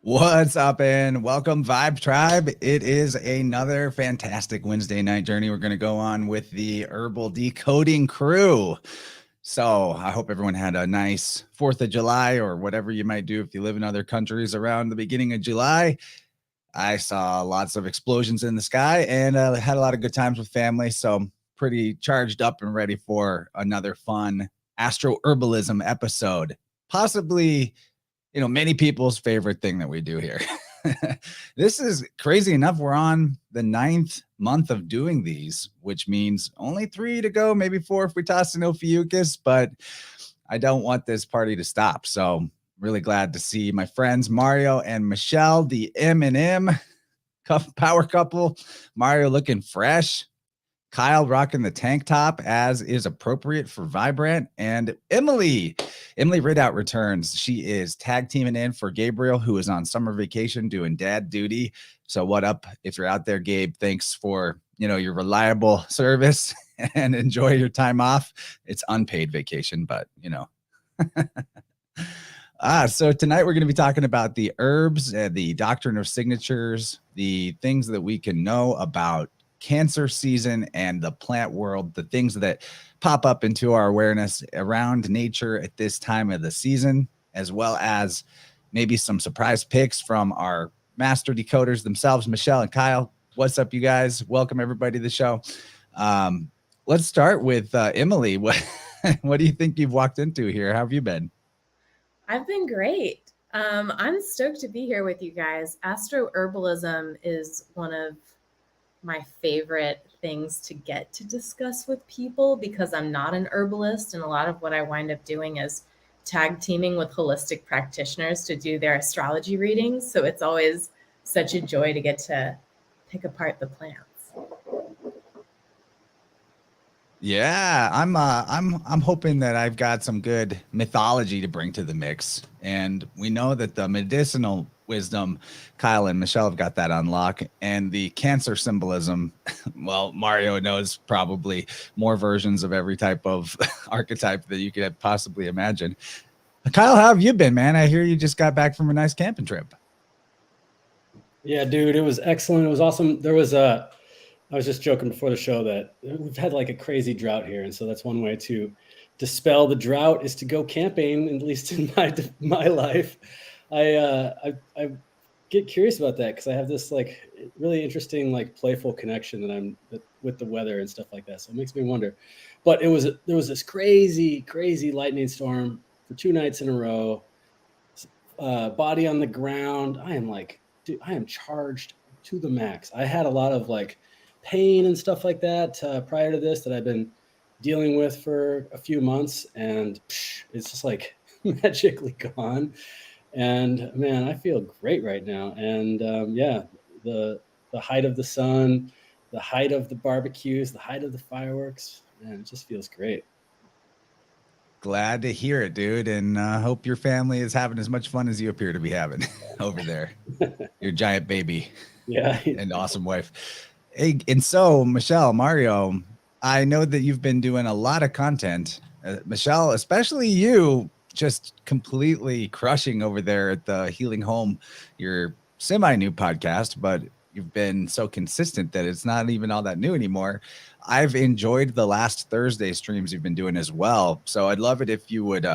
What's up, and welcome, Vibe Tribe. It is another fantastic Wednesday night journey we're going to go on with the Herbal Decoding crew. So I hope everyone had a nice 4th of July or whatever you might do if you live in other countries around the beginning of July. I saw lots of explosions in the sky and had a lot of good times with family. So I'm pretty charged up and ready for another fun AstroHerbalism episode. Possibly many people's favorite thing that we do here. This is crazy enough. We're on the 9th month of doing these, which means only 3 to go, maybe 4 if we toss an Ophiuchus, but I don't want this party to stop. So really glad to see my friends Mario and Michelle, the M&M power couple. Mario looking fresh. Kyle rocking the tank top as is appropriate for Vibrant, and Emily Ridout returns. She is tag teaming in for Gabriel, who is on summer vacation doing dad duty. So what up if you're out there, Gabe? Thanks for your reliable service and enjoy your time off. It's unpaid vacation, but so tonight we're going to be talking about the herbs, the doctrine of signatures, the things that we can know about Cancer season and the plant world, the things that pop up into our awareness around nature at this time of the season, as well as maybe some surprise picks from our master decoders themselves, Michelle and Kyle. What's up, you guys? Welcome everybody to the show. Let's start with Emily. What do you think you've walked into here? How have you been? I've been great. I'm stoked to be here with you guys. AstroHerbalism is one of my favorite things to get to discuss with people because I'm not an herbalist, and a lot of what I wind up doing is tag teaming with holistic practitioners to do their astrology readings. So it's always such a joy to get to pick apart the plants. Yeah, I'm hoping that I've got some good mythology to bring to the mix. And we know that the medicinal wisdom, Kyle and Michelle have got that on lock. And the Cancer symbolism, well, Mario knows probably more versions of every type of archetype that you could possibly imagine. Kyle, how have you been, man? I hear you just got back from a nice camping trip. Yeah, dude, it was excellent. It was awesome. I was just joking before the show that we've had like a crazy drought here. And so that's one way to dispel the drought is to go camping, at least in my life. I get curious about that because I have this like really interesting, like playful connection with the weather and stuff like that. So it makes me wonder. But there was this crazy, crazy lightning storm for 2 nights in a row. Body on the ground. I am like, dude, I am charged to the max. I had a lot of like pain and stuff like that prior to this that I've been dealing with for a few months, and it's just like magically gone. And man, I feel great right now. And the height of the sun, the height of the barbecues, the height of the fireworks, man, it just feels great. Glad to hear it, dude, and hope your family is having as much fun as you appear to be having over there. Your giant baby, Yeah, and awesome wife. Hey, and so Michelle, Mario, I know that you've been doing a lot of content. Michelle, especially you, just completely crushing over there at the Healing Home, your semi-new podcast, but you've been so consistent that it's not even all that new anymore. I've enjoyed the last Thursday streams you've been doing as well. So I'd love it if you would,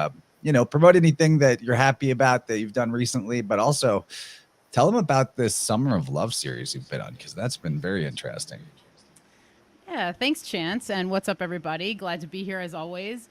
promote anything that you're happy about that you've done recently, but also tell them about this Summer of Love series you've been on, because that's been very interesting. Yeah, thanks, Chance. And what's up, everybody? Glad to be here as always.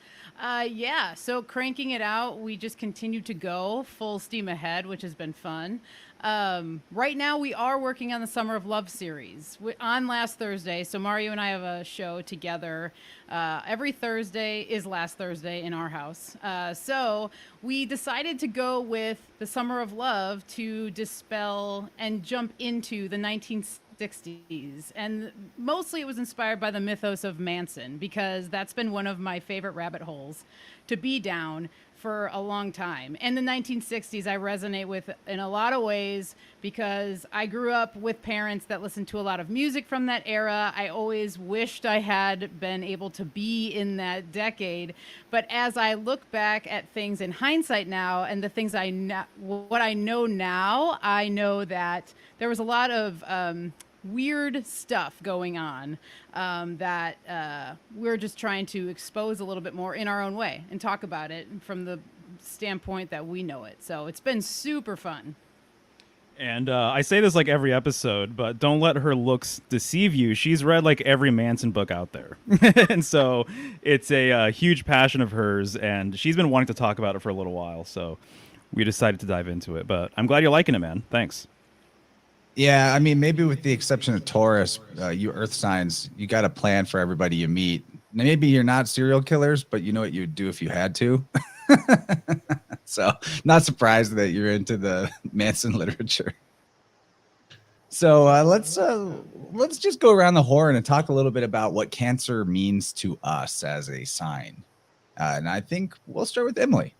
So cranking it out. We just continue to go full steam ahead, which has been fun. Right now, we are working on the Summer of Love series on last Thursday. So Mario and I have a show together. Every Thursday is last Thursday in our house. So we decided to go with the Summer of Love to dispel and jump into the 1960s. And mostly it was inspired by the mythos of Manson, because that's been one of my favorite rabbit holes to be down for a long time. And the 1960s I resonate with in a lot of ways because I grew up with parents that listened to a lot of music from that era. I always wished I had been able to be in that decade. But as I look back at things in hindsight now and the things what I know now, I know that there was a lot of weird stuff going on that we're just trying to expose a little bit more in our own way and talk about it from the standpoint that we know it. So it's been super fun. And I say this like every episode, but don't let her looks deceive you. She's read like every Manson book out there. And so it's a huge passion of hers, and she's been wanting to talk about it for a little while. So we decided to dive into it. But I'm glad you're liking it, man. Thanks. Yeah, I mean, maybe with the exception of Taurus, you Earth signs, you got a plan for everybody you meet. Maybe you're not serial killers, but you know what you'd do if you had to. So not surprised that you're into the Manson literature. So let's just go around the horn and talk a little bit about what Cancer means to us as a sign. And I think we'll start with Emily.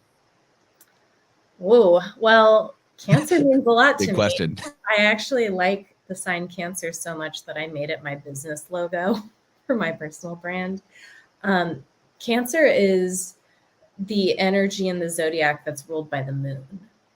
Whoa, well, Cancer means a lot to Big me. question. I actually like the sign Cancer so much that I made it my business logo for my personal brand. Cancer is the energy in the zodiac that's ruled by the moon,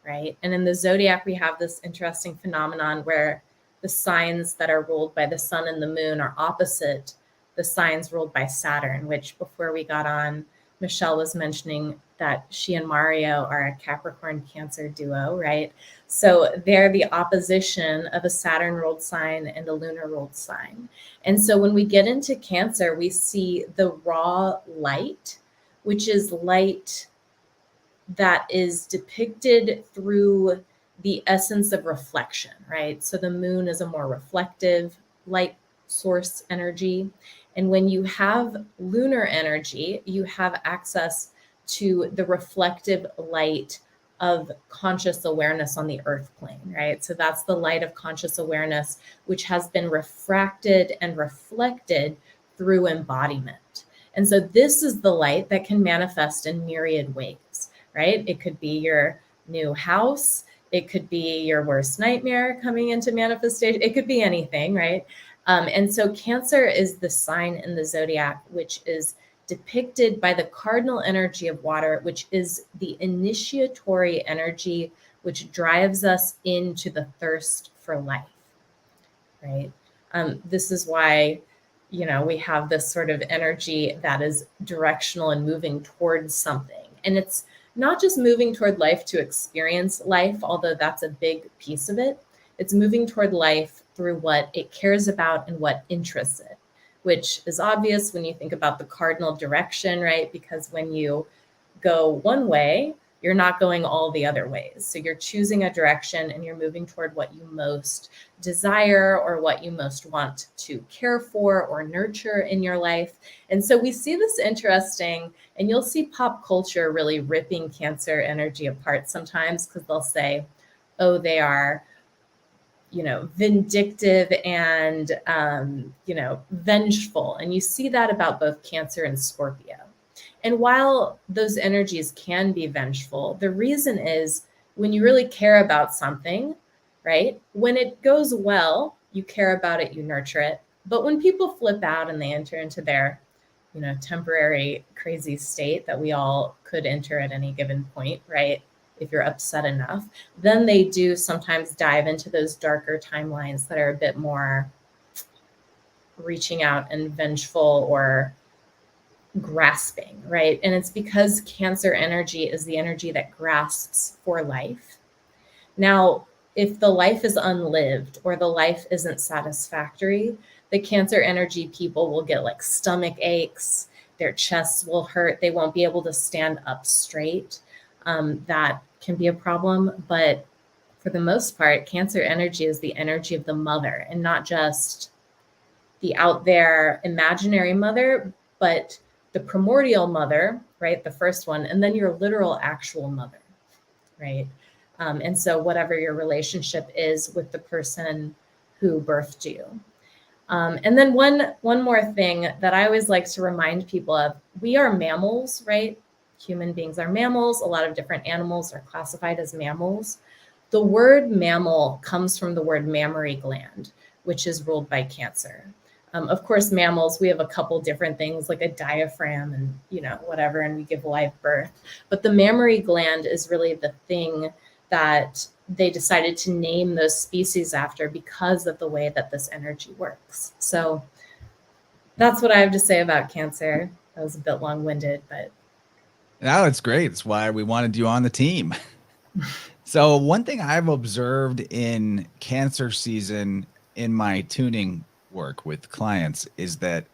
right? And in the zodiac, we have this interesting phenomenon where the signs that are ruled by the sun and the moon are opposite the signs ruled by Saturn, which before we got on, Michelle was mentioning that she and Mario are a Capricorn Cancer duo, right? So they're the opposition of a Saturn ruled sign and a lunar ruled sign. And so when we get into Cancer, we see the raw light, which is light that is depicted through the essence of reflection, right? So the moon is a more reflective light source energy. And when you have lunar energy, you have access to the reflective light of conscious awareness on the earth plane, right? So that's the light of conscious awareness, which has been refracted and reflected through embodiment. And so this is the light that can manifest in myriad ways, right? It could be your new house. It could be your worst nightmare coming into manifestation. It could be anything, right? And so Cancer is the sign in the zodiac, which is depicted by the cardinal energy of water, which is the initiatory energy, which drives us into the thirst for life, right? This is why, you know, we have this sort of energy that is directional and moving towards something. And it's not just moving toward life to experience life, although that's a big piece of it. It's moving toward life through what it cares about and what interests it, which is obvious when you think about the cardinal direction, right? Because when you go one way, you're not going all the other ways. So you're choosing a direction and you're moving toward what you most desire or what you most want to care for or nurture in your life. And so we see this interesting, and you'll see pop culture really ripping Cancer energy apart sometimes because they'll say, oh, they are, you know, vindictive and, you know, vengeful. And you see that about both Cancer and Scorpio. And while those energies can be vengeful, the reason is when you really care about something, right? When it goes well, you care about it, you nurture it. But when people flip out and they enter into their, you know, temporary crazy state that we all could enter at any given point, right? If you're upset enough, then they do sometimes dive into those darker timelines that are a bit more reaching out and vengeful or grasping, right? And it's because Cancer energy is the energy that grasps for life. Now, if the life is unlived or the life isn't satisfactory, the Cancer energy people will get like stomach aches, their chests will hurt, they won't be able to stand up straight. That can be a problem, but for the most part, Cancer energy is the energy of the mother, and not just the out there imaginary mother, but the primordial mother, right? The first one, and then your literal actual mother, right? And so whatever your relationship is with the person who birthed you. And then one more thing that I always like to remind people of, we are mammals, right? human beings are mammals. A lot of different animals are classified as mammals. The word mammal comes from the word mammary gland, which is ruled by Cancer. Of course, mammals, we have a couple different things like a diaphragm and, you know, whatever, and we give live birth. But the mammary gland is really the thing that they decided to name those species after because of the way that this energy works. So that's what I have to say about Cancer. That was a bit long-winded, but. No, it's great. It's why we wanted you on the team. So one thing I've observed in Cancer season in my tuning work with clients is that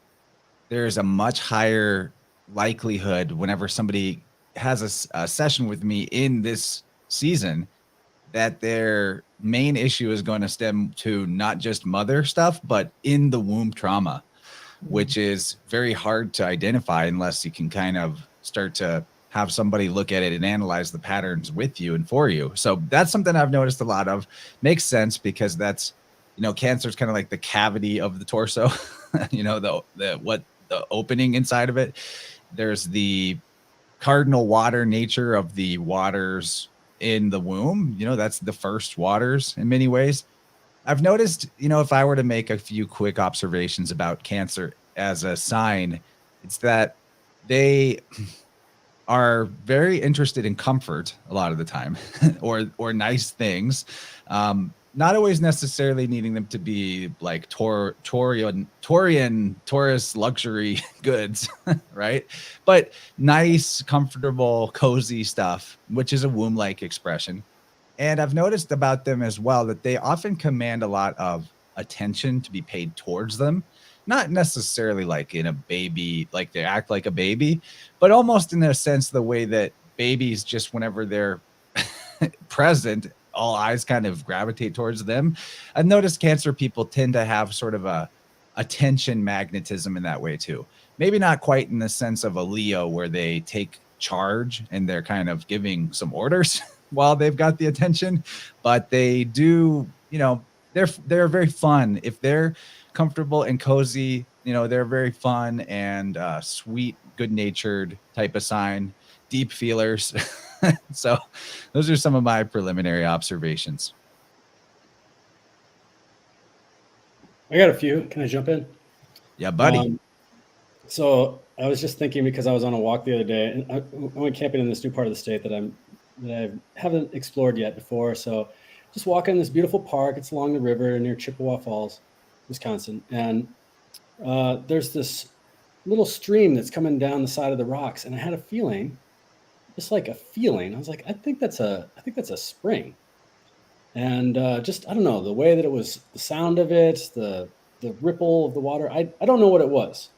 there's a much higher likelihood whenever somebody has a session with me in this season that their main issue is going to stem to not just mother stuff, but in the womb trauma, which is very hard to identify unless you can kind of start to have somebody look at it and analyze the patterns with you and for you. So that's something I've noticed a lot of. Makes sense because that's, you know, Cancer is kind of like the cavity of the torso, you know, the opening inside of it. There's the cardinal water nature of the waters in the womb. You know, that's the first waters in many ways. I've noticed, you know, if I were to make a few quick observations about Cancer as a sign, it's that they are very interested in comfort a lot of the time, or nice things. Not always necessarily needing them to be like Taurian Taurus luxury goods, right? But nice, comfortable, cozy stuff, which is a womb-like expression. And I've noticed about them as well that they often command a lot of attention to be paid towards them. Not necessarily like in a baby, like they act like a baby, but almost in a sense, the way that babies just whenever they're present, all eyes kind of gravitate towards them. I've noticed Cancer people tend to have sort of a attention magnetism in that way too. Maybe not quite in the sense of a Leo where they take charge and they're kind of giving some orders while they've got the attention, but they do, you know, they're very fun. If they're comfortable and cozy, you know, they're very fun and sweet, good-natured type of sign, deep feelers. So those are some of my preliminary observations. I got a few. Can I jump in? Yeah, buddy. So I was just thinking because I was on a walk the other day, and I went camping in this new part of the state that I haven't explored yet before. So just walking in this beautiful park. It's along the river near Chippewa Falls, Wisconsin, and there's this little stream that's coming down the side of the rocks, and I had a feeling. Just like a feeling. I was like, I think that's a spring. And just, I don't know, the way that it was, the sound of it, the ripple of the water. I don't know what it was.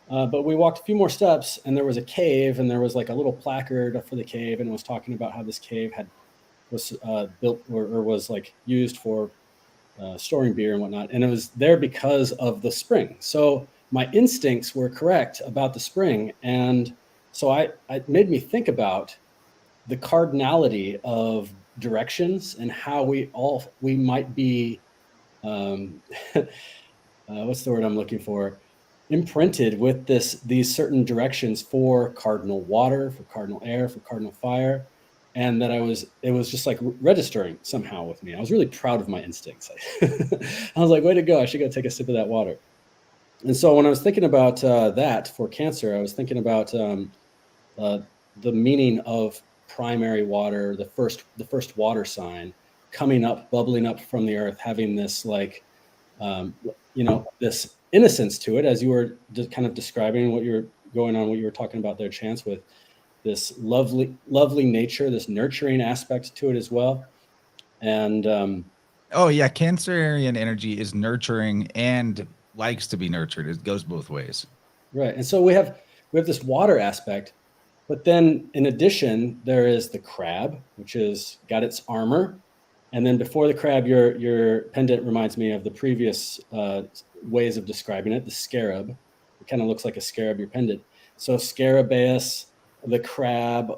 But we walked a few more steps and there was a cave and there was like a little placard for the cave. And it was talking about how this cave was built or was like used for storing beer and whatnot. And it was there because of the spring. So my instincts were correct about the spring. And so it made me think about the cardinality of directions and how we might be, what's the word I'm looking for? Imprinted with these certain directions for cardinal water, for cardinal air, for cardinal fire. And that it was just like registering somehow with me. I was really proud of my instincts. I was like, way to go. I should go take a sip of that water. And so when I was thinking about that for Cancer, I was thinking about the meaning of primary water, the first water sign coming up, bubbling up from the earth, having this like, this innocence to it, as you were kind of describing what you were talking about there, Chance, with this lovely nature, this nurturing aspect to it as well. And oh yeah, Cancerian energy is nurturing and likes to be nurtured. It goes both ways. Right. And so we have this water aspect, but then in addition, there is the crab, which is got its armor. And then before the crab, your pendant reminds me of the previous ways of describing it, the scarab. It kind of looks like a scarab, your pendant. So scarabaeus, the crab,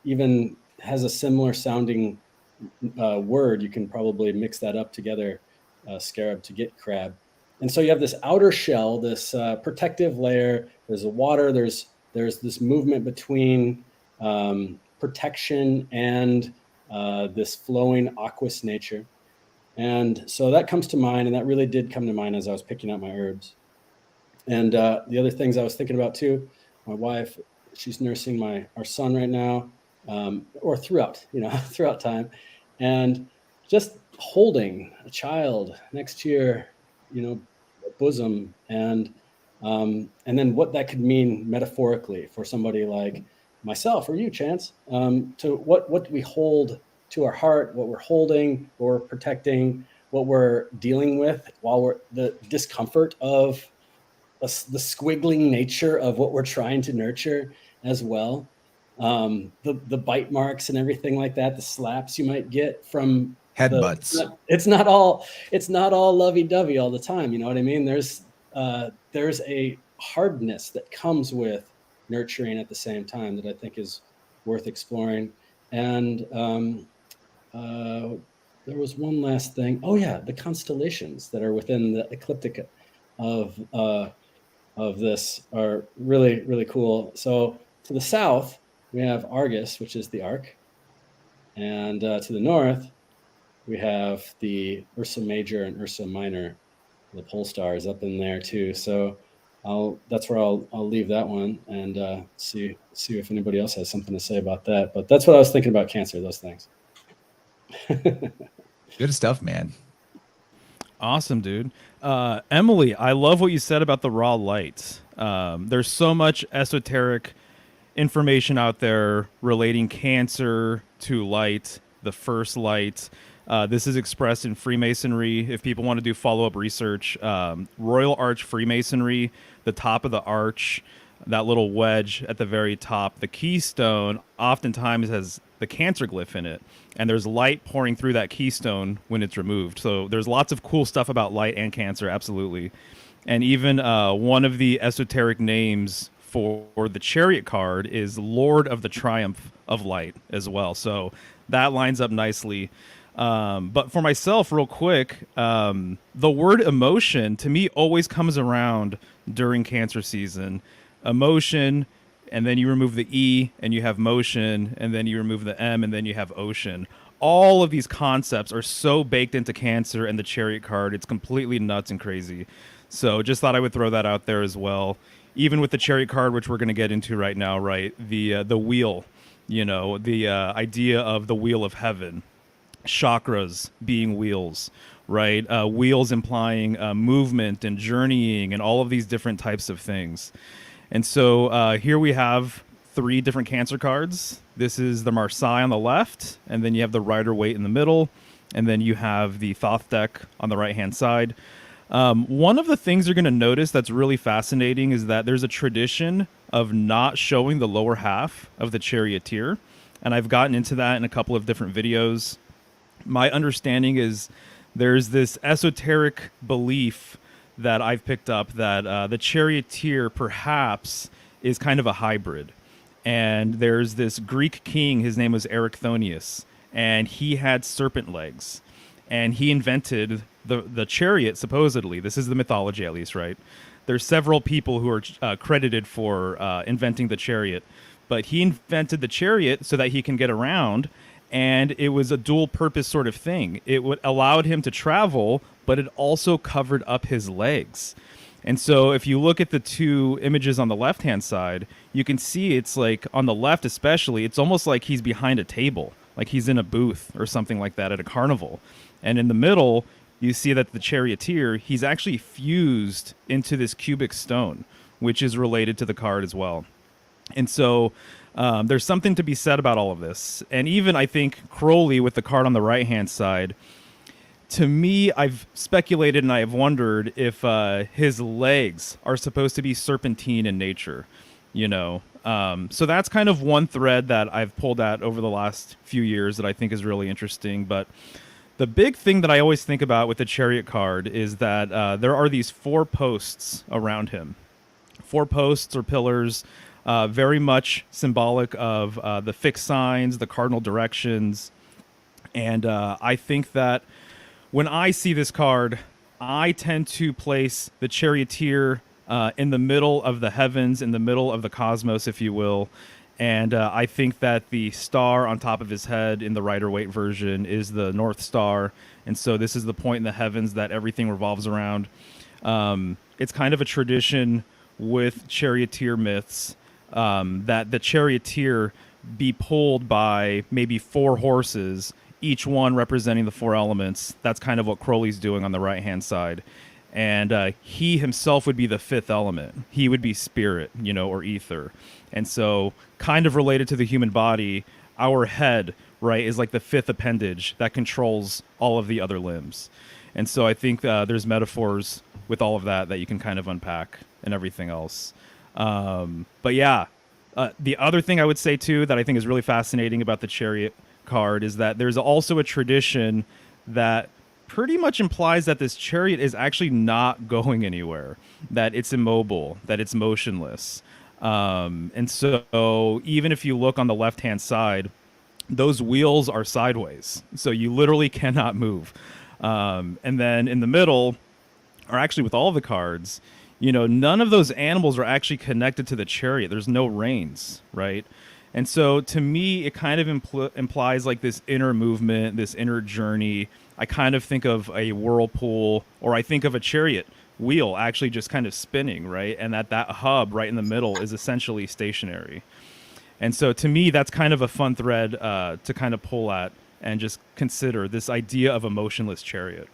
even has a similar sounding word. You can probably mix that up together, scarab to get crab. And so you have this outer shell, this protective layer. There's the water. There's this movement between protection and this flowing aqueous nature. And so that comes to mind, and that really did come to mind as I was picking out my herbs. And the other things I was thinking about too, my wife, she's nursing our son right now, or throughout throughout time, and just holding a child next to your bosom, and then what that could mean metaphorically for somebody like myself or you, Chance, to what we hold to our heart, what we're holding, what we're protecting, what we're dealing with, while we're the discomfort of the squiggling nature of what we're trying to nurture as well. The bite marks and everything like that, the slaps you might get from Headbutts. It's not all lovey-dovey all the time. You know what I mean? There's a hardness that comes with nurturing at the same time that I think is worth exploring. And there was one last thing. Oh yeah, the constellations that are within the ecliptic of this are really, really cool. So to the south, we have Argus, which is the arc. And to the north, we have the Ursa Major and Ursa Minor, the pole stars up in there too. So that's where I'll leave that one and see if anybody else has something to say about that. But that's what I was thinking about Cancer, those things. Good stuff, man. Awesome, dude. Emily, I love what you said about the raw light. There's so much esoteric information out there relating Cancer to light, the first light. This is expressed in Freemasonry. If people want to do follow-up research, Royal Arch Freemasonry, the top of the arch, that little wedge at the very top, the keystone oftentimes has the Cancer glyph in it, and there's light pouring through that keystone when it's removed. So there's lots of cool stuff about light and Cancer, absolutely. And even one of the esoteric names for the Chariot card is Lord of the Triumph of Light as well. So that lines up nicely. But for myself, real quick, the word emotion to me always comes around during Cancer season. Emotion, and then you remove the E and you have motion, and then you remove the M and then you have ocean. All of these concepts are so baked into Cancer and the Chariot card. It's completely nuts and crazy. So just thought I would throw that out there as well. Even with the Chariot card, which we're going to get into right now, right? The wheel, the idea of the wheel of heaven. Chakras being wheels, right? Wheels implying movement and journeying and all of these different types of things. And so here we have 3 different Cancer cards. This is the Marseille on the left, and then you have the Rider-Waite in the middle, and then you have the Thoth deck on the right-hand side. One of the things you're going to notice that's really fascinating is that there's a tradition of not showing the lower half of the charioteer, and I've gotten into that in a couple of different videos. My understanding is there's this esoteric belief that I've picked up that the charioteer perhaps is kind of a hybrid. And there's this Greek king, his name was Erichthonius, and he had serpent legs. And he invented the chariot, supposedly. This is the mythology, at least, right? There's several people who are credited for inventing the chariot. But he invented the chariot so that he can get around, and it was a dual-purpose sort of thing. It allowed him to travel, but it also covered up his legs. And so if you look at the 2 images on the left-hand side, you can see it's like, on the left especially, it's almost like he's behind a table, like he's in a booth or something like that at a carnival. And in the middle, you see that the charioteer, he's actually fused into this cubic stone, which is related to the card as well. And so there's something to be said about all of this. And even, I think, Crowley with the card on the right-hand side, to me, I've speculated and I have wondered if his legs are supposed to be serpentine in nature, So that's kind of one thread that I've pulled at over the last few years that I think is really interesting. But the big thing that I always think about with the Chariot card is that there are these 4 posts around him. 4 posts or pillars, very much symbolic of the fixed signs, the cardinal directions. And I think that when I see this card, I tend to place the charioteer in the middle of the heavens, in the middle of the cosmos, if you will. And I think that the star on top of his head in the Rider-Waite version is the North Star. And so this is the point in the heavens that everything revolves around. It's kind of a tradition with charioteer myths that the charioteer be pulled by maybe 4 horses, each one representing the 4 elements. That's kind of what Crowley's doing on the right-hand side. And he himself would be the 5th element. He would be spirit, or ether. And so kind of related to the human body, our head, right, is like the 5th appendage that controls all of the other limbs. And so I think there's metaphors with all of that you can kind of unpack and everything else. But yeah, the other thing I would say too that I think is really fascinating about the Chariot card is that there's also a tradition that pretty much implies that this chariot is actually not going anywhere, that it's immobile, that it's motionless. And so even if you look on the left-hand side, those wheels are sideways. So you literally cannot move. And then in the middle, or actually with all the cards, none of those animals are actually connected to the chariot. There's no reins, right? And so to me, it kind of implies like this inner movement, this inner journey. I kind of think of a whirlpool, or I think of a chariot wheel actually just kind of spinning, right? And that hub right in the middle is essentially stationary. And so to me, that's kind of a fun thread to kind of pull at and just consider this idea of a motionless chariot.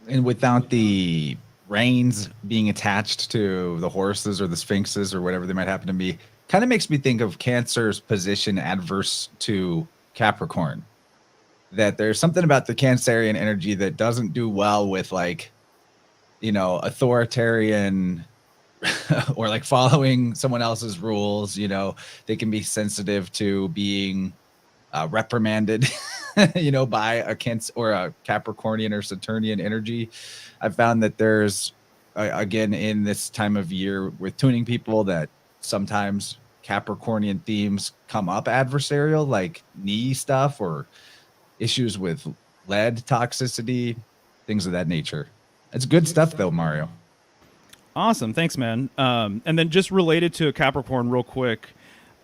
And without the reins being attached to the horses or the sphinxes or whatever they might happen to be, kind of makes me think of Cancer's position adverse to Capricorn. That there's something about the Cancerian energy that doesn't do well with authoritarian or like following someone else's rules. They can be sensitive to being reprimanded, by a Cancer or a Capricornian or Saturnian energy. I've found that there's, again, in this time of year with tuning people, that sometimes Capricornian themes come up adversarial, like knee stuff or issues with lead toxicity, things of that nature. It's good stuff though, Mario. Awesome. Thanks, man. And then just related to Capricorn real quick,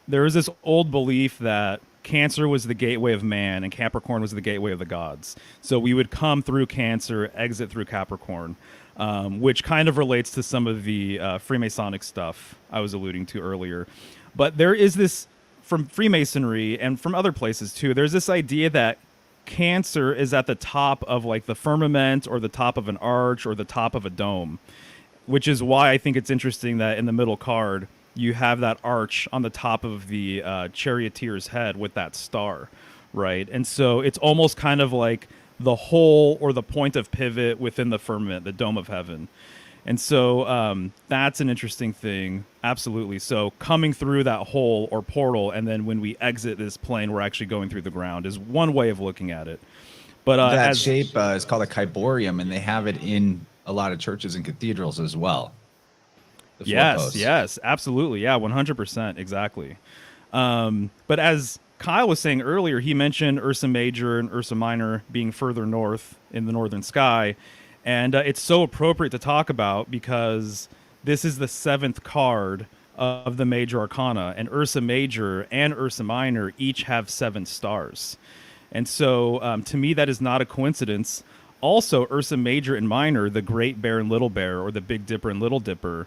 there is this old belief that Cancer was the gateway of man and Capricorn was the gateway of the gods. So we would come through Cancer, exit through Capricorn, which kind of relates to some of the Freemasonic stuff I was alluding to earlier. But there is this, from Freemasonry and from other places too, there's this idea that Cancer is at the top of like the firmament or the top of an arch or the top of a dome, which is why I think it's interesting that in the middle card, you have that arch on the top of the charioteer's head with that star, right? And so it's almost kind of like the hole or the point of pivot within the firmament, the dome of heaven. And so that's an interesting thing. Absolutely. So coming through that hole or portal, and then when we exit this plane, we're actually going through the ground is one way of looking at it. But that shape is called a kyborium, and they have it in a lot of churches and cathedrals as well. Yes, absolutely. Yeah, 100%. Exactly. But as Kyle was saying earlier, he mentioned Ursa Major and Ursa Minor being further north in the northern sky. And it's so appropriate to talk about because this is the 7th card of the major arcana, and Ursa Major and Ursa Minor each have 7 stars. And so to me, that is not a coincidence. Also, Ursa Major and Minor, the Great Bear and Little Bear, or the Big Dipper and Little Dipper,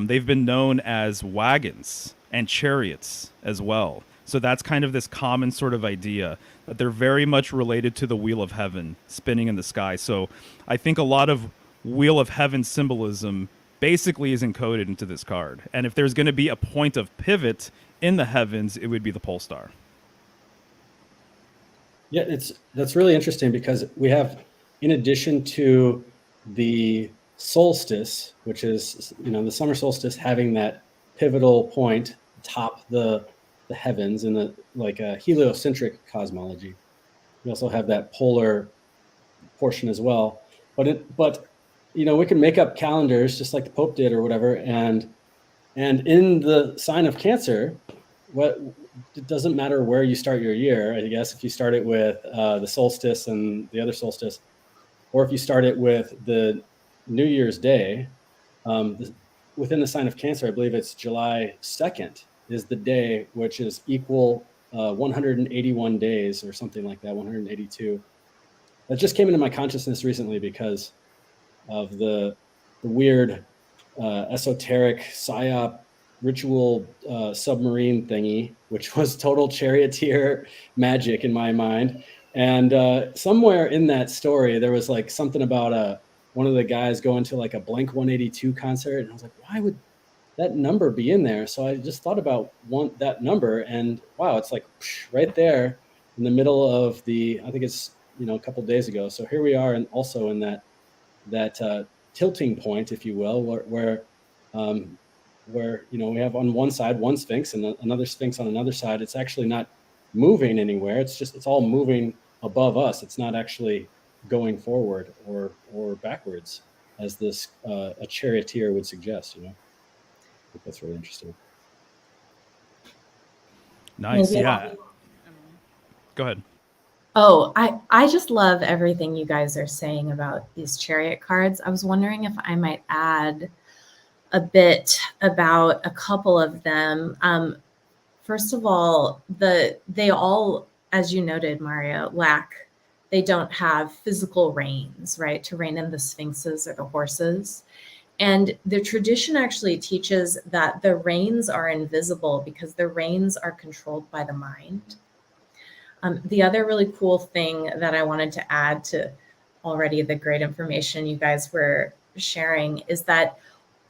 they've been known as wagons and chariots as well. So that's kind of this common sort of idea that they're very much related to the Wheel of Heaven spinning in the sky. So I think a lot of Wheel of Heaven symbolism basically is encoded into this card. And if there's going to be a point of pivot in the heavens, it would be the pole star. Yeah, that's really interesting because we have, in addition to the solstice, which is, the summer solstice having that pivotal point atop the heavens in the like a heliocentric cosmology. We also have that polar portion as well. But we can make up calendars just like the Pope did or whatever, and in the sign of Cancer, it doesn't matter where you start your year. I guess if you start it with the solstice and the other solstice, or if you start it with the New Year's Day, within the sign of Cancer, I believe it's July 2nd is the day, which is equal 181 days or something like that, 182. That just came into my consciousness recently because of the weird esoteric psyop ritual submarine thingy, which was total charioteer magic in my mind. And somewhere in that story, there was like something about one of the guys going to like a Blink 182 concert, and I was like, why would that number be in there? So I just thought about that number, and wow, it's like right there in the middle of I think it's a couple days ago. So here we are, and also in that tilting point, if you will, where we have on one side one sphinx and another sphinx on another side. It's actually not moving anywhere. It's all moving above us. It's not actually going forward or backwards, as this a charioteer would suggest. I think that's really interesting. Nice. Maybe Yeah. Go ahead. Oh, I just love everything you guys are saying about these chariot cards. I was wondering if I might add a bit about a couple of them. First of all, they all, as you noted, Mario, they don't have physical reins, right, to rein in the sphinxes or the horses. And the tradition actually teaches that the reins are invisible because the reins are controlled by the mind. The other really cool thing that I wanted to add to already the great information you guys were sharing is that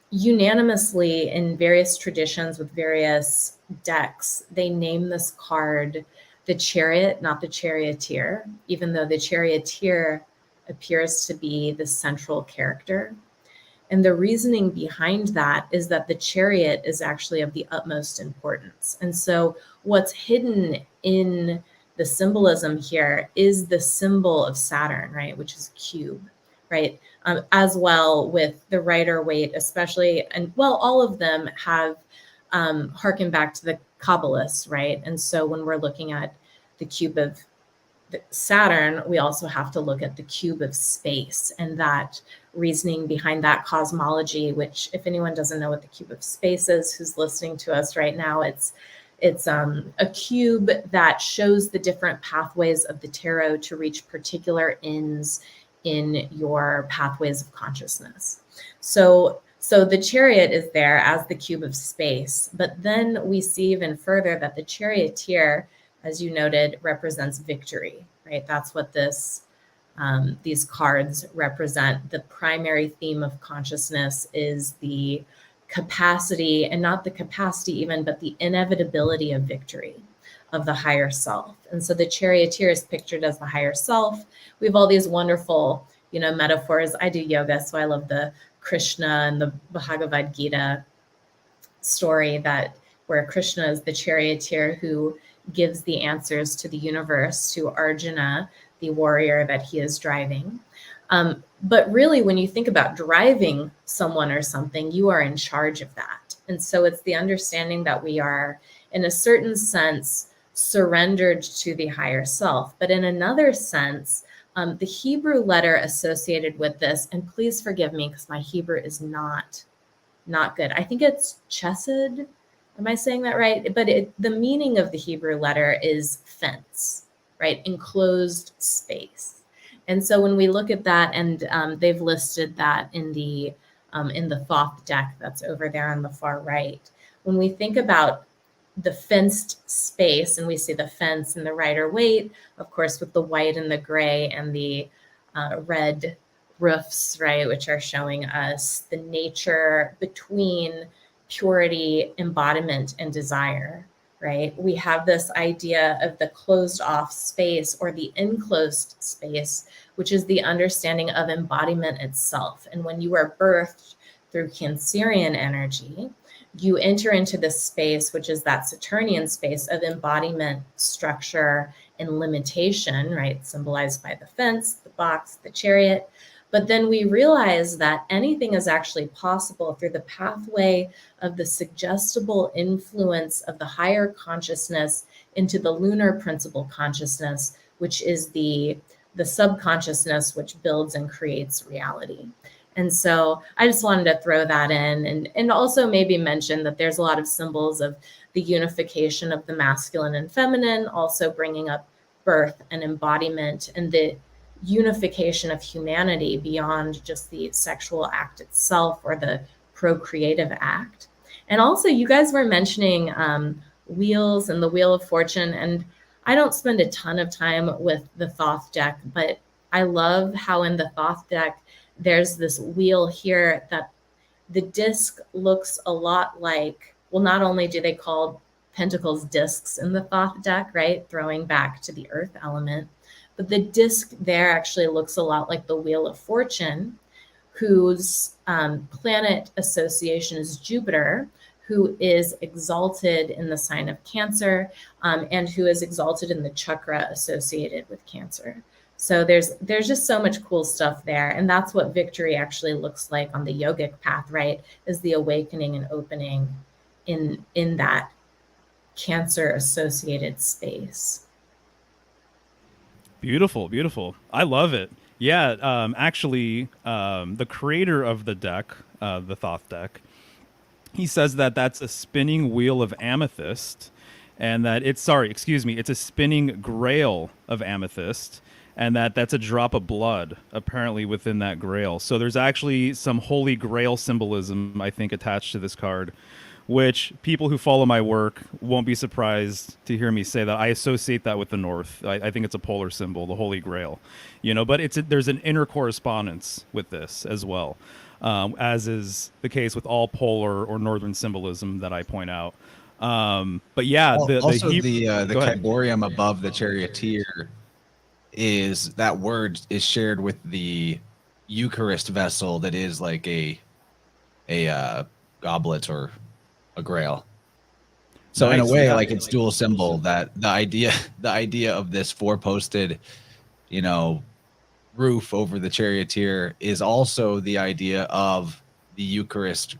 unanimously in various traditions with various decks, they name this card the Chariot, not the Charioteer, even though the Charioteer appears to be the central character. And the reasoning behind that is that the Chariot is actually of the utmost importance. And so what's hidden in the symbolism here is the symbol of Saturn, right, which is a cube, right? As well with the Rider-Waite, especially, and well, all of them have harken back to the Kabbalists, right? And so when we're looking at the cube of Saturn, we also have to look at the cube of space and that reasoning behind that cosmology, which if anyone doesn't know what the cube of space is, who's listening to us right now, it's a cube that shows the different pathways of the tarot to reach particular ends in your pathways of consciousness. So the Chariot is there as the cube of space, but then we see even further that the Charioteer, as you noted, represents victory, right? That's what these cards represent. The primary theme of consciousness is the capacity, and not the capacity even, but the inevitability of victory of the higher self. And so the Charioteer is pictured as the higher self. We have all these wonderful, metaphors. I do yoga, so I love the Krishna and the Bhagavad Gita story where Krishna is the charioteer who gives the answers to the universe to Arjuna, the warrior that he is driving. But really, when you think about driving someone or something, you are in charge of that. And so it's the understanding that we are, in a certain sense, surrendered to the higher self. But in another sense, the Hebrew letter associated with this, and please forgive me because my Hebrew is not good. I think it's chesed. Am I saying that right? But the meaning of the Hebrew letter is fence, right? Enclosed space. And so when we look at that, and they've listed that in the Thoth deck that's over there on the far right, when we think about the fenced space, and we see the fence and the Rider-Waite, of course, with the white and the gray and the red roofs, right, which are showing us the nature between purity, embodiment, and desire, right? We have this idea of the closed off space or the enclosed space, which is the understanding of embodiment itself. And when you are birthed through Cancerian energy, you enter into this space, which is that Saturnian space of embodiment, structure, and limitation, right? Symbolized by the fence, the box, the chariot. But then we realize that anything is actually possible through the pathway of the suggestible influence of the higher consciousness into the lunar principle consciousness, which is the subconsciousness which builds and creates reality. And so I just wanted to throw that in, and also maybe mention that there's a lot of symbols of the unification of the masculine and feminine, also bringing up birth and embodiment and the unification of humanity beyond just the sexual act itself or the procreative act. And also, you guys were mentioning wheels and the Wheel of Fortune, and I don't spend a ton of time with the Thoth deck, but I love how in the Thoth deck there's this wheel here that the disc looks a lot like, well, not only do they call pentacles discs in the Thoth deck, right, throwing back to the earth element, but the disc there actually looks a lot like the Wheel of Fortune, whose planet association is Jupiter, who is exalted in the sign of Cancer, and who is exalted in the chakra associated with Cancer. So there's just so much cool stuff there. And that's what victory actually looks like on the yogic path, right? Is the awakening and opening in that Cancer associated space. Beautiful, beautiful. I love it. Yeah, actually, the creator of the deck, the Thoth deck, he says that that's a spinning wheel of amethyst, and that it's a spinning grail of amethyst, and that's a drop of blood apparently within that grail. So there's actually some holy grail symbolism, I think, attached to this card, which people who follow my work won't be surprised to hear me say that I associate that with the North. I think it's a polar symbol, the Holy Grail, but there's an inner correspondence with this as well, as is the case with all polar or northern symbolism that I point out. But yeah, the Go ahead. Kyborium above the charioteer is that word is shared with the Eucharist vessel that is like a goblet or a grail. So Nice. in a way, Yeah. like it's dual symbol, that the idea of this four-posted, roof over the charioteer is also the idea of the Eucharist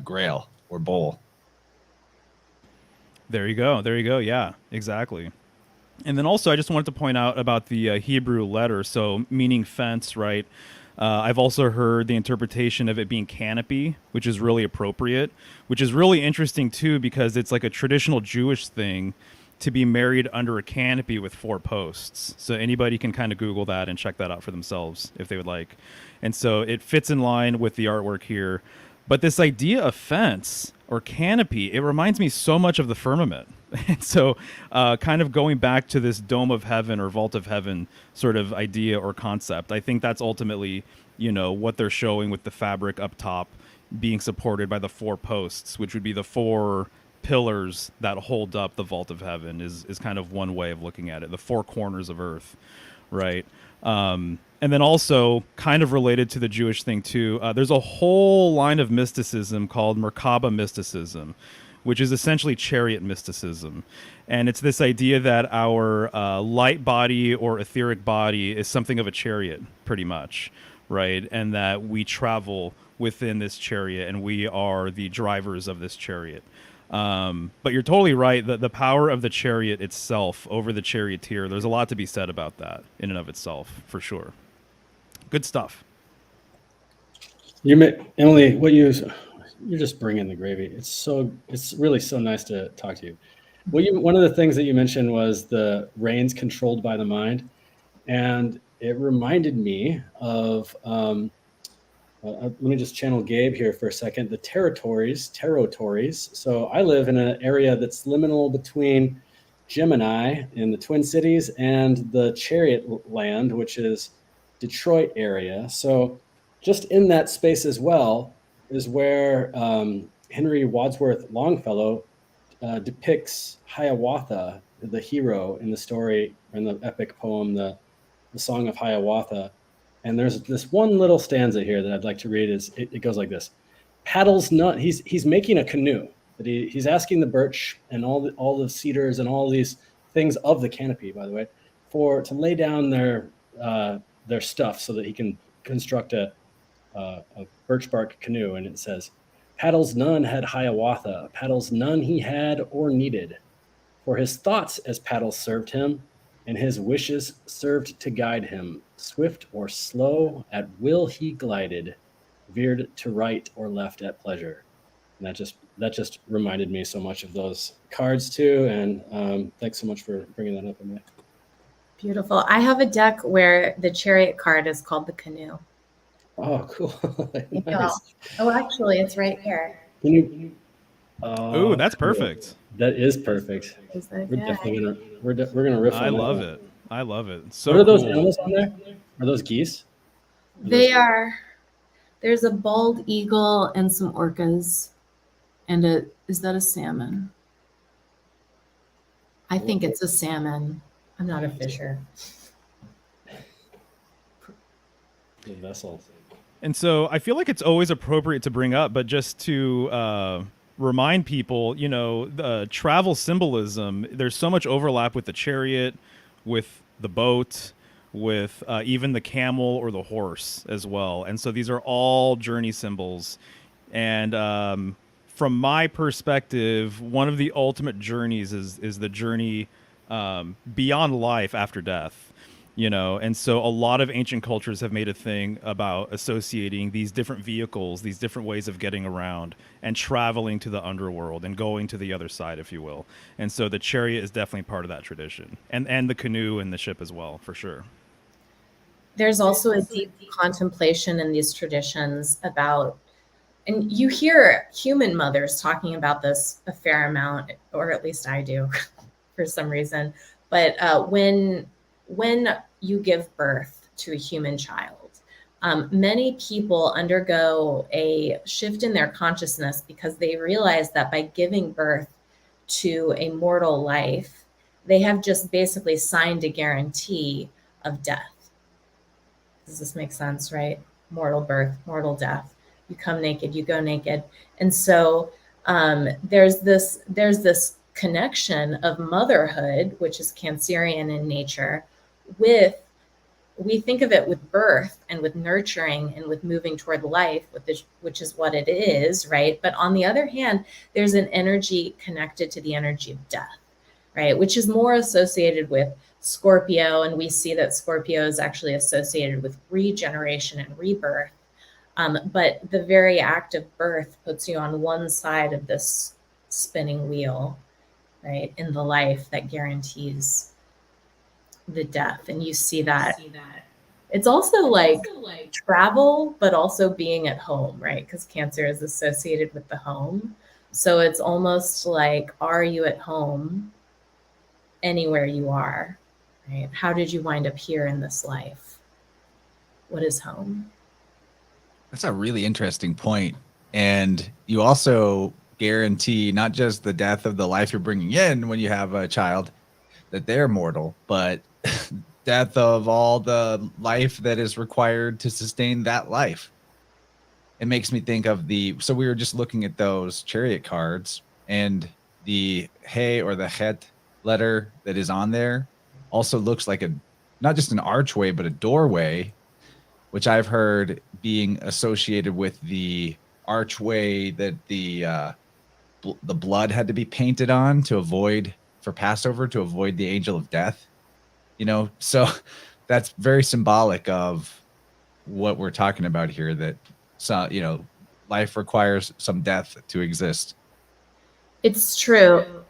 grail or bowl. There you go. Yeah, exactly. And then also, I just wanted to point out about the Hebrew letter, so meaning fence, right? I've also heard the interpretation of it being canopy, which is really appropriate, which is really interesting too, because it's like a traditional Jewish thing to be married under a canopy with 4 posts. So anybody can kind of Google that and check that out for themselves if they would like. And so it fits in line with the artwork here. But this idea of fence or canopy, it reminds me so much of the firmament. And so kind of going back to this dome of heaven or vault of heaven sort of idea or concept, I think that's ultimately, what they're showing with the fabric up top being supported by the 4 posts, which would be the 4 pillars that hold up the vault of heaven is kind of one way of looking at it, the 4 corners of earth, right? And then also kind of related to the Jewish thing too, there's a whole line of mysticism called Merkaba mysticism, which is essentially chariot mysticism. And it's this idea that our light body or etheric body is something of a chariot, pretty much, right? And that we travel within this chariot and we are the drivers of this chariot. But you're totally right. The power of the chariot itself over the charioteer, there's a lot to be said about that in and of itself, for sure. Good stuff. Emily, you're just bringing the gravy. It's really so nice to talk to you. One of the things that you mentioned was the reins controlled by the mind, and it reminded me of. Let me just channel Gabe here for a second. The territories. So I live in an area that's liminal between Gemini in the Twin Cities and the Chariot land, which is Detroit area. So just in that space as well is where Henry Wadsworth Longfellow depicts Hiawatha, the hero in the story, in the epic poem, the Song of Hiawatha. And there's this one little stanza here that I'd like to read. It goes like this: paddles none. He's making a canoe, but he's asking the birch and all the cedars and all these things of the canopy, by the way, to lay down their stuff so that he can construct a birch bark canoe. And it says, paddles none had Hiawatha, paddles none he had or needed, for his thoughts as paddles served him, and his wishes served to guide him. Swift or slow, at will he glided. veered to right or left at pleasure. And that just reminded me so much of those cards too. And thanks so much for bringing that up, Emily. Beautiful. I have a deck where the Chariot card is called the Canoe. Oh, cool. Yeah. Oh, actually, it's right here. Can you? Ooh, that's perfect. That is perfect. Is that We're good? definitely gonna riff on I that love one. it. I love it. So What are those cool. animals on there? Are those geese? They are. There's a bald eagle and some orcas, and is that a salmon? I think it's a salmon. I'm not a fisher. The vessel. And so I feel like it's always appropriate to bring up, but just to remind people, you know, the travel symbolism, there's so much overlap with the chariot, with the boat, with even the camel or the horse as well. And so these are all journey symbols. And from my perspective, one of the ultimate journeys is the journey beyond life after death. You know, and so a lot of ancient cultures have made a thing about associating these different vehicles, these different ways of getting around and traveling to the underworld and going to the other side, if you will. And so the chariot is definitely part of that tradition, and the canoe and the ship as well, for sure. There's also a deep contemplation in these traditions about, and you hear human mothers talking about this a fair amount, or at least I do for some reason. But when you give birth to a human child, many people undergo a shift in their consciousness because they realize that by giving birth to a mortal life, they have just basically signed a guarantee of death. Does this make sense, right? Mortal birth, mortal death. You come naked, you go naked. And so there's this connection of motherhood, which is Cancerian in nature, we think of it with birth and with nurturing and with moving toward life, which is what it is, right? But on the other hand, there's an energy connected to the energy of death, right? Which is more associated with Scorpio. And we see that Scorpio is actually associated with regeneration and rebirth. But the very act of birth puts you on one side of this spinning wheel, right? In the life that guarantees the death. And you see that it's also like travel, but also being at home, right? Because Cancer is associated with the home. So it's almost like, are you at home anywhere you are, right? How did you wind up here in this life? What is home? That's a really interesting point. And you also guarantee not just the death of the life you're bringing in when you have a child, that they're mortal, but death of all the life that is required to sustain that life. It makes me think of so we were just looking at those chariot cards, and the he or the het letter that is on there also looks like not just an archway, but a doorway, which I've heard being associated with the archway that the blood had to be painted on for Passover, to avoid the angel of death. You know, so that's very symbolic of what we're talking about here, that life requires some death to exist. It's true.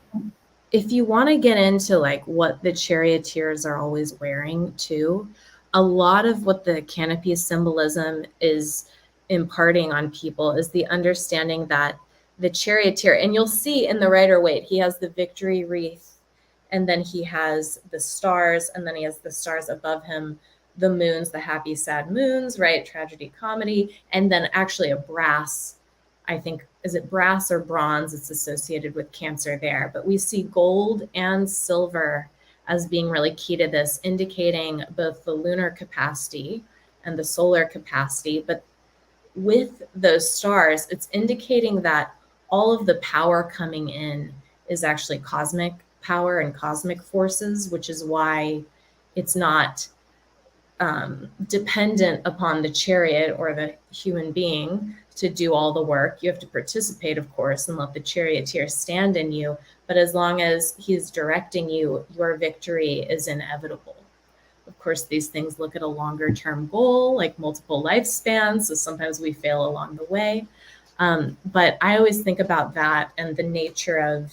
If you want to get into like what the charioteers are always wearing too, a lot of what the canopy symbolism is imparting on people is the understanding that the charioteer, and you'll see in the Rider-Waite, he has the victory wreath, and then he has the stars, and then he has the stars above him, the moons, the happy, sad moons, right? Tragedy, comedy, and then actually a brass, I think, is it brass or bronze? It's associated with Cancer there. But we see gold and silver as being really key to this, indicating both the lunar capacity and the solar capacity. But with those stars, it's indicating that all of the power coming in is actually cosmic power and cosmic forces, which is why it's not dependent upon the chariot or the human being to do all the work. You have to participate, of course, and let the charioteer stand in you. But as long as he's directing you, your victory is inevitable. Of course, these things look at a longer term goal, like multiple lifespans. So sometimes we fail along the way. But I always think about that and the nature of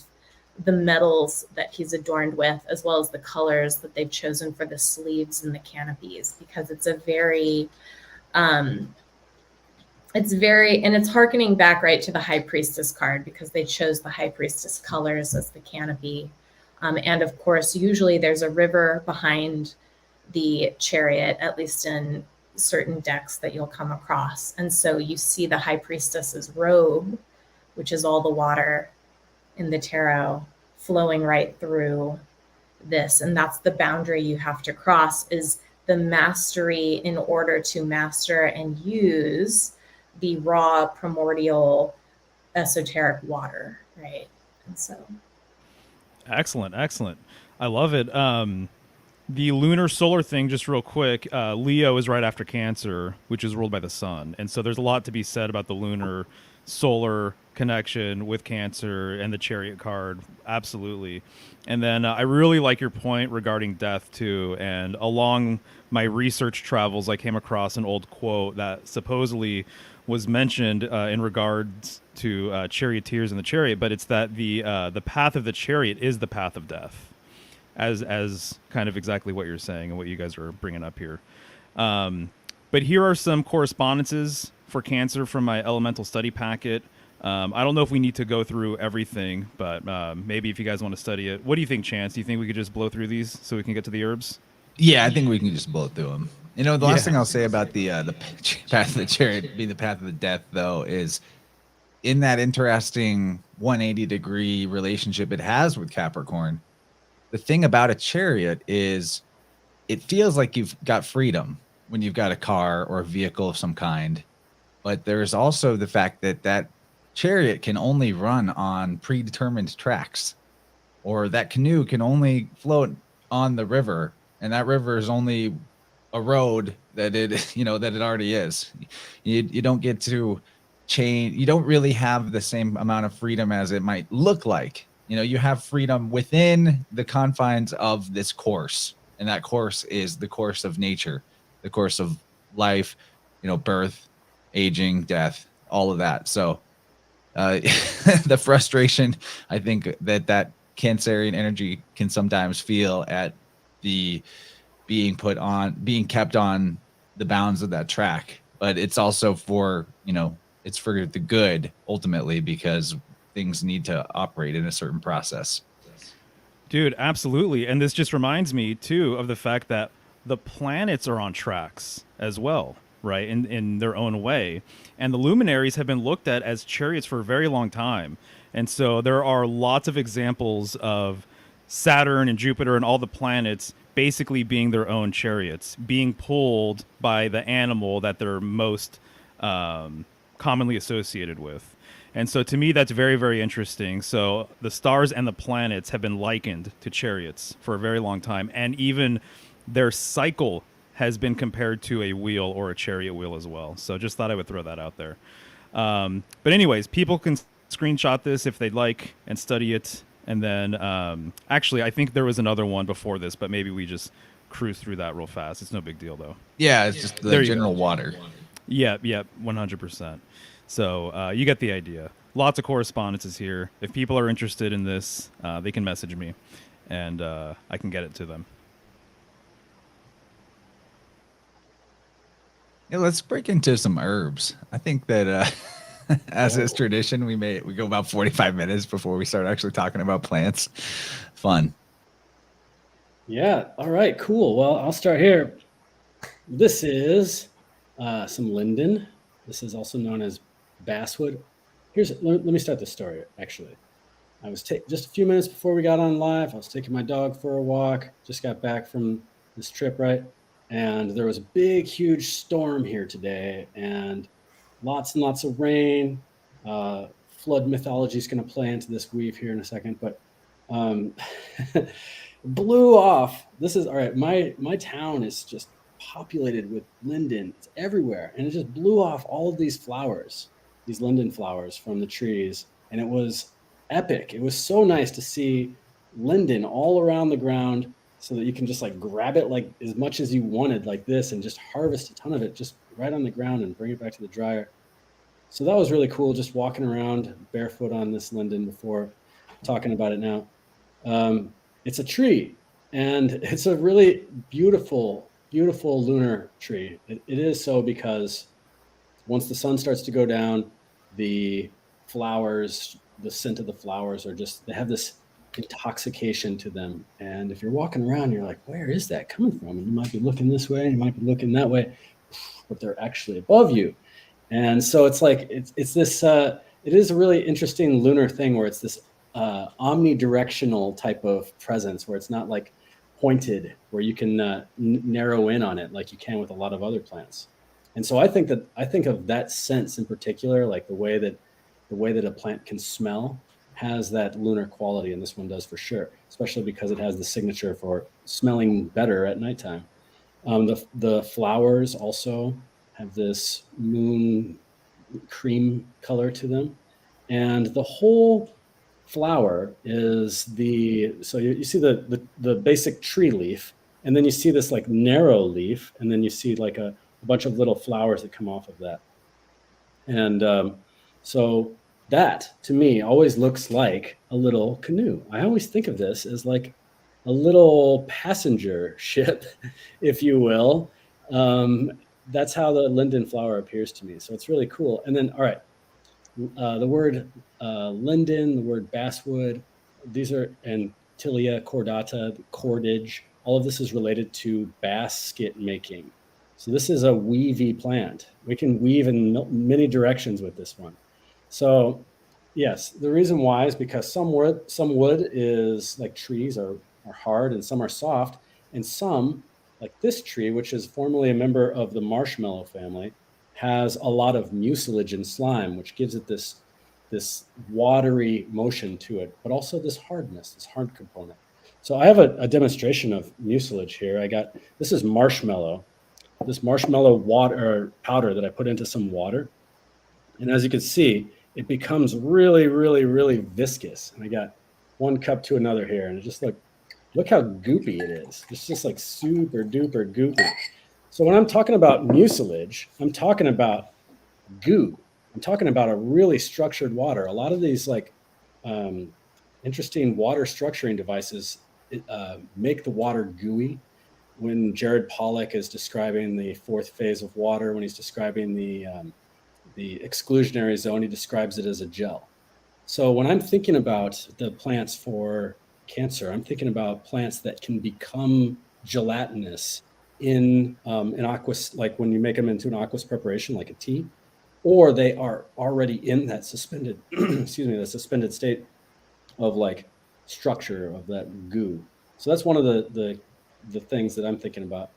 the metals that he's adorned with, as well as the colors that they've chosen for the sleeves and the canopies, because it's a very, and it's harkening back right to the High Priestess card, because they chose the High Priestess colors as the canopy. And of course, usually there's a river behind the chariot, at least in certain decks that you'll come across. And so you see the High Priestess's robe, which is all the water in the tarot, flowing right through this. And that's the boundary you have to cross, is the mastery in order to master and use the raw primordial esoteric water, right? And so Excellent. I love it. The lunar solar thing, just real quick, Leo is right after Cancer, which is ruled by the sun. And so there's a lot to be said about the lunar solar connection with Cancer and the Chariot card. Absolutely. And then I really like your point regarding death too. And along my research travels, I came across an old quote that supposedly was mentioned in regards to charioteers in the chariot, but it's that the path of the chariot is the path of death, as kind of exactly what you're saying and what you guys are bringing up here. But here are some correspondences for Cancer from my elemental study packet. I don't know if we need to go through everything, but maybe if you guys want to study it. What do you think, Chance? Do you think we could just blow through these so we can get to the herbs? Yeah, I think we can just blow through them. You know, the last thing I'll say about the path of the chariot being the path of the death, though, is in that interesting 180-degree relationship it has with Capricorn. The thing about a chariot is it feels like you've got freedom when you've got a car or a vehicle of some kind. But there's also the fact that that chariot can only run on predetermined tracks, or that canoe can only float on the river, and that river is only a road that it, you know, that it already is. You don't get to change. You don't really have the same amount of freedom as it might look like. You know, you have freedom within the confines of this course, and that course is the course of nature, the course of life, you know, birth, aging, death, all of that. So the frustration, I think, that Cancerian energy can sometimes feel at the being kept on the bounds of that track. But it's also for, you know, it's for the good ultimately, because things need to operate in a certain process. Dude, absolutely. And this just reminds me too of the fact that the planets are on tracks as well, right? In their own way. And the luminaries have been looked at as chariots for a very long time. And so there are lots of examples of Saturn and Jupiter and all the planets basically being their own chariots, being pulled by the animal that they're most commonly associated with. And so to me, that's very, very interesting. So the stars and the planets have been likened to chariots for a very long time. And even their cycle has been compared to a wheel or a chariot wheel as well. So just thought I would throw that out there. But anyways, people can screenshot this if they'd like and study it. And then actually, I think there was another one before this, but maybe we just cruise through that real fast. It's no big deal, though. Yeah, it's just the general water. Yeah, 100%. So you get the idea. Lots of correspondences here. If people are interested in this, they can message me, and I can get it to them. Yeah, let's break into some herbs. I think that as is tradition, we go about 45 minutes before we start actually talking about plants. Fun. Yeah. All right. Cool. Well, I'll start here. This is some linden. This is also known as basswood. Let me start the story. Actually, I was just a few minutes before we got on live. I was taking my dog for a walk. Just got back from this trip, right? And there was a big, huge storm here today, and lots and lots of rain. Flood mythology is going to play into this weave here in a second, but blew off. This is all right. My town is just populated with linden. It's everywhere, and it just blew off all of these flowers, these linden flowers from the trees, and it was epic. It was so nice to see linden all around the ground. so that you can just like grab it like as much as you wanted like this and just harvest a ton of it just right on the ground and bring it back to the dryer. So that was really cool, just walking around barefoot on this linden before talking about it now. It's a tree, and it's a really beautiful, beautiful lunar tree. It is so because once the sun starts to go down, the flowers, the scent of the flowers are just, they have this intoxication to them. And if you're walking around, you're like, where is that coming from? And you might be looking this way, and you might be looking that way, but they're actually above you. And so it's like, it's this, it is a really interesting lunar thing where it's this omnidirectional type of presence where it's not like pointed, where you can narrow in on it like you can with a lot of other plants. And so I think of that sense in particular, like the way that a plant can smell has that lunar quality, and this one does for sure, especially because it has the signature for smelling better at nighttime. The flowers also have this moon cream color to them, and the whole flower is so you see the basic tree leaf, and then you see this like narrow leaf, and then you see like a bunch of little flowers that come off of that. And so that to me always looks like a little canoe. I always think of this as like a little passenger ship, if you will. That's how the linden flower appears to me. So it's really cool. And then, all right, the word linden, the word basswood, these are, and tilia cordata, cordage, all of this is related to basket making. So this is a weavy plant. We can weave in many directions with this one. So yes, the reason why is because some wood is like trees are hard and some are soft, and some, like this tree, which is formerly a member of the Marshmallow family, has a lot of mucilage and slime, which gives it this watery motion to it, but also this hardness, this hard component. So I have a demonstration of mucilage here. This is marshmallow, this marshmallow water powder that I put into some water. And as you can see, it becomes really, really, really viscous. And I got one cup to another here, and it just look how goopy it is. It's just like super duper goopy. So when I'm talking about mucilage, I'm talking about goo. I'm talking about a really structured water. A lot of these like interesting water structuring devices make the water gooey. When Jared Pollack is describing the fourth phase of water, when he's describing the exclusionary zone, he describes it as a gel. So when I'm thinking about the plants for Cancer, I'm thinking about plants that can become gelatinous in aqueous, like when you make them into an aqueous preparation, like a tea, or they are already in that suspended, the suspended state of like structure of that goo. So that's one of the things that I'm thinking about.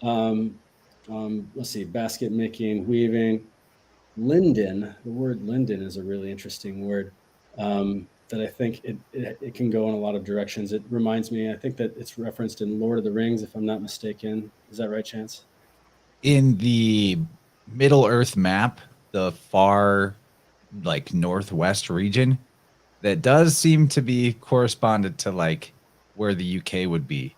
Let's see, basket making, weaving, linden. The word linden is a really interesting word. That I think it can go in a lot of directions. It reminds me, I think that it's referenced in Lord of the Rings, if I'm not mistaken. Is that right, Chance? In the Middle Earth map, the far like northwest region, that does seem to be corresponded to like where the UK would be,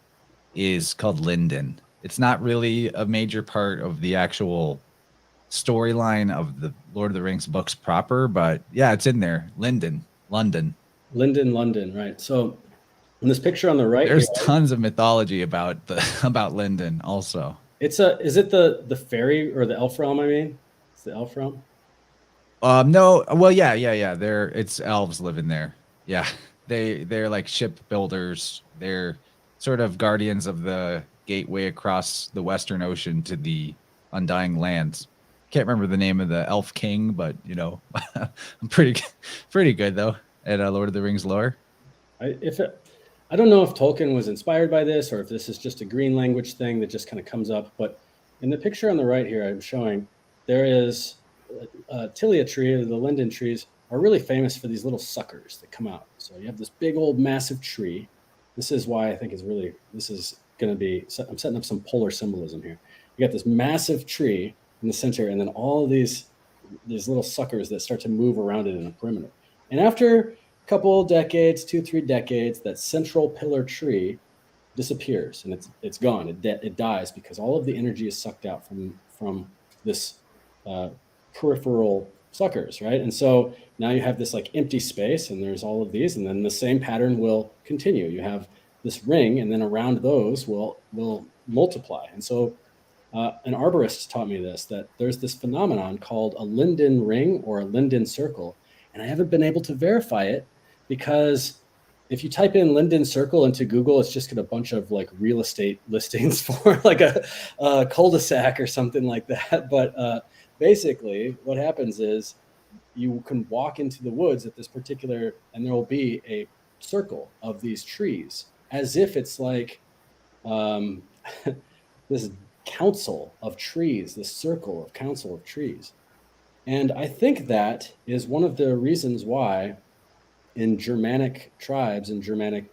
is called Linden. It's not really a major part of the actual storyline of the Lord of the Rings books proper, but yeah, it's in there. Linden, London. London, right. So in this picture on the right, there's tons of mythology about Linden also. Is it the fairy or the elf realm? I mean, it's the elf realm. No, well, yeah. It's elves living there. Yeah, they're like shipbuilders. They're sort of guardians of the gateway across the Western Ocean to the Undying Lands. Can't remember the name of the elf king, but you know, I'm pretty good though at Lord of the Rings lore. I don't know if Tolkien was inspired by this or if this is just a green language thing that just kind of comes up. But in the picture on the right here, I'm showing there is a tilia tree, or the linden trees are really famous for these little suckers that come out. So you have this big old massive tree. This is why I think this is going to be, I'm setting up some polar symbolism here. You got this massive tree in the center, and then all of these little suckers that start to move around it in a perimeter. And after a couple decades, 2-3 decades, that central pillar tree disappears and it's gone. It dies because all of the energy is sucked out from this peripheral suckers, right? And so now you have this like empty space, and there's all of these, and then the same pattern will continue. You have this ring, and then around those will multiply. And so an arborist taught me this, that there's this phenomenon called a Linden ring or a Linden circle, and I haven't been able to verify it because if you type in Linden circle into Google, it's just got a bunch of like real estate listings for like a cul-de-sac or something like that. But basically what happens is you can walk into the woods at this particular, and there will be a circle of these trees as if it's like this council of trees, this circle of council of trees. And I think that is one of the reasons why in Germanic tribes and Germanic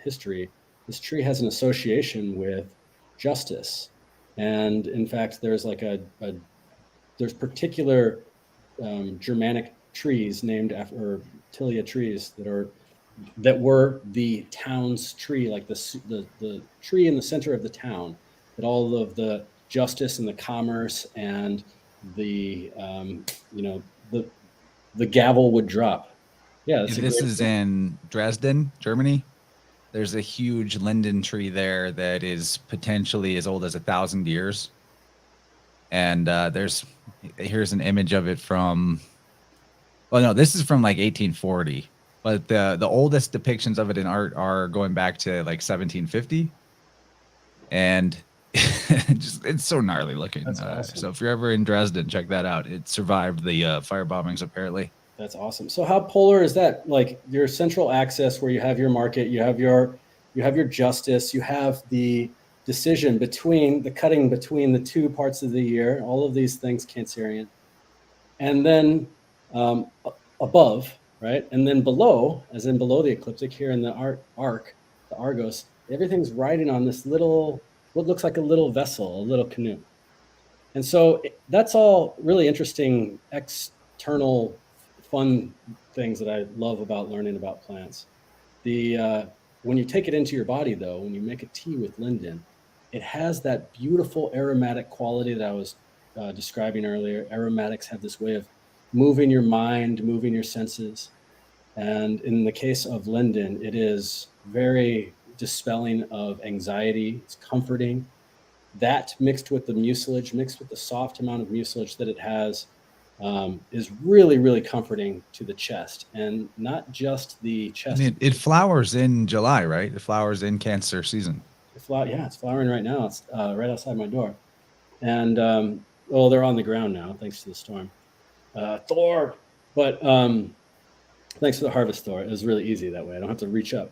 history, this tree has an association with justice. And in fact, there's like there's particular Germanic trees named after, or tilia trees that were the town's tree, like the tree in the center of the town, that all of the justice and the commerce and the the gavel would drop. Yeah, this is in Dresden, Germany. There's a huge linden tree there that is potentially as old as 1,000 years. And here's an image of it from, well, no, this is from like 1840. But the oldest depictions of it in art are going back to like 1750. And it's so gnarly looking. Awesome. So if you're ever in Dresden, check that out. It survived the fire bombings, apparently. That's awesome. So how polar is that? Like your central axis where you have your market, you have your justice, you have the decision between the cutting between the two parts of the year, all of these things Cancerian. And then above, right? And then below, as in below the ecliptic here in the arc, the Argos, everything's riding on this little, what looks like a little vessel, a little canoe. And so that's all really interesting external fun things that I love about learning about plants. When you take it into your body, though, when you make a tea with linden, it has that beautiful aromatic quality that I was describing earlier. Aromatics have this way of moving your mind, moving your senses. And in the case of linden, it is very dispelling of anxiety. It's comforting. That mixed with the mucilage, mixed with the soft amount of mucilage that it has, is really, really comforting to the chest, and not just the chest. It flowers in July, right? It flowers in Cancer season. It's flowering right now. It's right outside my door. And, well, they're on the ground now, thanks to the storm. Thor! But thanks for the harvest, Thor. It was really easy that way. I don't have to reach up.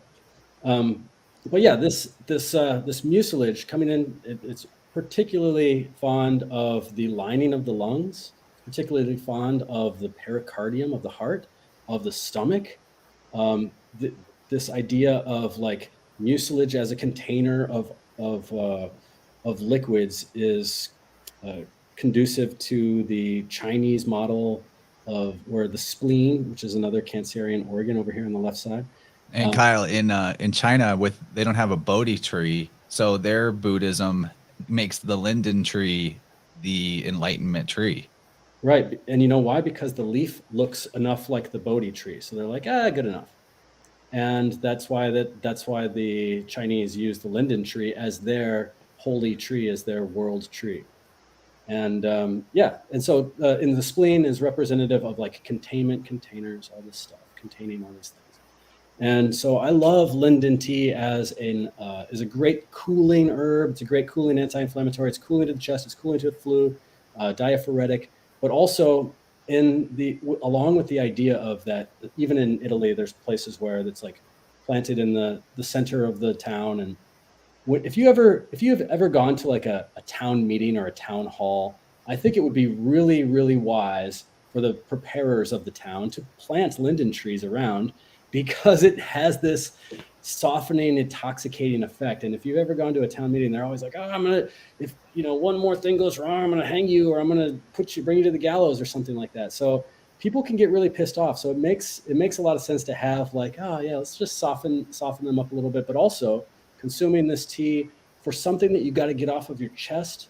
But yeah, this mucilage coming in, it's particularly fond of the lining of the lungs, particularly fond of the pericardium of the heart, of the stomach. This idea of like mucilage as a container of liquids is conducive to the Chinese model of where the spleen, which is another Cancerian organ over here on the left side. And Kyle, in China, they don't have a Bodhi tree, so their Buddhism makes the linden tree the enlightenment tree. Right, and you know why? Because the leaf looks enough like the Bodhi tree, so they're like, good enough. And that's why the Chinese use the linden tree as their holy tree, as their world tree. And and so in the spleen is representative of like containment containers, all this stuff, containing all these things. And so I love linden tea as a great cooling herb. It's a great cooling anti-inflammatory. It's cooling to the chest. It's cooling to the flu, diaphoretic. But also along with the idea of that, even in Italy, there's places where it's like planted in the center of the town. And if you have ever gone to like a town meeting or a town hall, I think it would be really, really wise for the preparers of the town to plant linden trees around, because it has this softening, intoxicating effect. And if you've ever gone to a town meeting, they're always like, if one more thing goes wrong, I'm gonna hang you, or I'm gonna bring you to the gallows or something like that. So people can get really pissed off. So it makes a lot of sense to have like, let's just soften them up a little bit, but also consuming this tea for something that you got to get off of your chest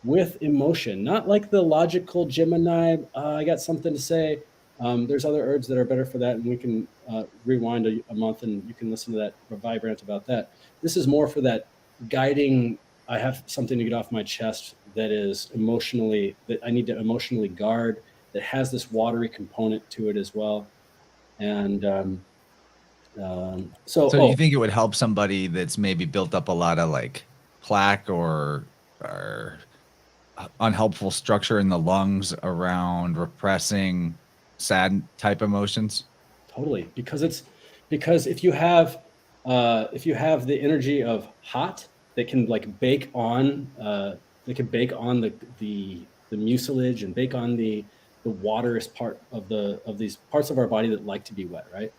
with emotion, not like the logical Gemini, I got something to say. There's other herbs that are better for that, and we can rewind a month and you can listen to that Vibrant about that. This is more for that guiding, I have something to get off my chest that is emotionally, that I need to emotionally guard, that has this watery component to it as well. And so you think it would help somebody that's maybe built up a lot of like plaque or unhelpful structure in the lungs around repressing sad type emotions? Totally, because if you have the energy of hot, that can like bake on the mucilage and bake on the waterous part of these parts of our body that like to be wet, right?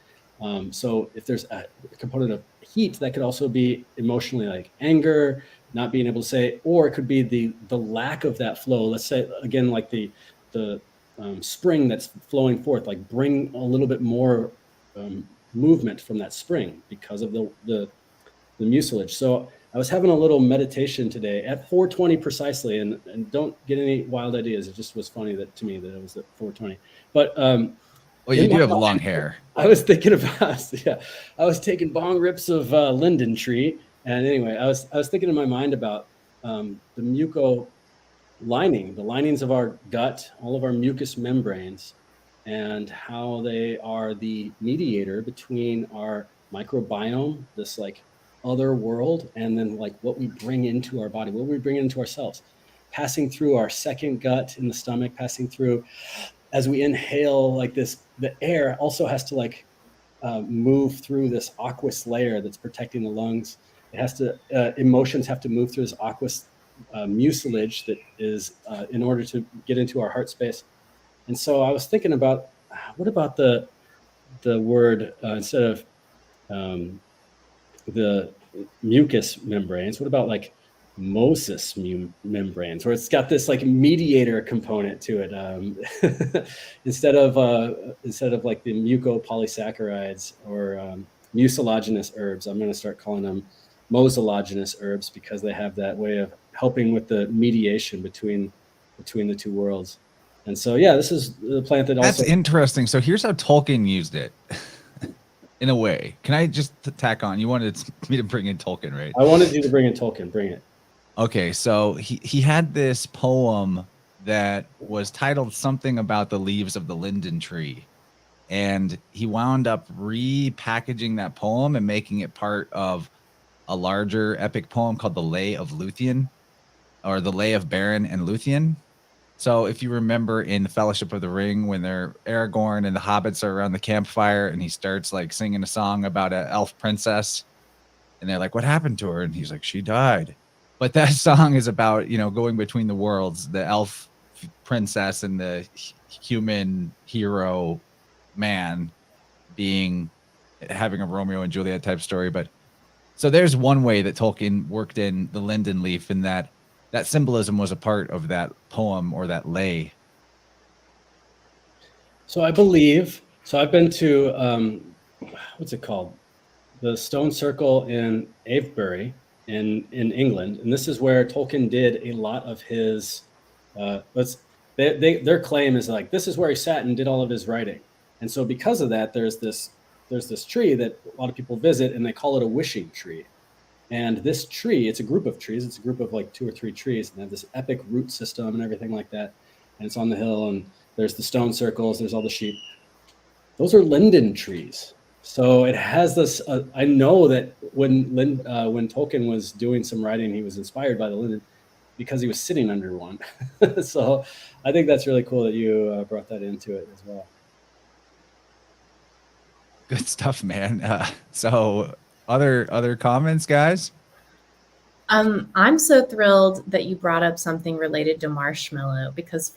So if there's a component of heat, that could also be emotionally like anger, not being able to say, or it could be the lack of that flow. Let's say again, like the spring that's flowing forth, like bring a little bit more movement from that spring because of the mucilage. So I was having a little meditation today at 4:20 precisely, and don't get any wild ideas. It just was funny to me that it was at 4:20. But well, you do have long hair. I was thinking about I was taking bong rips of Linden tree, and anyway, I was thinking in my mind about the muco lining, the linings of our gut, all of our mucous membranes, and how they are the mediator between our microbiome, this like other world, and then like what we bring into our body, what we bring into ourselves, passing through our second gut in the stomach, passing through as we inhale like this. The air also has to like move through this aqueous layer that's protecting the lungs. It has to emotions have to move through this aqueous mucilage that is in order to get into our heart space. And so I was thinking about, what about the word instead of the mucous membranes, what about like Moses membranes, where it's got this like mediator component to it, instead of like the mucopolysaccharides or mucilaginous herbs. I'm going to start calling them mosilaginous herbs because they have that way of helping with the mediation between the two worlds. And so, yeah, this is the plant that That's also... interesting. So here's how Tolkien used it. In a way, can I just tack on? You wanted me to bring in Tolkien, right? I wanted you to bring in Tolkien. Bring it. Okay, so he had this poem that was titled something about the leaves of the linden tree, and he wound up repackaging that poem and making it part of a larger epic poem called the Lay of Luthien, or the Lay of Beren and Luthien. So if you remember in the Fellowship of the Ring, when they're Aragorn and the hobbits are around the campfire and he starts like singing a song about an elf princess and they're like, what happened to her? And he's like, she died. But that song is about, going between the worlds, the elf princess and the human hero man having a Romeo and Juliet type story. But so there's one way that Tolkien worked in the linden leaf, in that symbolism was a part of that poem or that lay. So I've been to, what's it called? The Stone Circle in Avebury in England. And this is where Tolkien did a lot of his, their claim is like, this is where he sat and did all of his writing. And so because of that, there's this tree that a lot of people visit, and they call it a wishing tree. And this tree, it's a group of trees. It's a group of like 2 or 3 trees, and they have this epic root system and everything like that. And it's on the hill, and there's the stone circles. There's all the sheep. Those are linden trees. So it has this. I know that when Tolkien was doing some writing, he was inspired by the linden because he was sitting under one. So I think that's really cool that you brought that into it as well. Good stuff, man. So. Other comments, guys? I'm so thrilled that you brought up something related to marshmallow, because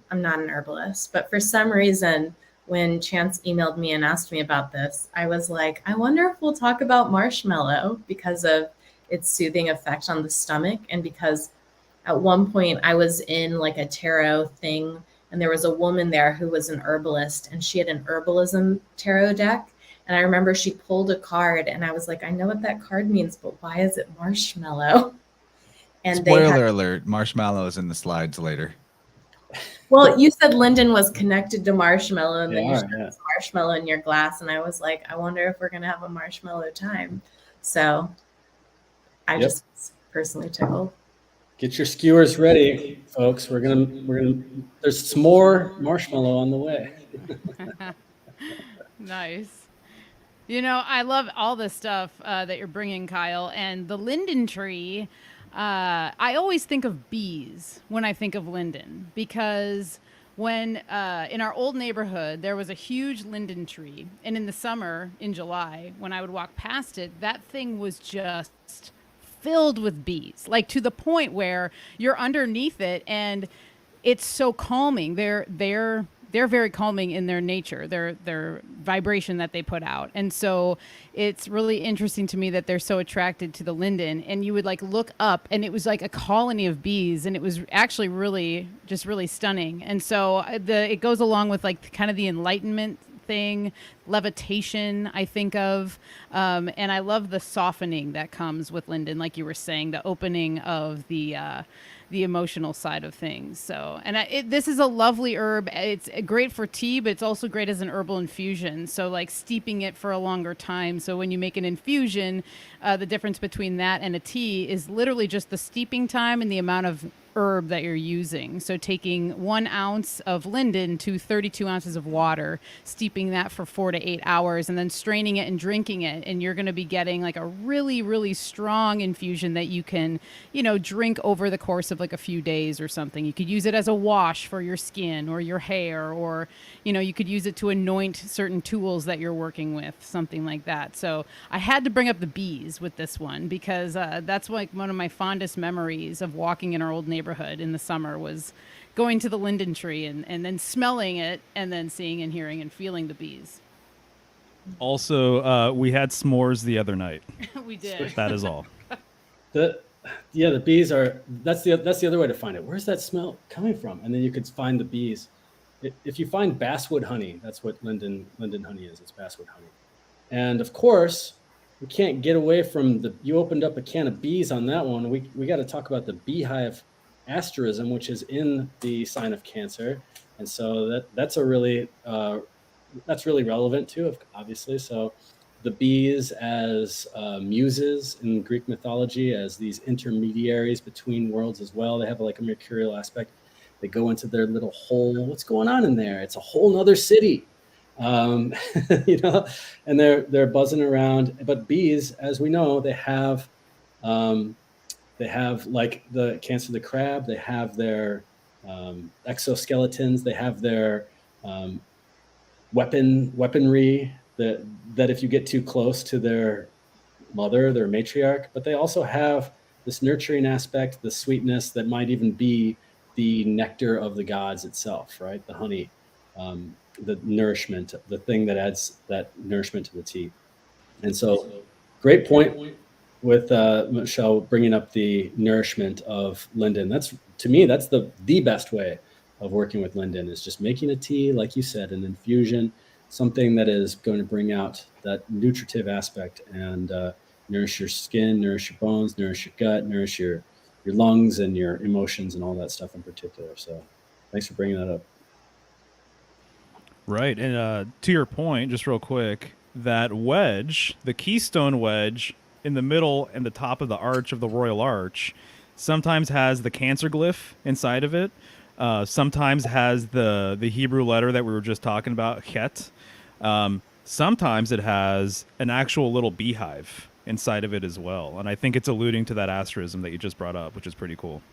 I'm not an herbalist, but for some reason, when Chance emailed me and asked me about this, I was like, I wonder if we'll talk about marshmallow because of its soothing effect on the stomach. And because at one point I was in like a tarot thing, and there was a woman there who was an herbalist, and she had an herbalism tarot deck. And I remember she pulled a card and I was like, I know what that card means, but why is it marshmallow? And Spoiler alert, Marshmallow is in the slides later. well, you said Linden was connected to marshmallow, and then you are, showed yeah. this marshmallow in your glass, and I was like, I wonder if we're gonna have a marshmallow time. So I just was personally tickled. Get your skewers ready, folks. We're gonna. There's some more marshmallow on the way. Nice. You know, I love all the stuff that you're bringing, Kyle. And the linden tree, I always think of bees when I think of linden, because when in our old neighborhood, there was a huge linden tree. And in the summer, in July, when I would walk past it, that thing was just filled with bees, like to the point where you're underneath it and it's so calming. They're very calming in their nature, their vibration that they put out. And so it's really interesting to me that they're so attracted to the linden. And you would like look up and it was like a colony of bees, and it was actually really stunning. And so it goes along with like kind of the enlightenment thing, levitation, I think of. And I love the softening that comes with linden, like you were saying, the opening of the emotional side of things. So, and this is a lovely herb. It's great for tea, but it's also great as an herbal infusion. So like steeping it for a longer time. So when you make an infusion, the difference between that and a tea is literally just the steeping time and the amount of herb that you're using. So taking 1 ounce of linden to 32 ounces of water, steeping that for 4 to 8 hours, and then straining it and drinking it. And you're going to be getting like a really, really strong infusion that you can, drink over the course of like a few days or something. You could use it as a wash for your skin or your hair, or, you could use it to anoint certain tools that you're working with, something like that. So I had to bring up the bees with this one because that's like one of my fondest memories of walking in our old neighborhood in the summer was going to the linden tree and then smelling it and then seeing and hearing and feeling the bees. Also, we had s'mores the other night. We did. That is all. The bees are, that's the other way to find it. Where's that smell coming from? And then you could find the bees. If you find basswood honey, that's what linden honey is. It's basswood honey. And of course, we can't get away from you opened up a can of bees on that one. We got to talk about the beehive asterism, which is in the sign of Cancer. And so that's really relevant too, obviously. So the bees as muses in Greek mythology, as these intermediaries between worlds as well. They have like a mercurial aspect. They go into their little hole. What's going on in there? It's a whole nother city. And they're buzzing around. But bees, as we know, they have like the Cancer the crab. They have their exoskeletons. They have their weaponry that if you get too close to their mother, their matriarch. But they also have this nurturing aspect, the sweetness that might even be the nectar of the gods itself, right? The honey, the nourishment, the thing that adds that nourishment to the tea. And so, great point with Michelle bringing up the nourishment of linden. That's, to me, that's the best way of working with linden, is just making a tea, like you said, an infusion, something that is going to bring out that nutritive aspect and nourish your skin, nourish your bones, nourish your gut, nourish your lungs and your emotions and all that stuff in particular. So thanks for bringing that up. Right. And to your point, just real quick, that wedge, the keystone wedge in the middle and the top of the arch of the Royal Arch, sometimes has the Cancer glyph inside of it. Sometimes has the Hebrew letter that we were just talking about, Chet. Sometimes it has an actual little beehive inside of it as well. And I think it's alluding to that asterism that you just brought up, which is pretty cool.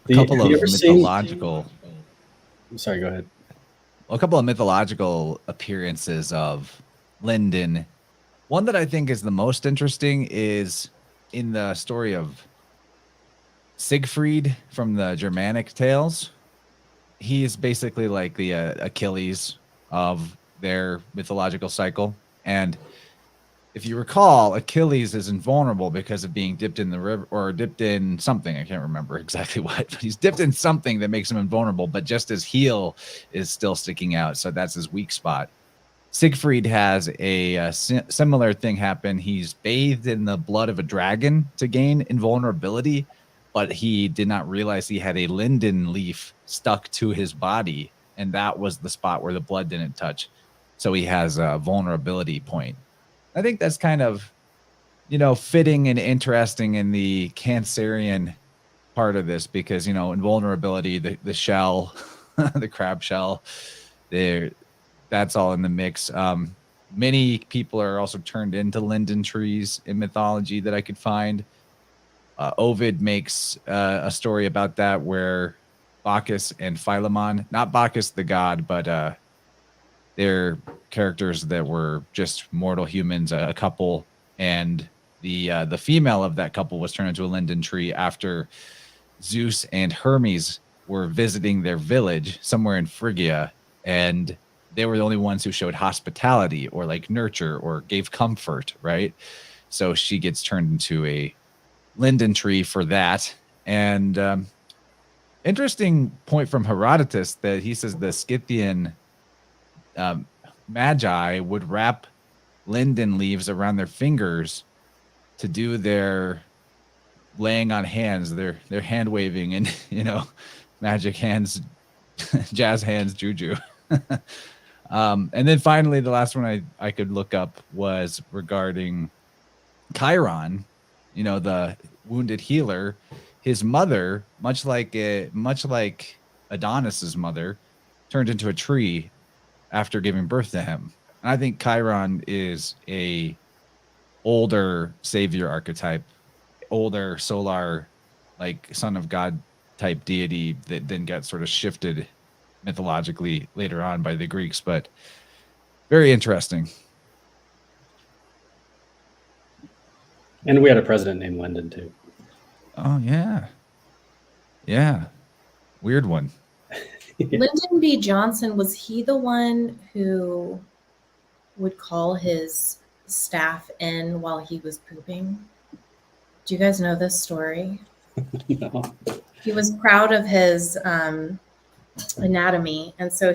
A couple of mythological... Sorry, go ahead. A couple of mythological appearances of linden. One that I think is the most interesting is in the story of Siegfried from the Germanic tales. He is basically like the Achilles of their mythological cycle. And if you recall, Achilles is invulnerable because of being dipped in the river or dipped in something. I can't remember exactly what, but he's dipped in something that makes him invulnerable. But just his heel is still sticking out, so that's his weak spot. Siegfried has a similar thing happen. He's bathed in the blood of a dragon to gain invulnerability, but he did not realize he had a linden leaf stuck to his body, and that was the spot where the blood didn't touch. So he has a vulnerability point. I think that's kind of, fitting and interesting in the Cancerian part of this because, invulnerability, the shell, the crab shell, that's all in the mix. Many people are also turned into linden trees in mythology that I could find. Ovid makes a story about that where Bacchus and Philemon, not Bacchus the god, but they're characters that were just mortal humans, a couple, and the female of that couple was turned into a linden tree after Zeus and Hermes were visiting their village somewhere in Phrygia, and they were the only ones who showed hospitality or like nurture or gave comfort, right? So she gets turned into a linden tree for that. And interesting point from Herodotus that he says the Scythian magi would wrap linden leaves around their fingers to do their laying on hands, their hand waving and magic hands, jazz hands, juju. And then finally, the last one I could look up was regarding Chiron, the wounded healer. His mother, much like Adonis's mother, turned into a tree after giving birth to him. And I think Chiron is a older savior archetype, older solar, like son of God type deity that then got sort of shifted mythologically later on by the Greeks, but very interesting. And we had a president named Linden too. Oh yeah, weird one. Lyndon B. Johnson, was he the one who would call his staff in while he was pooping? Do you guys know this story? No. He was proud of his anatomy, and so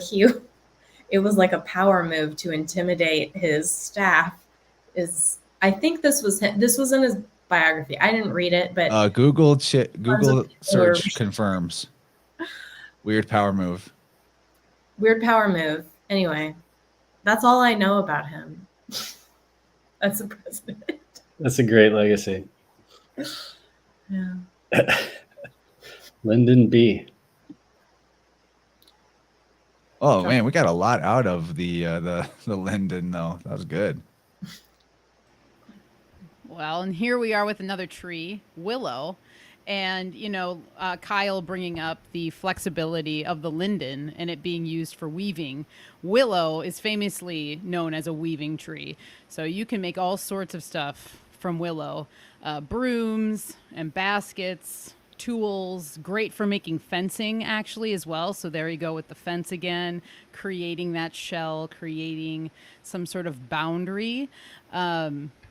it was like a power move to intimidate his staff. I think this was in his biography. I didn't read it, but Google search confirms. Weird power move. Anyway, that's all I know about him. That's the president. That's a great legacy. Yeah. Lyndon B. Oh man, we got a lot out of the Linden though. That was good. Well, and here we are with another tree, Willow. And, Kyle bringing up the flexibility of the linden and it being used for weaving. Willow is famously known as a weaving tree. So you can make all sorts of stuff from willow. Brooms and baskets, tools, great for making fencing actually as well. So there you go with the fence again, creating that shell, creating some sort of boundary.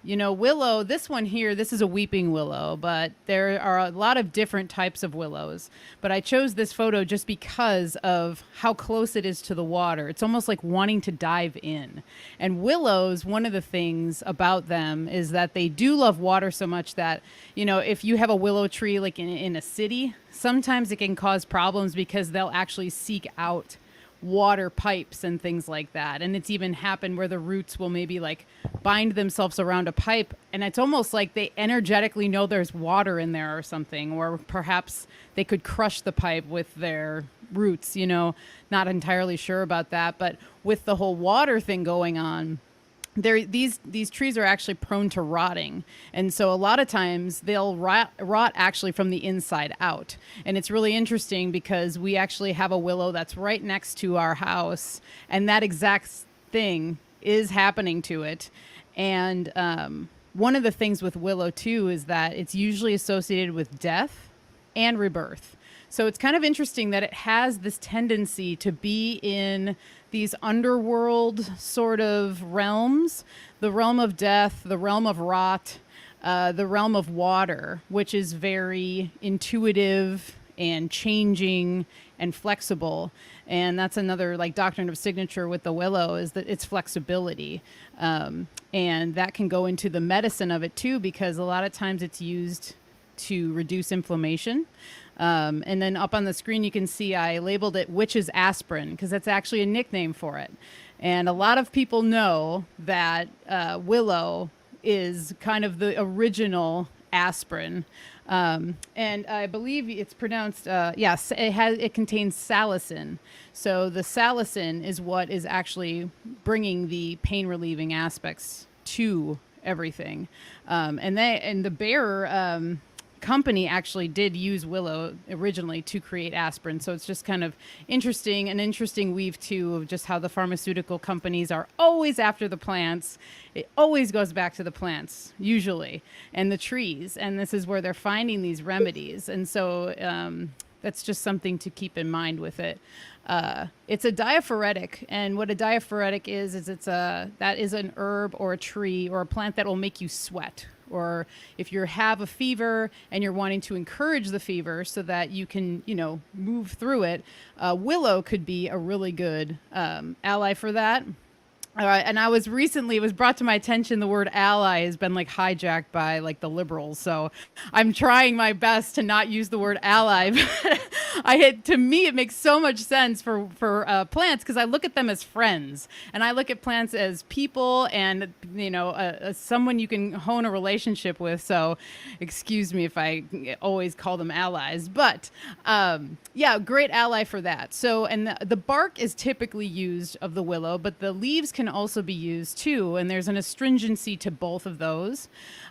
Willow, this one here, this is a weeping willow, but there are a lot of different types of willows. But I chose this photo just because of how close it is to the water. It's almost like wanting to dive in. And willows, one of the things about them is that they do love water so much that, if you have a willow tree like in a city, sometimes it can cause problems because they'll actually seek out water pipes and things like that. And it's even happened where the roots will maybe like bind themselves around a pipe and it's almost like they energetically know there's water in there or something, or perhaps they could crush the pipe with their roots, not entirely sure about that. But with the whole water thing going on, these trees are actually prone to rotting, and so a lot of times they'll rot actually from the inside out. And it's really interesting because we actually have a willow that's right next to our house, and that exact thing is happening to it. And one of the things with willow too is that it's usually associated with death and rebirth. So it's kind of interesting that it has this tendency to be in these underworld sort of realms, the realm of death, the realm of rot, the realm of water, which is very intuitive and changing and flexible. And that's another like doctrine of signature with the willow, is that it's flexibility. And that can go into the medicine of it too, because a lot of times it's used to reduce inflammation. And then up on the screen, you can see I labeled it witch's aspirin, because that's actually a nickname for it. And a lot of people know that willow is kind of the original aspirin. And I believe it's pronounced, yes, it contains salicin. So the salicin is what is actually bringing the pain relieving aspects to everything. And the Bayer company actually did use willow originally to create aspirin. So it's just kind of interesting, an interesting weave too of just how the pharmaceutical companies are always after the plants. It always goes back to the plants usually, and the trees. And this is where they're finding these remedies. And so that's just something to keep in mind with it. It's a diaphoretic, and what a diaphoretic is that is an herb or a tree or a plant that will make you sweat. Or if you have a fever and you're wanting to encourage the fever so that you can, move through it, willow could be a really good ally for that. And it was brought to my attention, the word ally has been like hijacked by like the liberals. So I'm trying my best to not use the word ally. To me, it makes so much sense for plants, because I look at them as friends, and I look at plants as people and, someone you can hone a relationship with. So excuse me if I always call them allies, but great ally for that. So, and the bark is typically used of the willow, but the leaves can also be used too. And there's an astringency to both of those.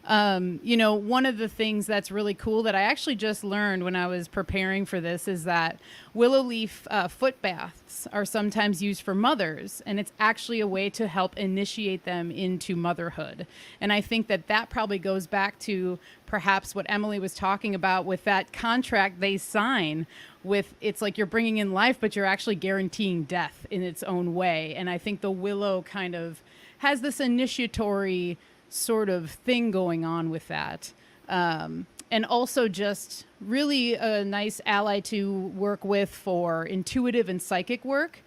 One of the things that's really cool that I actually just learned when I was preparing for this is that willow leaf foot baths are sometimes used for mothers, and it's actually a way to help initiate them into motherhood. And I think that probably goes back to perhaps what Emily was talking about with that contract they sign with, it's like you're bringing in life, but you're actually guaranteeing death in its own way. And I think the willow kind of has this initiatory sort of thing going on with that. And also just really a nice ally to work with for intuitive and psychic work,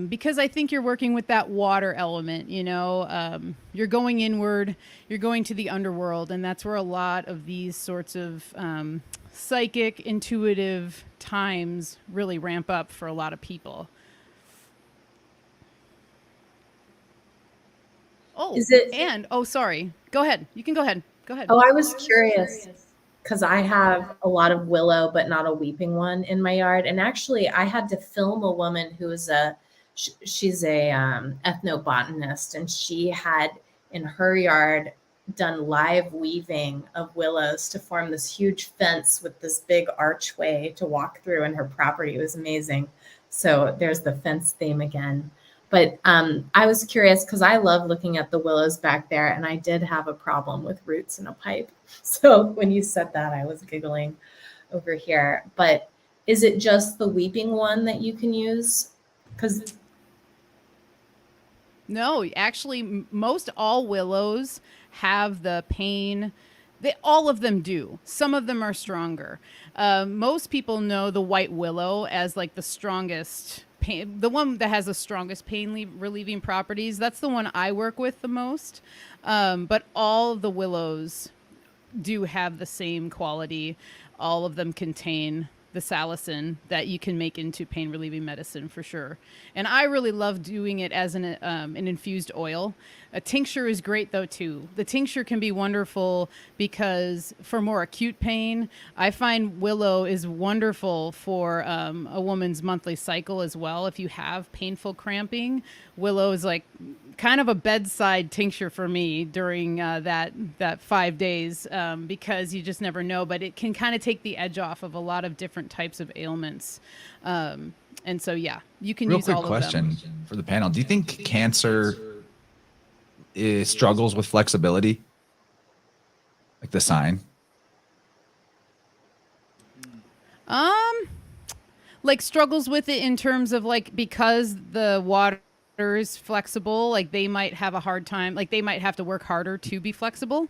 because I think you're working with that water element, you're going inward, you're going to the underworld, and that's where a lot of these sorts of psychic, intuitive times really ramp up for a lot of people. Sorry. Go ahead. You can go ahead. Go ahead. Oh, I was curious because I have a lot of willow, but not a weeping one in my yard. And actually, I had to film a woman who is she's a ethnobotanist, and she had in her yard done live weaving of willows to form this huge fence with this big archway to walk through in her property. It was amazing. So there's the fence theme again. But I was curious because I love looking at the willows back there, and I did have a problem with roots in a pipe. So when you said that, I was giggling over here. But is it just the weeping one that you can use? No, actually, most all willows have the pain. All of them do. Some of them are stronger. Most people know the white willow as like the strongest pain, the one that has the strongest pain relieving properties. That's the one I work with the most. But all of the willows do have the same quality. All of them contain the salicin that you can make into pain relieving medicine for sure. And I really love doing it as an infused oil. A tincture is great though too. The tincture can be wonderful because for more acute pain, I find willow is wonderful for a woman's monthly cycle as well. If you have painful cramping, willow is like kind of a bedside tincture for me during that 5 days because you just never know, but it can kind of take the edge off of a lot of different types of ailments. And so, yeah, you can use all of them. Real quick question for the panel. Do you think cancer struggles with flexibility? Like the sign? like struggles with it in terms of like, because the water is flexible, like they might have a hard time, like they might have to work harder to be flexible?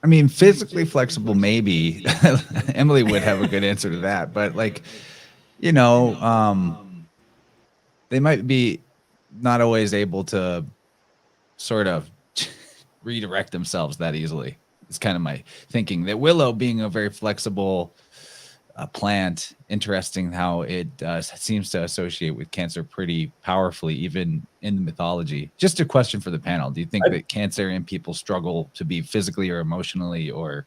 I mean, physically flexible, maybe. Emily would have a good answer to that, but like, you know, they might be not always able to sort of redirect themselves that easily. It's kind of my thinking. That Willow, being a very flexible plant, interesting how it seems to associate with Cancer pretty powerfully, even in the mythology. Just a question for the panel: do you think that Cancerian people struggle to be physically or emotionally, or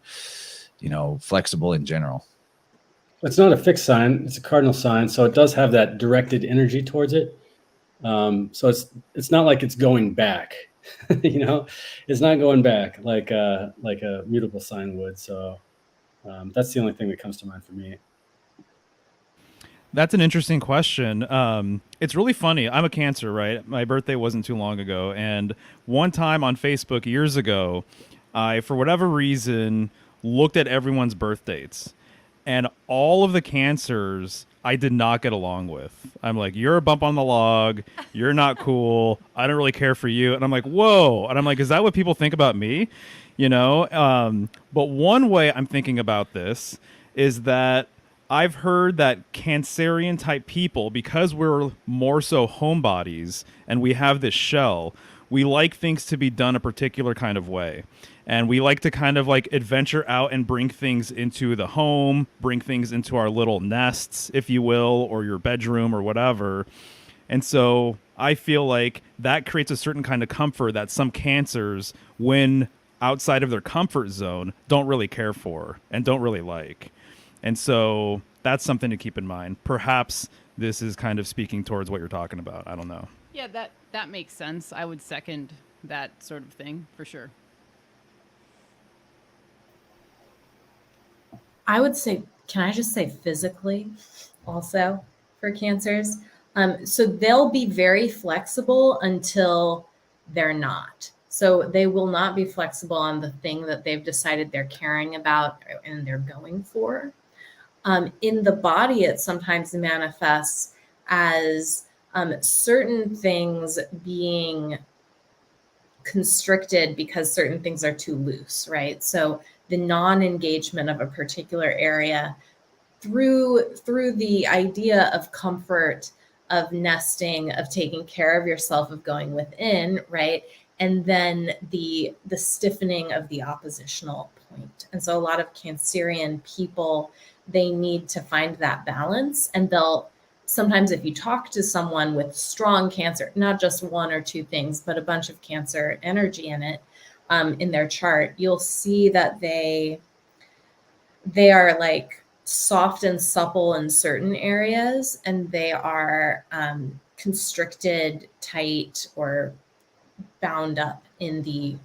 flexible in general? It's not a fixed sign; it's a cardinal sign, so it does have that directed energy towards it. So it's not like it's going back. It's not going back like a mutable sign would. So that's the only thing that comes to mind for me. That's an interesting question. It's really funny. I'm a Cancer, right? My birthday wasn't too long ago. And one time on Facebook years ago, I, for whatever reason, looked at everyone's birth dates. And all of the Cancers I did not get along with. I'm like, you're a bump on the log. You're not cool. I don't really care for you. And I'm like, whoa. And I'm like, is that what people think about me? But one way I'm thinking about this is that I've heard that Cancerian type people, because we're more so homebodies and we have this shell, we like things to be done a particular kind of way. And we like to kind of like adventure out and bring things into the home, bring things into our little nests, if you will, or your bedroom or whatever. And so I feel like that creates a certain kind of comfort that some Cancers, when outside of their comfort zone, don't really care for and don't really like. And so that's something to keep in mind. Perhaps this is kind of speaking towards what you're talking about. I don't know. Yeah, that makes sense. I would second that sort of thing for sure. I would say, can I just say physically also for Cancers? So they'll be very flexible until they're not. So they will not be flexible on the thing that they've decided they're caring about and they're going for. In the body, it sometimes manifests as certain things being constricted because certain things are too loose, right? So the non-engagement of a particular area through the idea of comfort, of nesting, of taking care of yourself, of going within, right? And then the stiffening of the oppositional point. And so a lot of Cancerian people, they need to find that balance. And they'll sometimes, if you talk to someone with strong Cancer, not just one or two things, but a bunch of Cancer energy in it, in their chart, you'll see that they are like soft and supple in certain areas, and they are constricted, tight, or bound up in the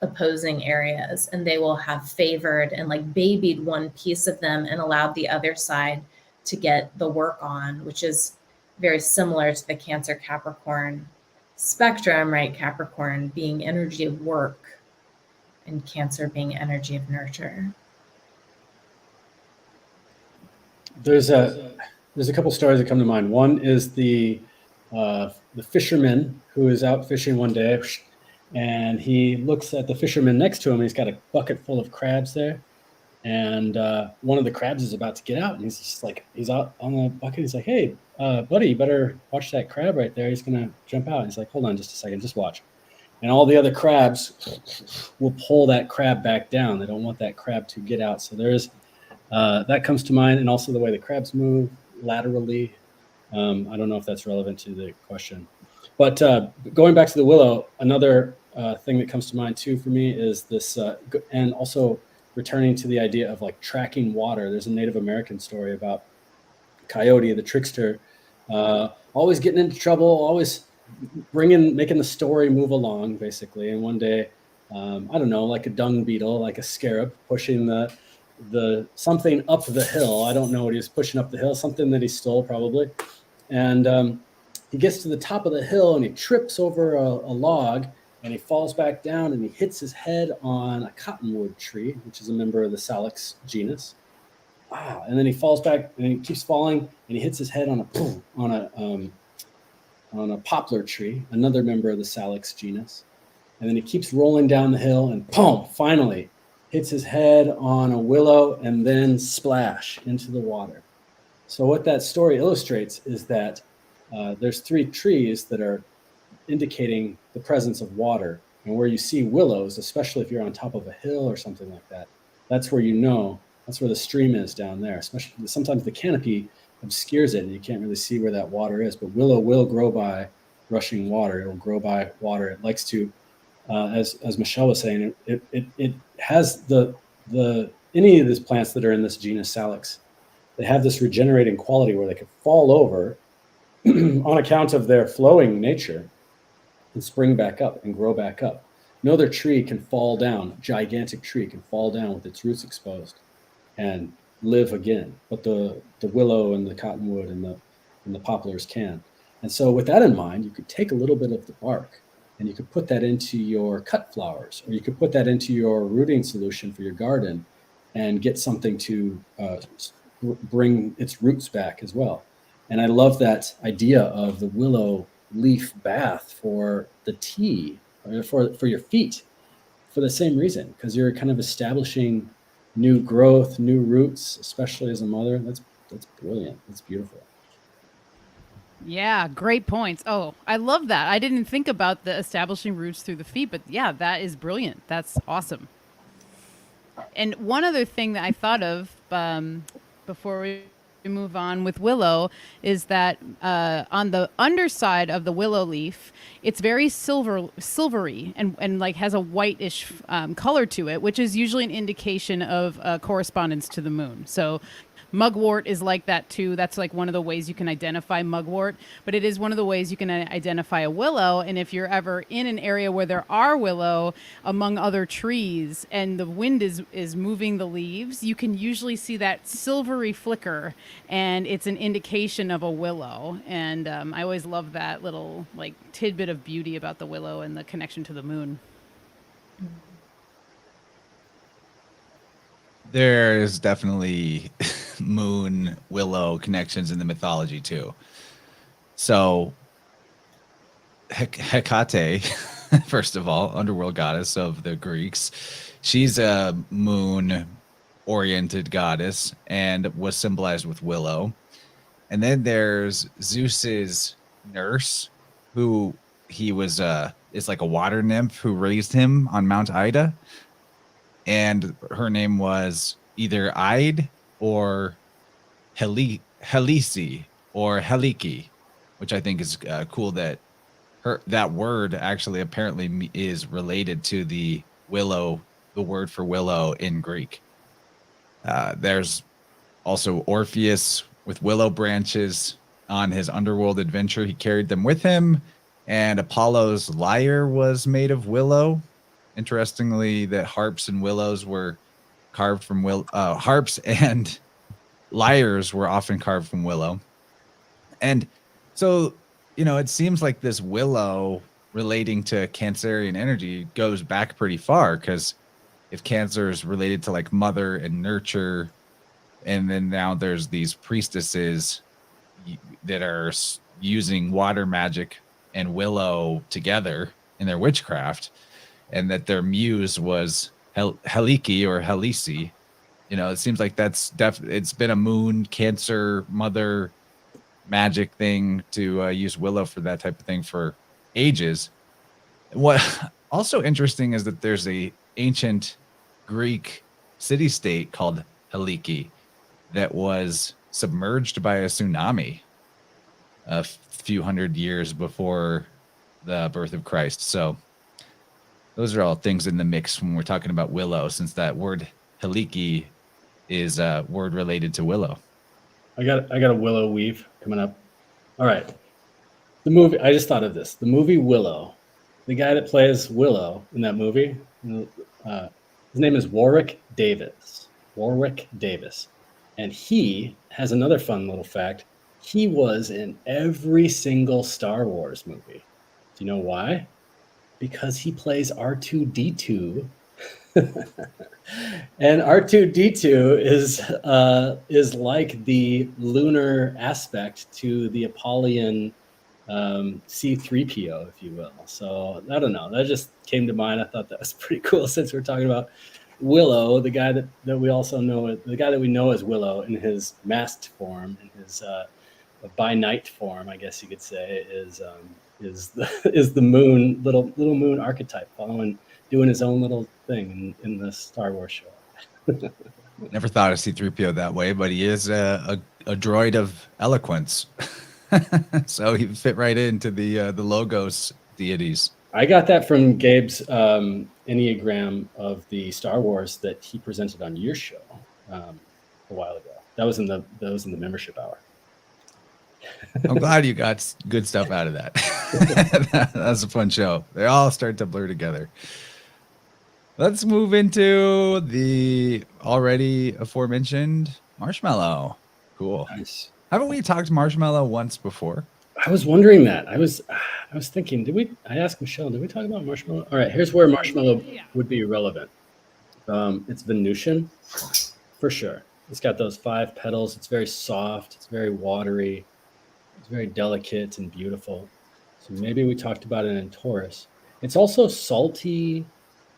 opposing areas. And they will have favored and like babied one piece of them and allowed the other side to get the work on, which is very similar to the Cancer Capricorn spectrum, right? Capricorn being energy of work and Cancer being energy of nurture. There's a couple stories that come to mind. One is the fisherman who is out fishing one day, and he looks at the fisherman next to him, and he's got a bucket full of crabs there. And one of the crabs is about to get out, and he's just like, he's out on the bucket. He's like, hey, buddy, you better watch that crab right there. He's going to jump out. And he's like, hold on just a second, just watch. And all the other crabs will pull that crab back down. They don't want that crab to get out. So there's that comes to mind, and also the way the crabs move laterally. I don't know if that's relevant to the question. But going back to the Willow, another thing that comes to mind too for me is this, and also returning to the idea of like tracking water. There's a Native American story about Coyote, the trickster, always getting into trouble, always making the story move along, basically. And one day, I don't know, like a dung beetle, like a scarab, pushing the something up the hill. I don't know what he was pushing up the hill, something that he stole probably. And he gets to the top of the hill and he trips over a log, and he falls back down and he hits his head on a cottonwood tree, which is a member of the Salix genus. And then he falls back, and he keeps falling, and he hits his head on a poplar tree, another member of the Salix genus. And then he keeps rolling down the hill, and finally hits his head on a willow, and then splash into the water. So what that story illustrates is that there's 3 trees that are indicating the presence of water. And where you see willows, especially if you're on top of a hill or something like that, that's where that's where the stream is down there. Especially sometimes the canopy obscures it and you can't really see where that water is. But willow will grow by rushing water. It will grow by water. It likes to, as Michelle was saying, it has any of these plants that are in this genus Salix, they have this regenerating quality where they can fall over on account of their flowing nature and spring back up and grow back up. No other tree can fall down, a gigantic tree can fall down with its roots exposed and live again. But the willow and the cottonwood and the poplars can. And so with that in mind, you could take a little bit of the bark and you could put that into your cut flowers, or you could put that into your rooting solution for your garden and get something to bring its roots back as well. And I love that idea of the willow leaf bath for the tea, or for your feet, for the same reason, because you're kind of establishing new growth, new roots, especially as a mother. That's brilliant. That's beautiful. Yeah, great points. Oh, I love that. I didn't think about the establishing roots through the feet, but yeah, that is brilliant. That's awesome. And one other thing that I thought of before we move on with willow is that on the underside of the willow leaf, it's very silvery and like has a whitish color to it, which is usually an indication of correspondence to the moon. So mugwort is like that too. That's like one of the ways you can identify mugwort, but it is one of the ways you can identify a willow. And if you're ever in an area where there are willow among other trees and the wind is moving the leaves, you can usually see that silvery flicker, and it's an indication of a willow. And I always love that little like tidbit of beauty about the willow and the connection to the moon. There's definitely moon willow connections in the mythology too. So Hecate, first of all, underworld goddess of the Greeks, she's a moon oriented goddess and was symbolized with willow. And then there's Zeus's nurse, who he was is like a water nymph who raised him on Mount Ida. And her name was either Ide or Helisi or Heliki, which I think is cool that that word actually apparently is related to the willow, the word for willow in Greek. There's also Orpheus with willow branches on his underworld adventure. He carried them with him, and Apollo's lyre was made of willow. Interestingly, that harps and willows were carved from harps and lyres were often carved from willow. And so, it seems like this willow relating to Cancerian energy goes back pretty far, because if Cancer is related to like mother and nurture, and then now there's these priestesses that are using water magic and willow together in their witchcraft, and that their muse was Heliki or Helisi. It seems like it's been a moon Cancer mother magic thing to use willow for that type of thing for ages. What also interesting is that there's a ancient Greek city-state called Heliki that was submerged by a tsunami a few hundred years before the birth of Christ. So those are all things in the mix when we're talking about willow, since that word Heliki is a word related to willow. I got a willow weave coming up. All right. The movie, I just thought of this. The movie Willow. The guy that plays Willow in that movie, his name is Warwick Davis. Warwick Davis. And he has another fun little fact. He was in every single Star Wars movie. Do you know why? Because he plays R2-D2 And R2D2 is like the lunar aspect to the Apollyon C3PO, if you will. So I don't know. That just came to mind. I thought that was pretty cool since we're talking about Willow, the guy that we also know, the guy that we know as Willow in his masked form, in his by night form, I guess you could say, is the moon, little moon archetype, doing his own little thing in the Star Wars show. Never thought of C3PO that way, but he is a droid of eloquence. So he fit right into the Logos deities. I got that from Gabe's Enneagram of the Star Wars that he presented on your show a while ago. That was in the membership hour. I'm glad you got good stuff out of that. That's a fun show. They all start to blur together. Let's move into the already aforementioned Marshmallow. Cool. Nice. Haven't we talked Marshmallow once before? I was wondering that. I was thinking, I asked Michelle, did we talk about Marshmallow? All right, here's where Marshmallow would be relevant. It's Venusian, for sure. It's got those 5 petals. It's very soft. It's very watery. It's very delicate and beautiful. So maybe we talked about it in Taurus. It's also salty,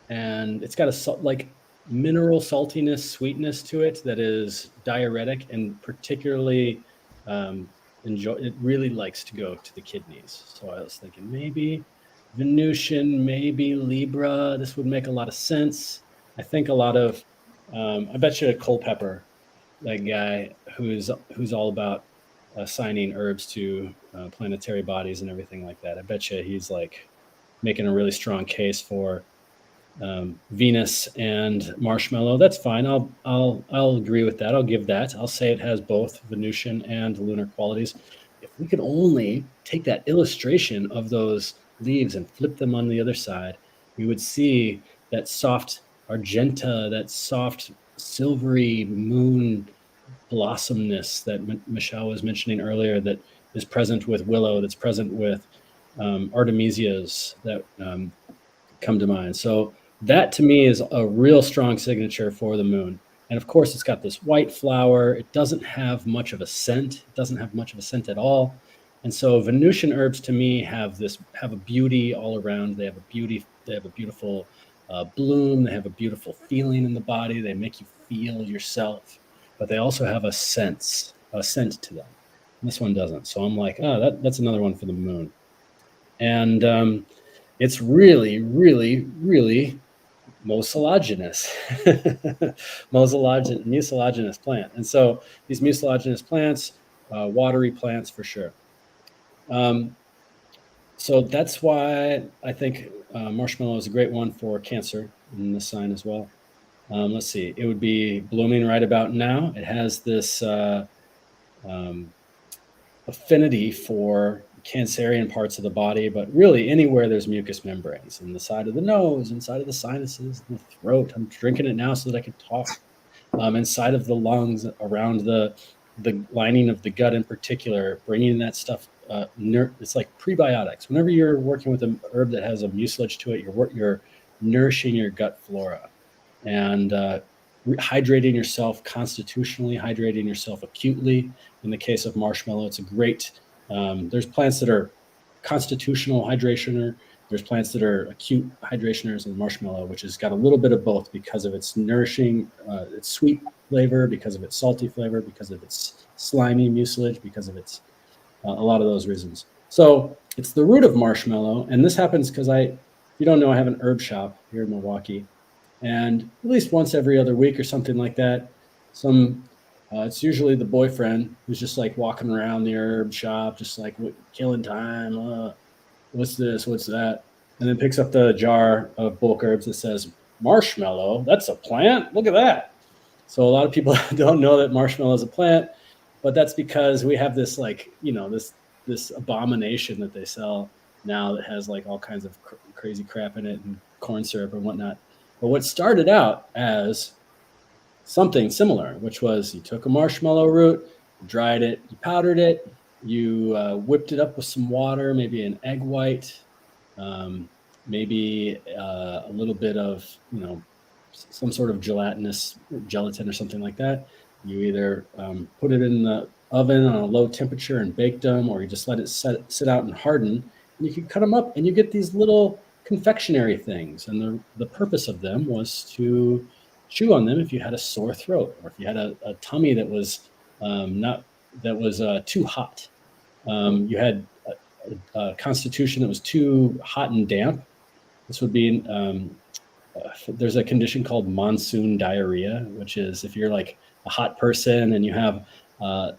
and it's got a like mineral saltiness, sweetness to it that is diuretic and particularly it really likes to go to the kidneys. So I was thinking maybe Venusian, maybe Libra. This would make a lot of sense. I think a lot of I bet you Culpepper, that guy who's all about assigning herbs to planetary bodies and everything like that. I bet you he's like making a really strong case for Venus and Marshmallow. That's fine. I'll agree with that. I'll give that. I'll say it has both Venusian and lunar qualities. If we could only take that illustration of those leaves and flip them on the other side, we would see that soft argenta, that soft silvery moon blossomness that Michelle was mentioning earlier, that is present with Willow, that's present with Artemisias that come to mind. So that to me is a real strong signature for the moon. And of course, it's got this white flower. It doesn't have much of a scent. It doesn't have much of a scent at all. And so Venusian herbs to me have a beauty all around. They have a beautiful bloom. They have a beautiful feeling in the body. They make you feel yourself, but they also have a scent to them. And this one doesn't. So I'm like, that's another one for the moon. And it's really, really, really mucilaginous, mucilaginous plant. And so these mucilaginous plants, watery plants for sure. So that's why I think Marshmallow is a great one for Cancer in this sign as well. Let's see, it would be blooming right about now. It has this affinity for Cancerian parts of the body, but really anywhere there's mucous membranes, in the side of the nose, inside of the sinuses, in the throat. I'm drinking it now so that I can talk. Inside of the lungs, around the lining of the gut in particular, bringing that stuff. It's like prebiotics. Whenever you're working with an herb that has a mucilage to it, you're nourishing your gut flora and hydrating yourself constitutionally, hydrating yourself acutely. In the case of Marshmallow, it's a great. There's plants that are constitutional hydrationer. There's plants that are acute hydrationers, and Marshmallow, which has got a little bit of both because of its nourishing, its sweet flavor, because of its salty flavor, because of its slimy mucilage, because of its a lot of those reasons. So it's the root of Marshmallow, and this happens because if you don't know, I have an herb shop here in Milwaukee, and at least once every other week or something like that, it's usually the boyfriend who's just like walking around the herb shop, just like killing time. What's this? What's that? And then picks up the jar of bulk herbs that says Marshmallow. That's a plant. Look at that. So a lot of people don't know that Marshmallow is a plant, but that's because we have this this abomination that they sell now that has like all kinds of crazy crap in it and corn syrup and whatnot. But what started out as something similar, which was you took a marshmallow root, dried it, you powdered it, you whipped it up with some water, maybe an egg white, maybe a little bit of some sort of gelatin or something like that. You either put it in the oven on a low temperature and bake them, or you just let it sit out and harden. And you can cut them up, and you get these little confectionery things. And the purpose of them was to chew on them if you had a sore throat, or if you had a tummy that was too hot. You had a constitution that was too hot and damp. This would be there's a condition called monsoon diarrhea, which is if you're like a hot person and you have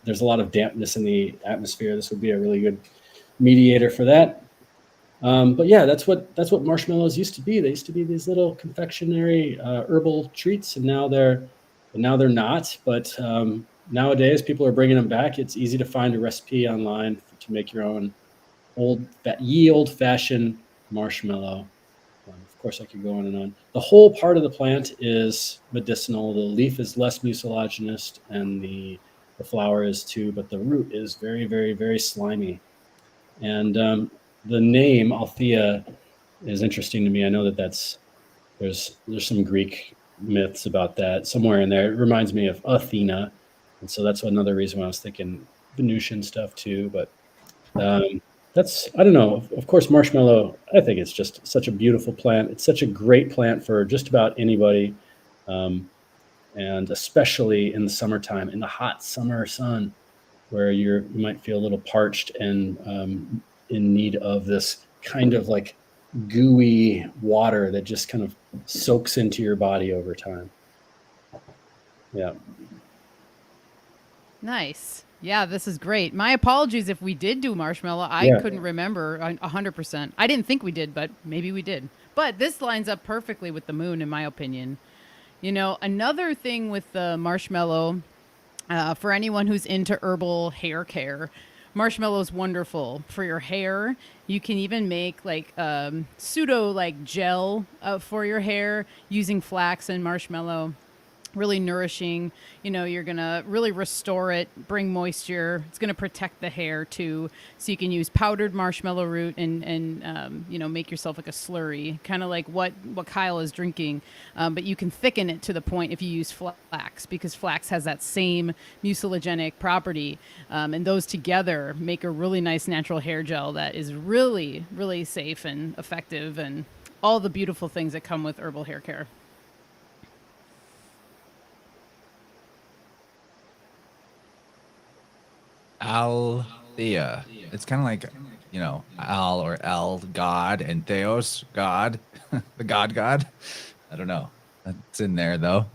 there's a lot of dampness in the atmosphere, this would be a really good mediator for that. But yeah, that's what marshmallows used to be. They used to be these little confectionery herbal treats, and now they're not. But nowadays, people are bringing them back. It's easy to find a recipe online to make your own old-fashioned marshmallow. Of course, I could go on and on. The whole part of the plant is medicinal. The leaf is less mucilaginous, and the flower is too. But the root is very, very, very slimy. And the name Althea is interesting to me. I know that there's some Greek myths about that somewhere in there. It reminds me of Athena, and so that's another reason why I was thinking Venusian stuff too. But I don't know. Of course, marshmallow, I think it's just such a beautiful plant. It's such a great plant for just about anybody, and especially in the summertime, in the hot summer sun, where you might feel a little parched and in need of this kind of like gooey water that just kind of soaks into your body over time. Yeah. Nice. Yeah, this is great. My apologies if we did do marshmallow. I couldn't remember 100%. I didn't think we did, but maybe we did. But this lines up perfectly with the moon, in my opinion. You know, another thing with the marshmallow, for anyone who's into herbal hair care, marshmallow is wonderful for your hair. You can even make like pseudo like gel for your hair using flax and marshmallow. Really nourishing. You know, you're gonna really restore it, bring moisture. It's gonna protect the hair too. So you can use powdered marshmallow root and you know, make yourself like a slurry, kind of like what Kyle is drinking. But you can thicken it to the point if you use flax, because flax has that same mucilagenic property, and those together make a really nice natural hair gel that is really, really safe and effective, and all the beautiful things that come with herbal hair care. Althea. It's kind of like, you know, Al or El, God, and Theos, God, the God. I don't know. That's in there though.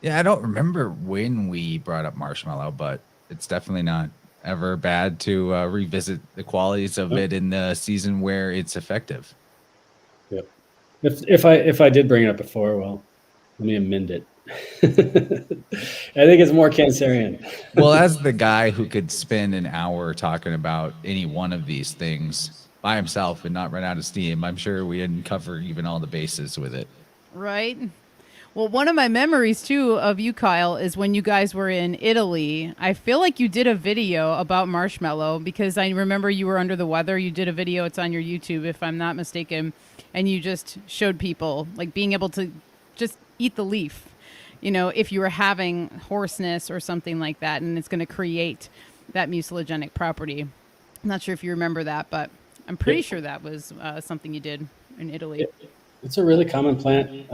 Yeah, I don't remember when we brought up marshmallow, but it's definitely not ever bad to revisit the qualities of it in the season where it's effective. Yep. If I did bring it up before, well, let me amend it. I think it's more Cancerian. Well, as the guy who could spend an hour talking about any one of these things by himself and not run out of steam, I'm sure we didn't cover even all the bases with it. Right. Well, one of my memories too of you, Kyle, is when you guys were in Italy. I feel like you did a video about marshmallow, because I remember you were under the weather. You did a video. It's on your YouTube, if I'm not mistaken. And you just showed people like being able to just eat the leaf, you know, if you were having hoarseness or something like that, and it's going to create that mucilagenic property. I'm not sure if you remember that, but I'm pretty sure that was something you did in Italy. It's a really common plant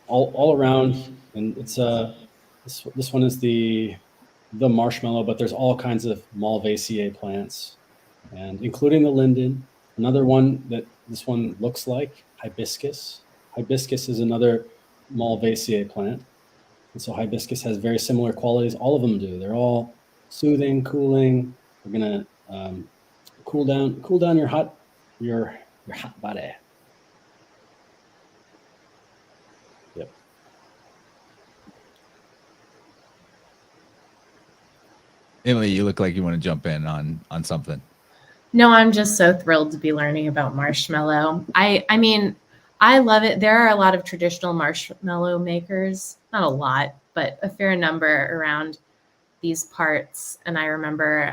all around, and it's this one is the marshmallow, but there's all kinds of Malvaceae plants, and including the linden. Another one that this one looks like hibiscus. Hibiscus is another Malvaceae plant, and so hibiscus has very similar qualities. All of them do. They're all soothing, cooling. They're gonna cool down your hot body. Yep. Emily, you look like you want to jump in on something. No, I'm just so thrilled to be learning about marshmallow. I mean, I love it. There are a lot of traditional marshmallow makers, not a lot, but a fair number around these parts. And I remember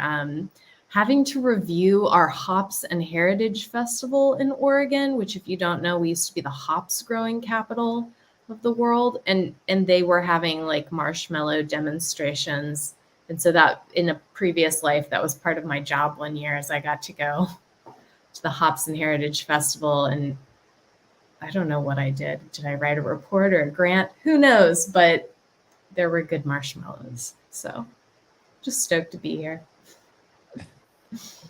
having to review our Hops and Heritage Festival in Oregon, which, if you don't know, we used to be the hops growing capital of the world, and they were having like marshmallow demonstrations. And so that in a previous life, that was part of my job one year, as I got to go to the Hops and Heritage Festival. And I don't know what I did. Did I write a report or a grant? Who knows? But there were good marshmallows. So just stoked to be here.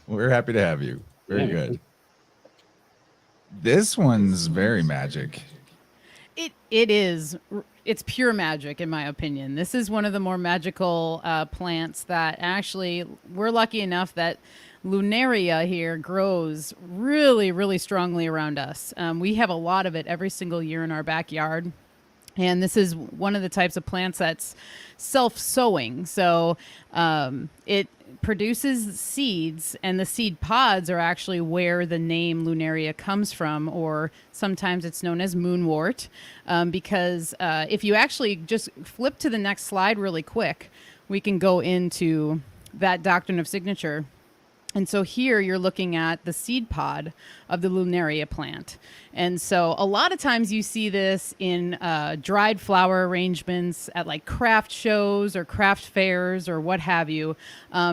We're happy to have you. Very good. This one's very magic. It is. It's pure magic, in my opinion. This is one of the more magical plants that actually we're lucky enough that Lunaria here grows really, really strongly around us. We have a lot of it every single year in our backyard. And this is one of the types of plants that's self-sowing. So it produces seeds, and the seed pods are actually where the name Lunaria comes from, or sometimes it's known as moonwort, because if you actually just flip to the next slide really quick, we can go into that doctrine of signature. And so here you're looking at the seed pod of the Lunaria plant. And so a lot of times you see this in dried flower arrangements at like craft shows or craft fairs or what have you,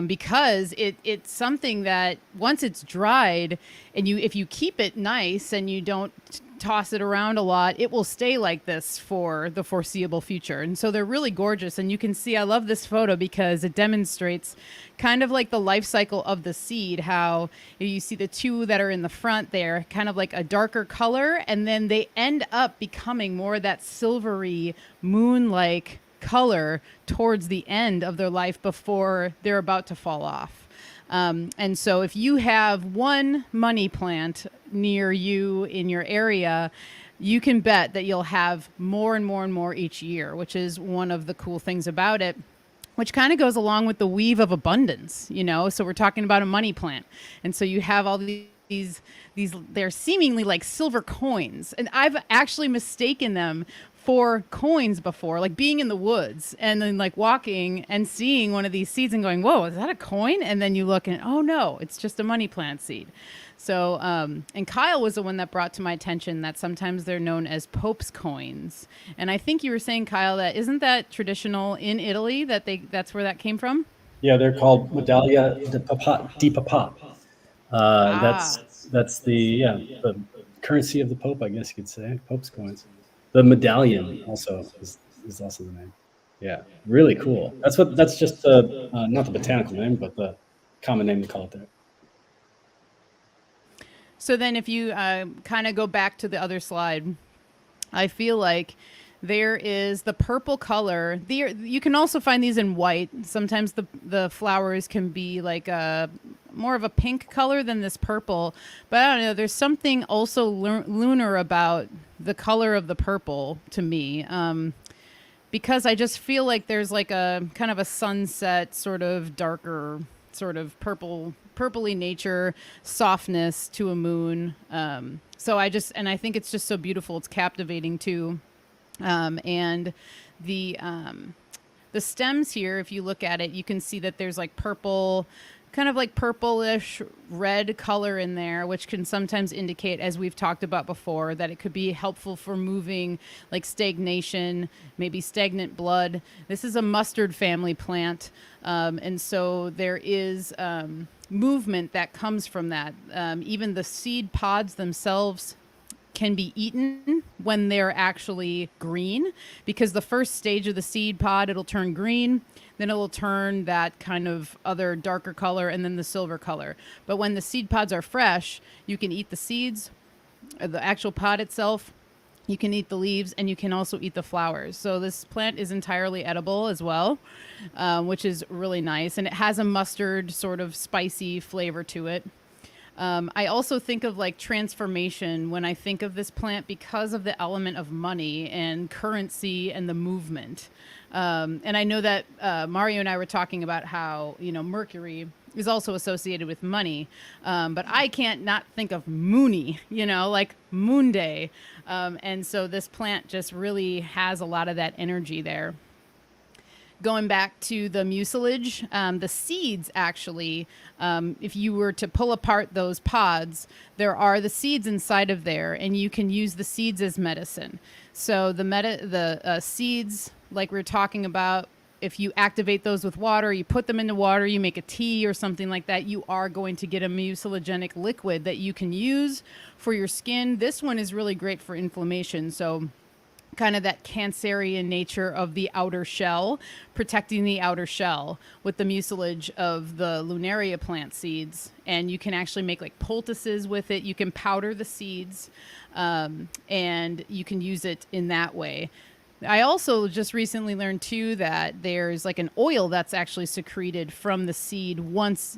because it's something that once it's dried, and if you keep it nice and you don't toss it around a lot, it will stay like this for the foreseeable future. And so they're really gorgeous. And you can see, I love this photo because it demonstrates kind of like the life cycle of the seed, how you see the two that are in the front there, kind of like a darker color, and then they end up becoming more that silvery moon-like color towards the end of their life before they're about to fall off. And so if you have one money plant near you in your area, you can bet that you'll have more and more and more each year, which is one of the cool things about it, which kind of goes along with the weave of abundance, you know? So we're talking about a money plant. And so you have all these they're seemingly like silver coins. And I've actually mistaken them for coins before, like being in the woods and then like walking and seeing one of these seeds and going, whoa, is that a coin? And then you look and, oh no, it's just a money plant seed. So, and Kyle was the one that brought to my attention that sometimes they're known as Pope's coins. And I think you were saying, Kyle, that isn't that traditional in Italy, that's where that came from? Yeah, they're called Medaglia di Papa. That's the currency of the Pope, I guess you could say, Pope's coins. The medallion also is also the name. Yeah, really cool. That's just the not the botanical name, but the common name they call it there. So then if you kind of go back to the other slide, I feel like there is the purple color. You can also find these in white. Sometimes the flowers can be like more of a pink color than this purple. But I don't know, there's something also lunar about the color of the purple to me. Because I just feel like there's like a kind of a sunset sort of darker sort of purpley nature, softness to a moon. So I think it's just so beautiful. It's captivating too. And the stems here, if you look at it, you can see that there's like purple, kind of like purplish red color in there, which can sometimes indicate, as we've talked about before, that it could be helpful for moving like stagnation, maybe stagnant blood. This is a mustard family plant. And so there is movement that comes from that. Even the seed pods themselves can be eaten when they're actually green, because the first stage of the seed pod, it'll turn green, then it'll turn that kind of other darker color, and then the silver color. But when the seed pods are fresh, you can eat the seeds, the actual pod itself, you can eat the leaves, and you can also eat the flowers. So this plant is entirely edible as well, which is really nice. And it has a mustard sort of spicy flavor to it. I also think of like transformation when I think of this plant because of the element of money and currency and the movement. And I know that Mario and I were talking about how, Mercury is also associated with money. But I can't not think of Moony, like Moon Day. And so this plant just really has a lot of that energy there. going back to the mucilage, the seeds actually, if you were to pull apart those pods, there are the seeds inside of there, and you can use the seeds as medicine. So the seeds, like we were talking about, if you activate those with water, you put them into water, you make a tea or something like that, you are going to get a mucilagenic liquid that you can use for your skin. This one is really great for inflammation. So kind of that Cancerian nature of the outer shell, protecting the outer shell with the mucilage of the Lunaria plant seeds. And you can actually make like poultices with it. You can powder the seeds, and you can use it in that way. I also just recently learned too that there's like an oil that's actually secreted from the seed once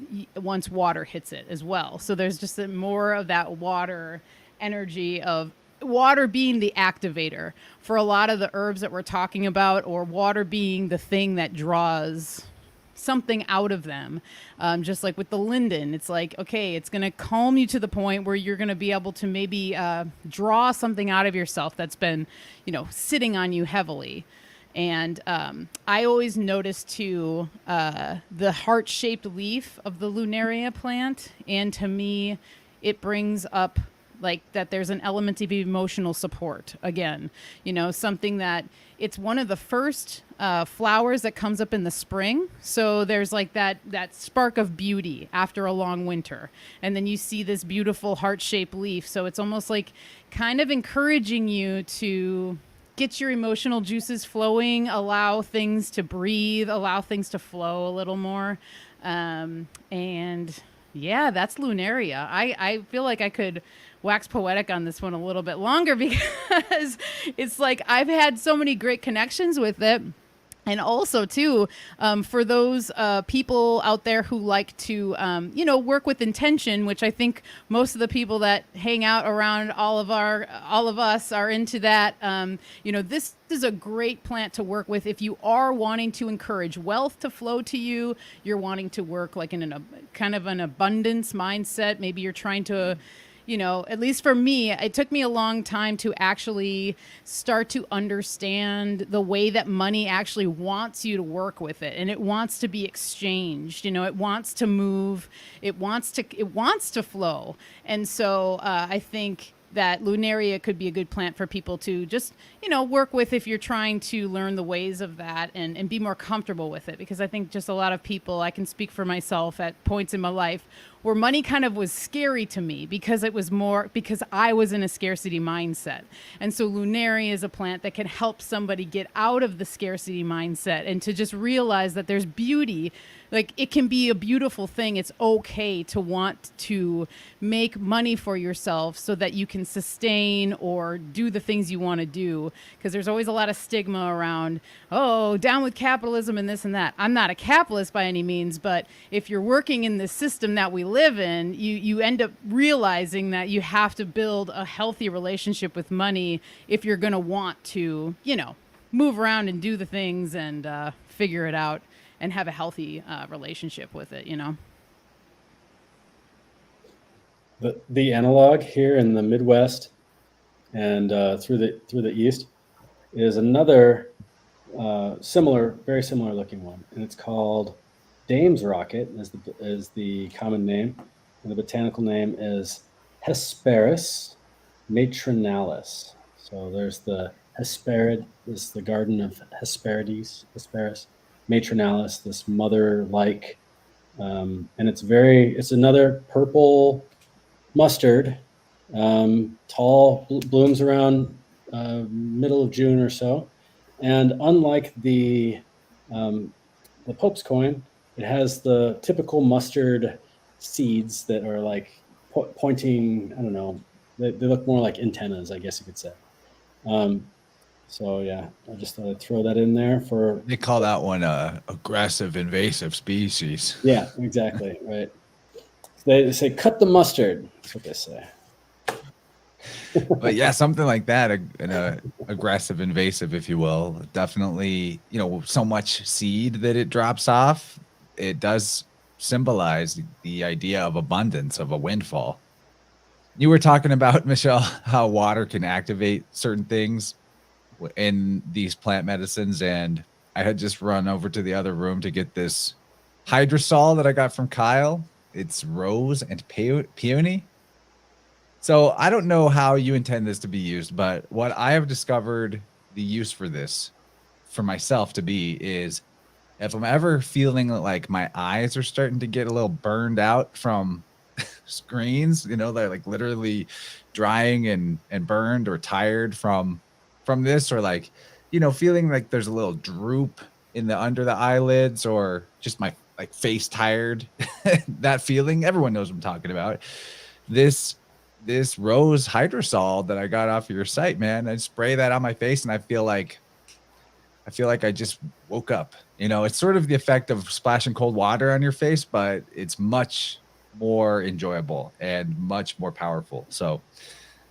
water hits it as well. So there's just more of that water energy of water being the activator for a lot of the herbs that we're talking about, or water being the thing that draws something out of them. Just like with the Linden, it's like, okay, it's going to calm you to the point where you're going to be able to maybe draw something out of yourself that's been, sitting on you heavily. And I always notice too the heart-shaped leaf of the Lunaria plant, and to me, it brings up like that there's an element of emotional support again, something that it's one of the first flowers that comes up in the spring. So there's like that spark of beauty after a long winter. And then you see this beautiful heart-shaped leaf. So it's almost like kind of encouraging you to get your emotional juices flowing, allow things to breathe, allow things to flow a little more. And yeah, that's Lunaria. I feel like I could wax poetic on this one a little bit longer because it's like I've had so many great connections with it. And also, too, for those people out there who like to, work with intention, which I think most of the people that hang out around all of us are into that. This is a great plant to work with if you are wanting to encourage wealth to flow to you. You're wanting to work like in a kind of an abundance mindset. Maybe you're trying to, at least for me, it took me a long time to actually start to understand the way that money actually wants you to work with it. And it wants to be exchanged, it wants to move, it wants to flow. And so I think that Lunaria could be a good plant for people to just, work with if you're trying to learn the ways of that and be more comfortable with it. Because I think just a lot of people, I can speak for myself at points in my life where money kind of was scary to me because I was in a scarcity mindset. And so Lunaria is a plant that can help somebody get out of the scarcity mindset and to just realize that there's beauty. Like, it can be a beautiful thing. It's okay to want to make money for yourself so that you can sustain or do the things you want to do. Because there's always a lot of stigma around, down with capitalism and this and that. I'm not a capitalist by any means, but if you're working in the system that we live in, you end up realizing that you have to build a healthy relationship with money if you're going to want to, move around and do the things and figure it out and have a healthy relationship with it, The analog here in the Midwest and through the East is another very similar looking one, and it's called Dame's Rocket is the common name, and the botanical name is Hesperus matronalis. So there's the Hesperid, this is the Garden of Hesperides, Hesperus matronalis, this mother-like, and it's another purple mustard, tall, blooms around middle of June or so, and unlike the Pope's coin, it has the typical mustard seeds that are like pointing. I don't know, they look more like antennas, I guess you could say. So yeah, I just thought I'd throw that in there for. They call that one a aggressive invasive species. Yeah, exactly. Right. They say cut the mustard. That's what they say. But yeah, something like that, an aggressive invasive, if you will, definitely, so much seed that it drops off, it does symbolize the idea of abundance, of a windfall. You were talking about, Michelle, how water can activate certain things in these plant medicines, and I had just run over to the other room to get this hydrosol that I got from Kyle. It's rose and peony. So I don't know how you intend this to be used, but what I have discovered the use for this for myself to be is if I'm ever feeling like my eyes are starting to get a little burned out from screens, they're like literally drying and burned, or tired from this, or like, feeling like there's a little droop in the under the eyelids, or just my like face tired, that feeling, everyone knows what I'm talking about. This rose hydrosol that I got off of your site, man, I spray that on my face and I feel like I just woke up. It's sort of the effect of splashing cold water on your face, but it's much more enjoyable and much more powerful. So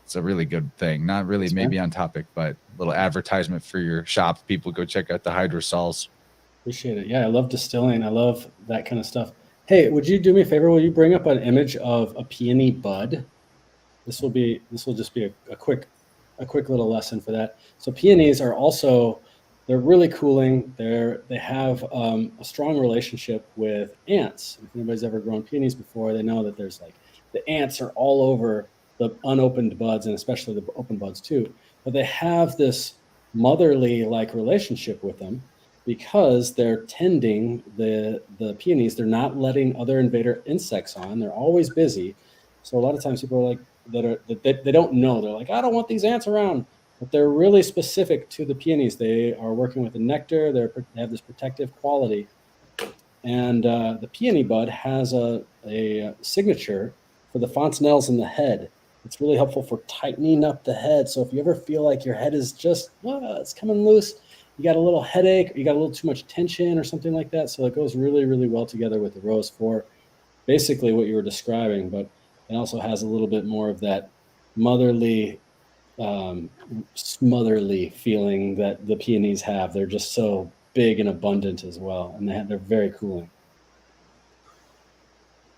it's a really good thing. Not really maybe on topic, but a little advertisement for your shop. People go check out the hydrosols. Appreciate it. Yeah, I love distilling. I love that kind of stuff. Hey, would you do me a favor? Will you bring up an image of a peony bud? This will just be a quick little lesson for that. So peonies are also, they're really cooling. They have a strong relationship with ants. If anybody's ever grown peonies before, they know that there's like the ants are all over the unopened buds, and especially the open buds too. But they have this motherly like relationship with them because they're tending the peonies. They're not letting other invader insects on. They're always busy. So a lot of times people are like they don't know. They're like, I don't want these ants around. But they're really specific to the peonies. They are working with the nectar. They have this protective quality. And the peony bud has a signature for the fontanelles in the head. It's really helpful for tightening up the head. So if you ever feel like your head is just, it's coming loose, you got a little headache, or you got a little too much tension or something like that. So it goes really, really well together with the rose for basically what you were describing. But it also has a little bit more of that motherly, smotherly feeling that the peonies have. They're just so big and abundant as well, and they're very cooling.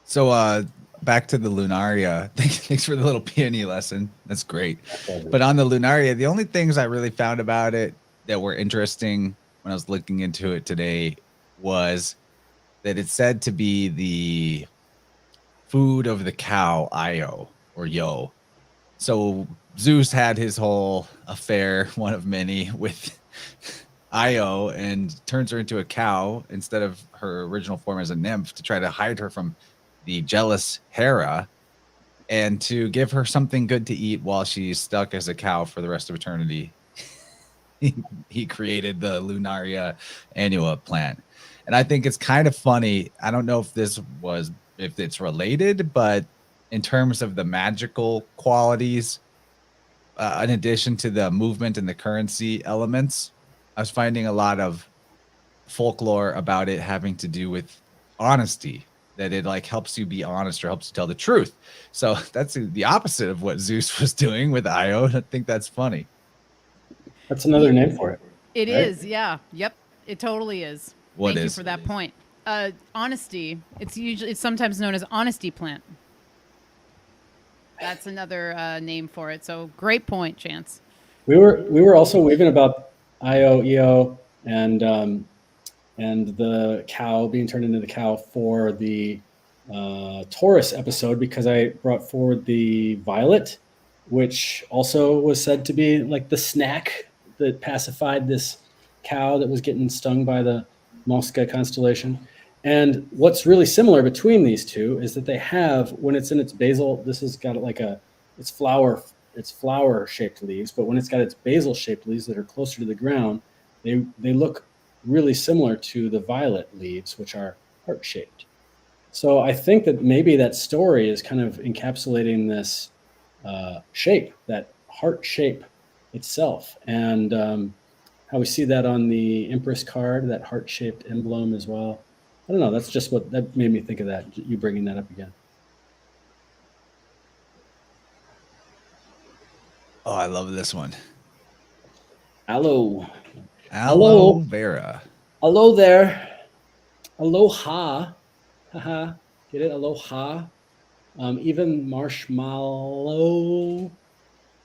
So back to the Lunaria. Thanks for the little peony lesson. That's great. But on the Lunaria, the only things I really found about it that were interesting when I was looking into it today was that it's said to be the food of the cow Io, or Yo. So Zeus had his whole affair, one of many, with Io, and turns her into a cow instead of her original form as a nymph to try to hide her from the jealous Hera, and to give her something good to eat while she's stuck as a cow for the rest of eternity. He created the Lunaria annua plant. And I think it's kind of funny. I don't know if it's related, but in terms of the magical qualities, in addition to the movement and the currency elements, I was finding a lot of folklore about it having to do with honesty, that it like helps you be honest or helps you tell the truth. So that's the opposite of what Zeus was doing with Io. I think that's funny. That's another name for it. It is, yeah. Yep. It totally is. Thank you for that point. Honesty. It's sometimes known as honesty plant. That's another name for it. So great point, Chance. We were also weaving about Io, EO, and the cow being turned into the cow for the Taurus episode, because I brought forward the violet, which also was said to be like the snack that pacified this cow that was getting stung by the Mosca constellation. And what's really similar between these two is that they have, when it's in its basal, this has got like it's flower shaped leaves, but when it's got its basal shaped leaves that are closer to the ground, they look really similar to the violet leaves, which are heart shaped. So I think that maybe that story is kind of encapsulating this shape, that heart shape itself. And how we see that on the Empress card, that heart shaped emblem as well. I don't know. That's just what that made me think of that. You bringing that up again. Oh, I love this one. Aloe Vera. Hello there. Aloha. Haha. Get it? Aloha. Even marshmallow.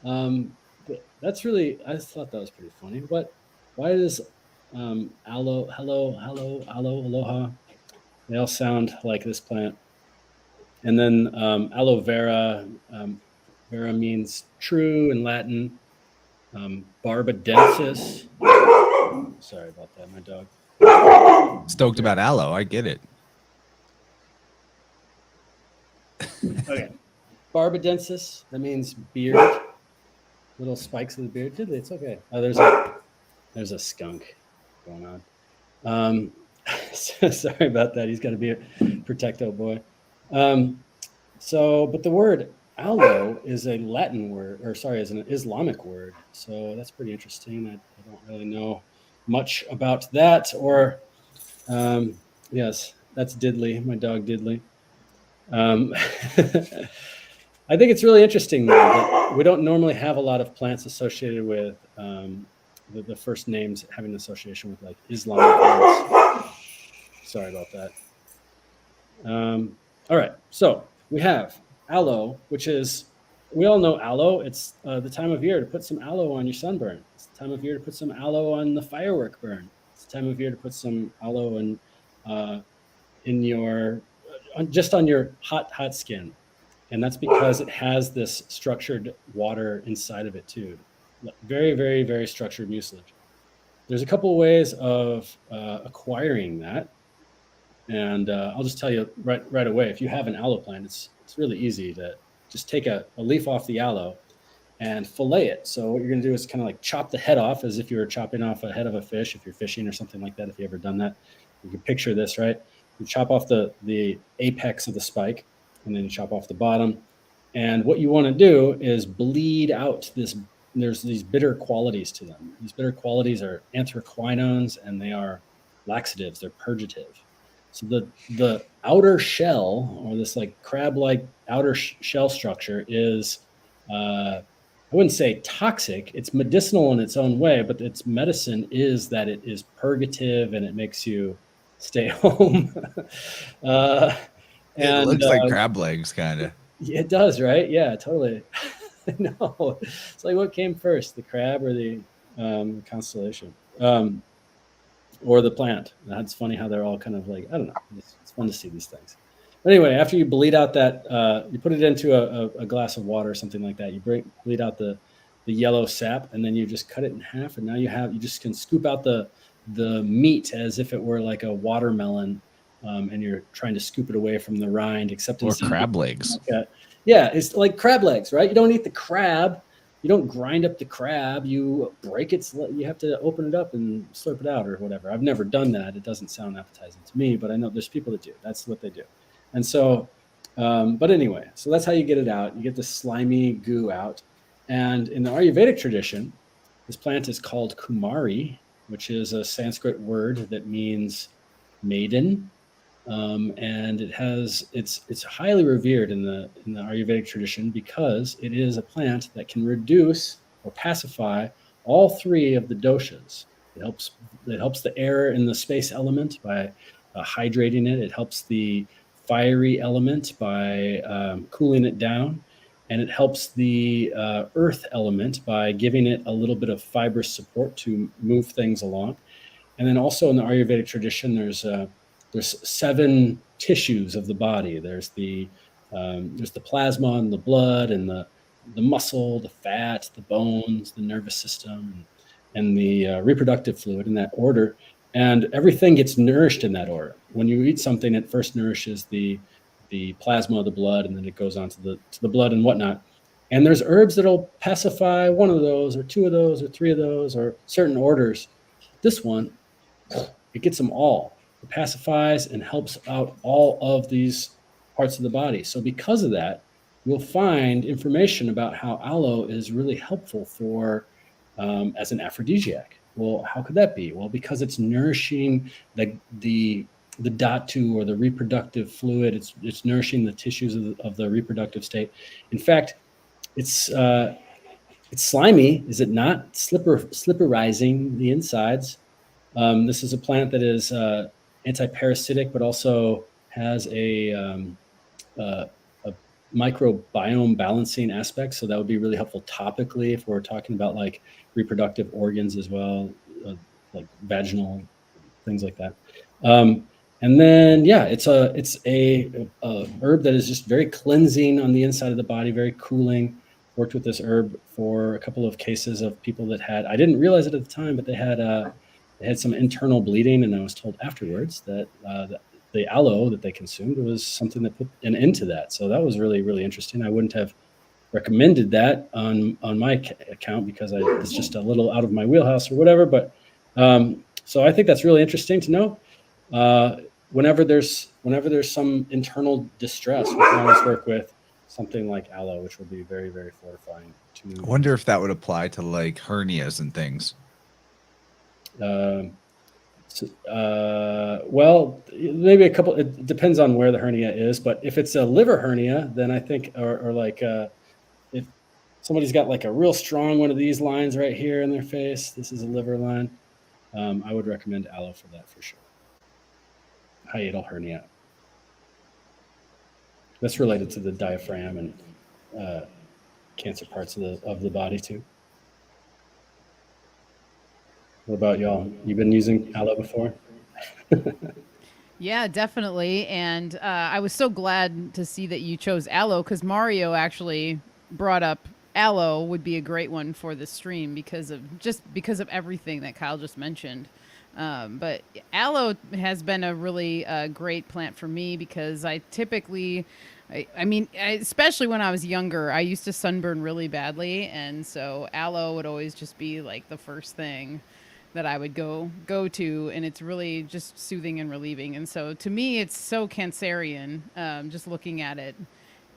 That's really, I thought that was pretty funny. But why does aloe, hello, aloe, aloha. They all sound like this plant. And then aloe vera. Vera means true in Latin. Barbadensis. Sorry about that, my dog. Stoked about aloe. I get it. Okay. Barbadensis. That means beard. Little spikes of the beard. Diddly, it's okay. Oh, there's a skunk going on. Sorry about that. He's got to be a protecto boy. But the word aloe is a Latin word, is an Islamic word. So that's pretty interesting. I don't really know much about that. Or, yes, that's Diddly, my dog Diddly. I think it's really interesting though, that we don't normally have a lot of plants associated with the first names having an association with like Islamic words. Sorry about that. All right, so we have aloe, which is, we all know aloe. It's the time of year to put some aloe on your sunburn. It's the time of year to put some aloe on the firework burn. It's the time of year to put some aloe in your, just on your hot skin. And that's because it has this structured water inside of it too. Very, very, very structured mucilage. There's a couple of ways of acquiring that. And I'll just tell you right away, if you have an aloe plant, it's really easy to just take a leaf off the aloe and fillet it. So what you're going to do is kind of like chop the head off as if you were chopping off a head of a fish, if you're fishing or something like that, if you've ever done that. You can picture this, right? You chop off the apex of the spike, and then you chop off the bottom. And what you want to do is bleed out this. There's these bitter qualities to them. These bitter qualities are anthraquinones, and they are laxatives. They're purgative. So the outer shell, or this like crab-like outer shell structure, is I wouldn't say toxic. It's medicinal in its own way, but its medicine is that it is purgative and it makes you stay home. It looks like crab legs, kind of. It does, right? Yeah, totally. No, it's like what came first, the crab or the constellation, or the plant? That's funny how they're all kind of like, I don't know. It's fun to see these things. But anyway, after you bleed out that, you put it into a glass of water or something like that. You bleed out the yellow sap, and then you just cut it in half, and now you just can scoop out the meat as if it were like a watermelon. And you're trying to scoop it away from the rind, except or crab legs. Yeah, it's like crab legs, right? You don't eat the crab. You don't grind up the crab. You break it. You have to open it up and slurp it out or whatever. I've never done that. It doesn't sound appetizing to me, but I know there's people that do. That's what they do. And so, but anyway, so that's how you get it out. You get the slimy goo out. And in the Ayurvedic tradition, this plant is called Kumari, which is a Sanskrit word that means maiden. And it's highly revered in the Ayurvedic tradition because it is a plant that can reduce or pacify all three of the doshas. It helps the air in the space element by hydrating it. It helps the fiery element by cooling it down, and it helps the earth element by giving it a little bit of fibrous support to move things along. And then also in the Ayurvedic tradition, there's 7 tissues of the body. There's the plasma and the blood and the muscle, the fat, the bones, the nervous system, and the reproductive fluid in that order. And everything gets nourished in that order. When you eat something, it first nourishes the plasma of the blood, and then it goes on to the blood and whatnot. And there's herbs that'll pacify one of those, or 2 of those, or 3 of those, or certain orders. This one, it gets them all. It pacifies and helps out all of these parts of the body. So because of that, you'll find information about how aloe is really helpful for as an aphrodisiac. Well, how could that be? Well, because it's nourishing the dhatu, or the reproductive fluid. It's nourishing the tissues of the reproductive state. In fact, it's slimy, is it not? Slipperizing the insides. This is a plant that is anti-parasitic, but also has a microbiome balancing aspect. So that would be really helpful topically if we're talking about like reproductive organs as well. like vaginal things like that. And then, yeah, it's a herb that is just very cleansing on the inside of the body, very cooling. Worked with this herb for a couple of cases of people that had, I didn't realize it at the time, but they had some internal bleeding, and I was told afterwards that the aloe that they consumed was something that put an end to that. So that was really, really interesting. I wouldn't have recommended that on my account because it's just a little out of my wheelhouse or whatever. But so I think that's really interesting to know. Whenever there's some internal distress, we can always work with something like aloe, which will be very, very fortifying. I wonder if that would apply to like hernias and things. Well, maybe a couple. It depends on where the hernia is, but if it's a liver hernia, then I think, or like if somebody's got like a real strong one of these lines right here in their face, this is a liver line. I would recommend aloe for that for sure. Hiatal hernia. That's related to the diaphragm and cancer parts of the body too. What about y'all? You been using aloe before? Yeah, definitely. And I was so glad to see that you chose aloe because Mario actually brought up aloe would be a great one for the stream because of everything that Kyle just mentioned. But aloe has been a really great plant for me because I typically, especially when I was younger, I used to sunburn really badly. And so aloe would always just be like the first thing that I would go to. And it's really just soothing and relieving. And so to me, it's so Cancerian, just looking at it.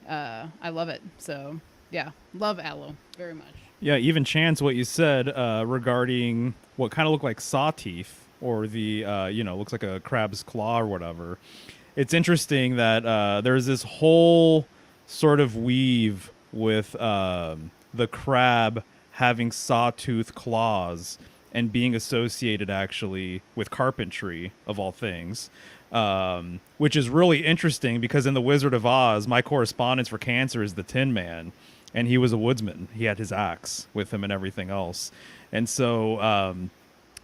I love it. So yeah, love aloe very much. Yeah, even Chance, what you said regarding what kind of looked like saw teeth or the, looks like a crab's claw or whatever. It's interesting that there's this whole sort of weave with the crab having sawtooth claws and being associated actually with carpentry, of all things, which is really interesting because in The Wizard of Oz, my correspondence for Cancer is the Tin Man. And he was a woodsman. He had his axe with him and everything else. And so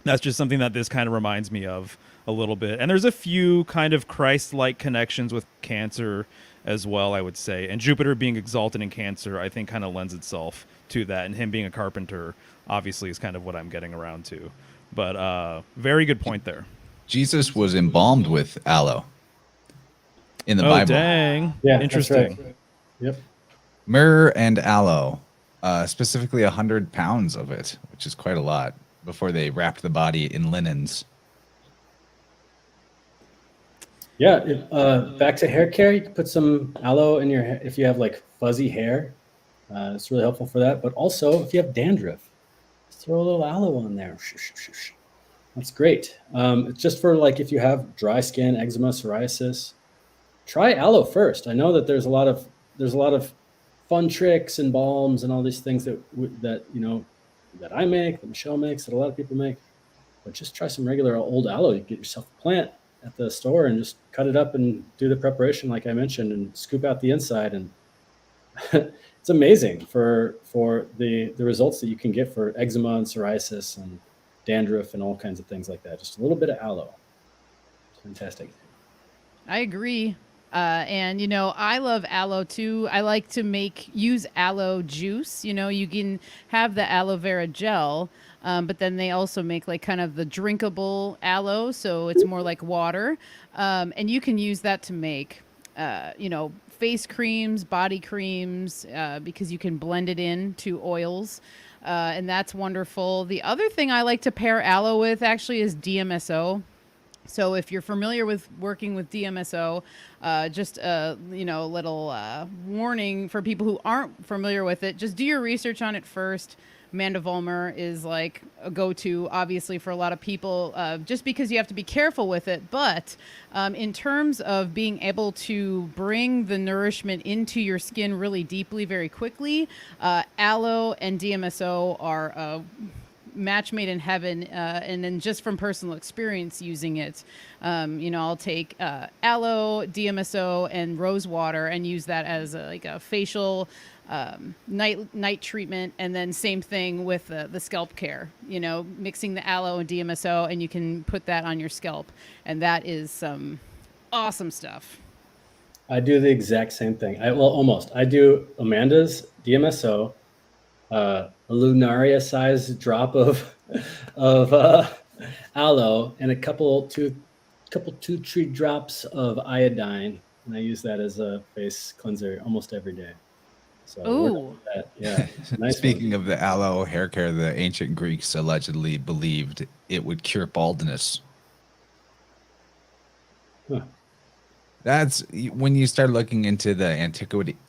that's just something that this kind of reminds me of a little bit. And there's a few kind of Christ-like connections with Cancer as well, I would say. And Jupiter being exalted in Cancer, I think kind of lends itself to that. And him being a carpenter, obviously, is kind of what I'm getting around to. But very good point there. Jesus was embalmed with aloe in the Bible. Dang. Yeah, interesting. that's right. Yep. Myrrh and aloe, specifically 100 pounds of it, which is quite a lot, before they wrapped the body in linens. Yeah, back to hair care, you can put some aloe in your hair if you have like fuzzy hair. It's really helpful for that. But also, if you have dandruff, just throw a little aloe on there. That's great. It's just for like if you have dry skin, eczema, psoriasis, try aloe first. I know that there's a lot of fun tricks and balms and all these things that I make, that Michelle makes, that a lot of people make. But just try some regular old aloe. You get yourself a plant at the store and just cut it up and do the preparation like I mentioned and scoop out the inside. And it's amazing for the results that you can get for eczema and psoriasis and dandruff and all kinds of things like that. Just a little bit of aloe. It's fantastic. I agree. And, I love aloe too. I like to use aloe juice. You can have the aloe vera gel, but then they also make like kind of the drinkable aloe. So it's more like water. And you can use that to make, face creams, body creams, because you can blend it into oils. And that's wonderful. The other thing I like to pair aloe with actually is DMSO. So if you're familiar with working with DMSO, just a little warning for people who aren't familiar with it, just do your research on it first. Mandelwalmer is like a go-to, obviously, for a lot of people, just because you have to be careful with it. But in terms of being able to bring the nourishment into your skin really deeply, very quickly, aloe and DMSO are match made in heaven. And then just from personal experience using it, I'll take aloe, DMSO, and rose water and use that as a facial night treatment. And then same thing with the scalp care, mixing the aloe and DMSO, and you can put that on your scalp. And that is some awesome stuff. I do the exact same thing. Almost. I do Amanda's DMSO, a Lunaria size drop of aloe, and a couple 2-3 drops of iodine, and I use that as a face cleanser almost every day. So ooh, yeah. Nice. Speaking of the aloe hair care, the ancient Greeks allegedly believed it would cure baldness. Huh. That's when you start looking into the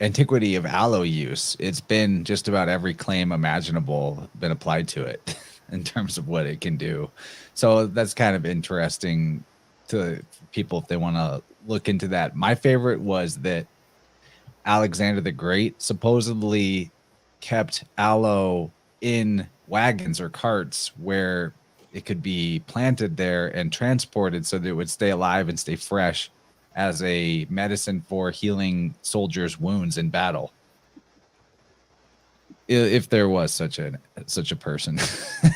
antiquity of aloe use. It's been just about every claim imaginable been applied to it in terms of what it can do. So that's kind of interesting to people if they want to look into that. My favorite was that Alexander the Great supposedly kept aloe in wagons or carts where it could be planted there and transported so that it would stay alive and stay fresh as a medicine for healing soldiers' wounds in battle. If there was such a person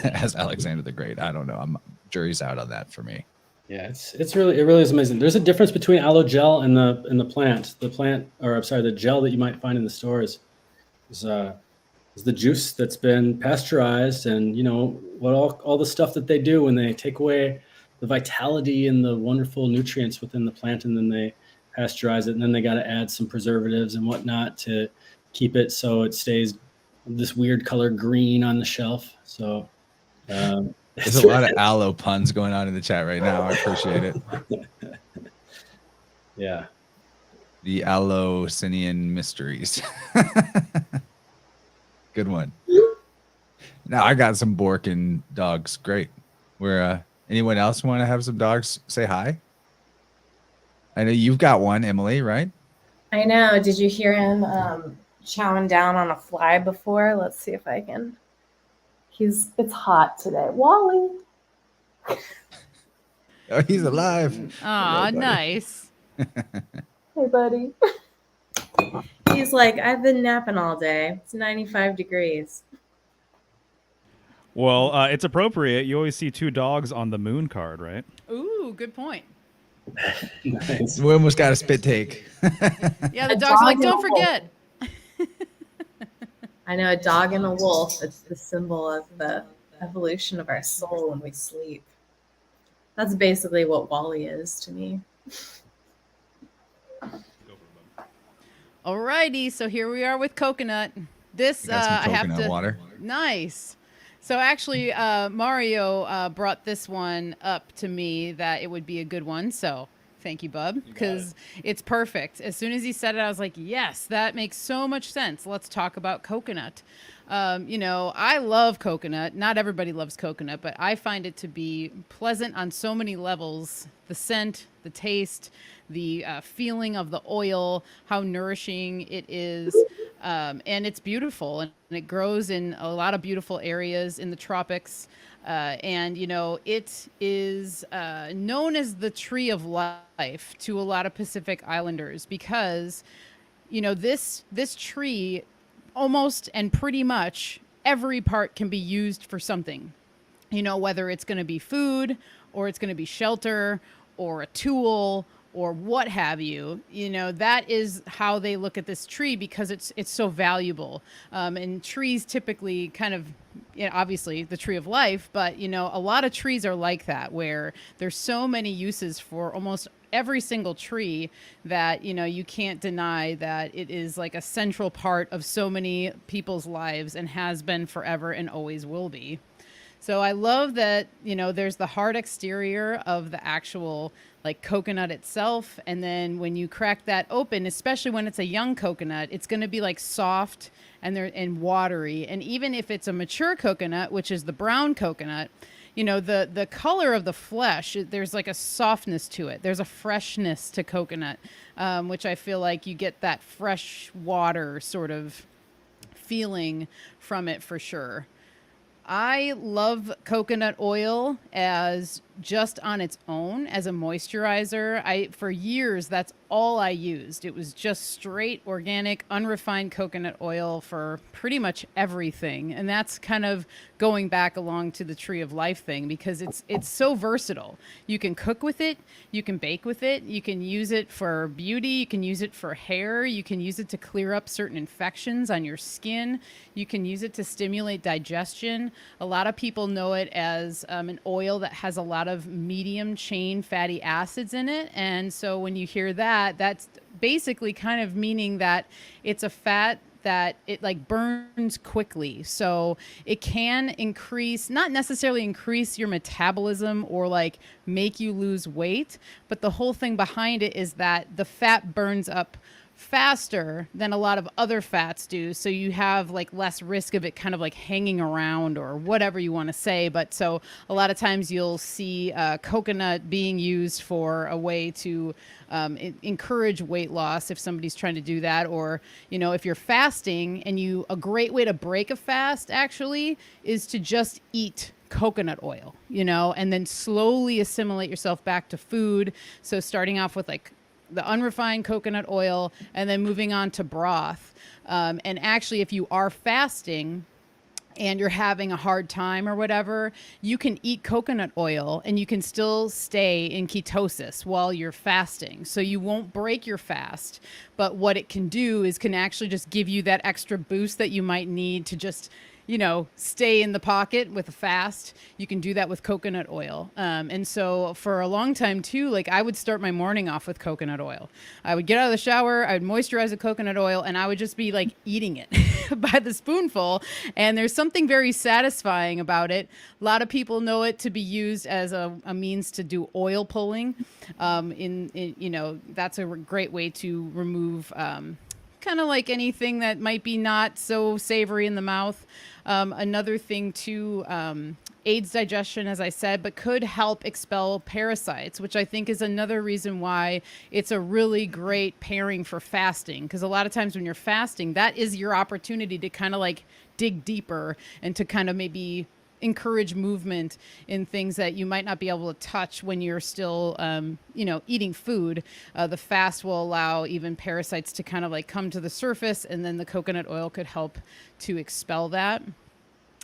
as Alexander the Great, I don't know. Jury's out on that for me. Yeah, it really is amazing. There's a difference between aloe gel and the plant. The gel that you might find in the stores is the juice that's been pasteurized, and what all the stuff that they do when they take away the vitality and the wonderful nutrients within the plant, and then they pasteurize it, and then they got to add some preservatives and whatnot to keep it so it stays this weird color green on the shelf. So there's a lot of aloe puns going on in the chat right now. I appreciate it. Yeah. The Aloe-Sinian mysteries. Good one. Now I got some Borkin dogs. Great. Anyone else want to have some dogs say hi? I know you've got one, Emily, right? I know. Did you hear him chowing down on a fly before? Let's see if I can. It's hot today. Wally. Oh, he's alive. Aw, nice. Hey, buddy. He's like, I've been napping all day. It's 95 degrees. Well, it's appropriate. You always see 2 dogs on the moon card, right? Ooh, good point. Nice. We almost got a spit take. Yeah, the A dogs dog are like, and don't a forget. I know, a dog and a wolf. It's the symbol of the evolution of our soul when we sleep. That's basically what Wally is to me. Alrighty, so here we are with coconut. This I got some I have coconut to. water. Nice. So actually, Mario brought this one up to me that it would be a good one. So thank you, bub, because it's perfect. As soon as he said it, I was like, yes, that makes so much sense. Let's talk about coconut. I love coconut. Not everybody loves coconut, but I find it to be pleasant on so many levels. The scent, the taste, the feeling of the oil, how nourishing it is. And it's beautiful, and it grows in a lot of beautiful areas in the tropics. It is known as the tree of life to a lot of Pacific Islanders because, this tree almost and pretty much every part can be used for something, whether it's going to be food or it's going to be shelter or a tool or what have you. That is how they look at this tree because it's so valuable. And trees typically kind of, obviously the tree of life, but a lot of trees are like that, where there's so many uses for almost every single tree that, you can't deny that it is like a central part of so many people's lives and has been forever and always will be. So I love that, there's the hard exterior of the actual like coconut itself. And then when you crack that open, especially when it's a young coconut, it's going to be like soft and watery. And even if it's a mature coconut, which is the brown coconut, the color of the flesh, there's like a softness to it. There's a freshness to coconut, which I feel like you get that fresh water sort of feeling from it for sure. I love coconut oil as just on its own as a moisturizer. For years, that's all I used. It was just straight organic, unrefined coconut oil for pretty much everything. And that's kind of going back along to the tree of life thing, because it's so versatile. You can cook with it, you can bake with it, you can use it for beauty, you can use it for hair, you can use it to clear up certain infections on your skin, you can use it to stimulate digestion. A lot of people know it as an oil that has a lot of medium chain fatty acids in it. And so when you hear that, that's basically kind of meaning that it's a fat that it like burns quickly. So it can increase, not necessarily increase your metabolism or like make you lose weight, but the whole thing behind it is that the fat burns up faster than a lot of other fats do. So you have like less risk of it kind of like hanging around or whatever you want to say. But so a lot of times you'll see coconut being used for a way to encourage weight loss if somebody's trying to do that. Or, you know, if you're fasting and a great way to break a fast actually is to just eat coconut oil, you know, and then slowly assimilate yourself back to food. So starting off with like the unrefined coconut oil and then moving on to broth. And actually, if you are fasting and you're having a hard time or whatever, you can eat coconut oil and you can still stay in ketosis while you're fasting. So you won't break your fast. But what it can do is can actually just give you that extra boost that you might need to just, you know, stay in the pocket with a fast. You can do that with coconut oil. And so for a long time too, like I would start my morning off with coconut oil. I would get out of the shower, I would moisturize the coconut oil, and I would just be like eating it by the spoonful. And there's something very satisfying about it. A lot of people know it to be used as a means to do oil pulling. You know, that's a great way to remove kind of like anything that might be not so savory in the mouth. Another thing too, aids digestion, as I said, but could help expel parasites, which I think is another reason why it's a really great pairing for fasting. Because a lot of times when you're fasting, that is your opportunity to kind of like dig deeper and to kind of maybe encourage movement in things that you might not be able to touch when you're still, you know, eating food. The fast will allow even parasites to kind of like come to the surface, and then the coconut oil could help to expel that.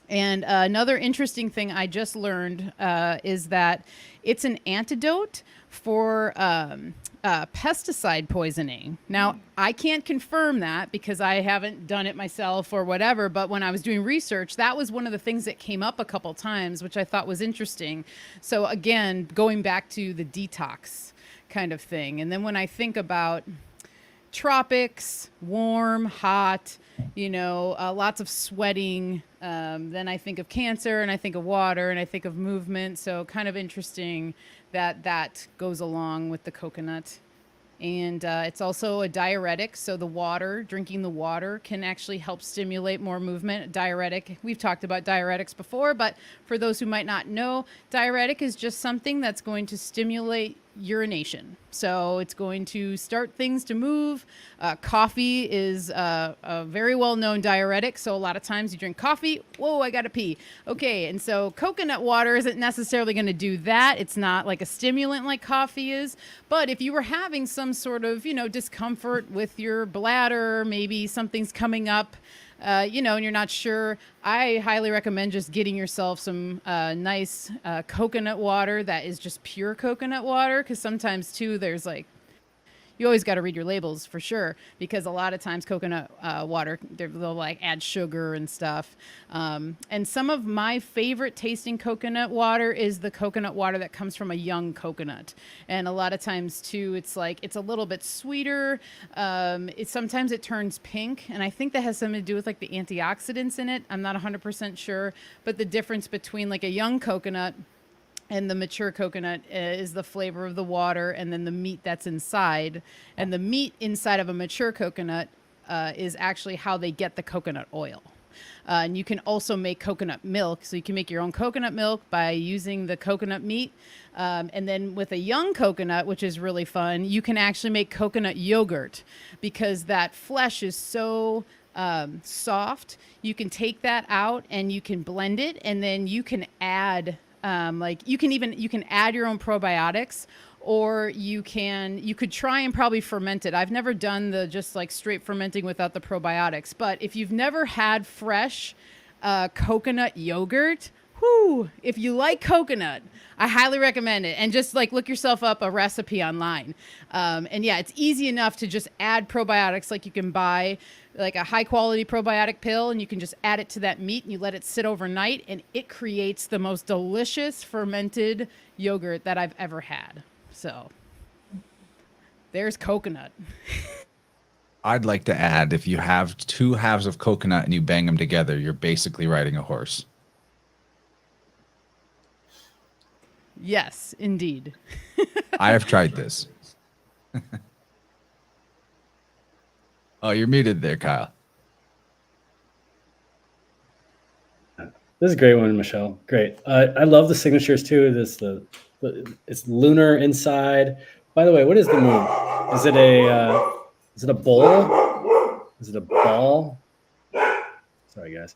And another interesting thing I just learned is that it's an antidote for pesticide poisoning. Now, I can't confirm that because I haven't done it myself or whatever, but when I was doing research, that was one of the things that came up a couple times, which I thought was interesting. So again, going back to the detox kind of thing. And then when I think about tropics, warm, hot, you know, lots of sweating, then I think of Cancer and I think of water and I think of movement. So kind of interesting that that goes along with the coconut. And it's also a diuretic. So the water, drinking the water can actually help stimulate more movement. Diuretic, we've talked about diuretics before, but for those who might not know, diuretic is just something that's going to stimulate urination. So it's going to start things to move. Coffee is a very well-known diuretic. So a lot of times you drink coffee, whoa, I gotta pee. Okay, and so coconut water isn't necessarily going to do that. It's not like a stimulant like coffee is. But if you were having some sort of, you know, discomfort with your bladder, maybe something's coming up, you know, and you're not sure, I highly recommend just getting yourself some nice coconut water that is just pure coconut water. Because sometimes too, there's like, you always got to read your labels for sure, because a lot of times coconut water, they'll like add sugar and stuff. And some of my favorite tasting coconut water is the coconut water that comes from a young coconut. And a lot of times too, it's like, it's a little bit sweeter. Sometimes it turns pink. And I think that has something to do with like the antioxidants in it. I'm not 100% sure, but the difference between like a young coconut and the mature coconut is the flavor of the water and then the meat that's inside. And the meat inside of a mature coconut is actually how they get the coconut oil. And you can also make coconut milk. So you can make your own coconut milk by using the coconut meat. And then with a young coconut, which is really fun, you can actually make coconut yogurt because that flesh is so soft. You can take that out and you can blend it, and then you can add you can add your own probiotics, or you could try and probably ferment it. I've never done the just like straight fermenting without the probiotics, but if you've never had fresh coconut yogurt, if you like coconut, I highly recommend it. And just like look yourself up a recipe online. And yeah, it's easy enough to just add probiotics. Like you can buy like a high quality probiotic pill, and you can just add it to that meat and you let it sit overnight, and it creates the most delicious fermented yogurt that I've ever had. So there's coconut. I'd like to add, if you have 2 halves of coconut and you bang them together, you're basically riding a horse. Yes, indeed. I have tried this. Oh, you're muted there, Kyle. This is a great one, Michelle. Great. I love the signatures too. It's lunar inside. By the way, what is the moon? Is it a bowl? Is it a ball? Sorry, guys.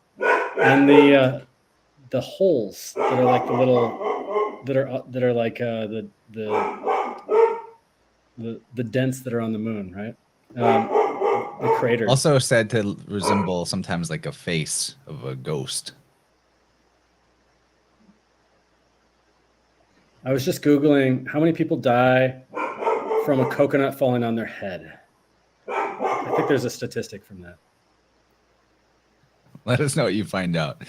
And the holes that are like the little that are like the dents that are on the moon, right? The crater. Also said to resemble sometimes like a face of a ghost. I was just Googling how many people die from a coconut falling on their head. I think there's a statistic from that. Let us know what you find out.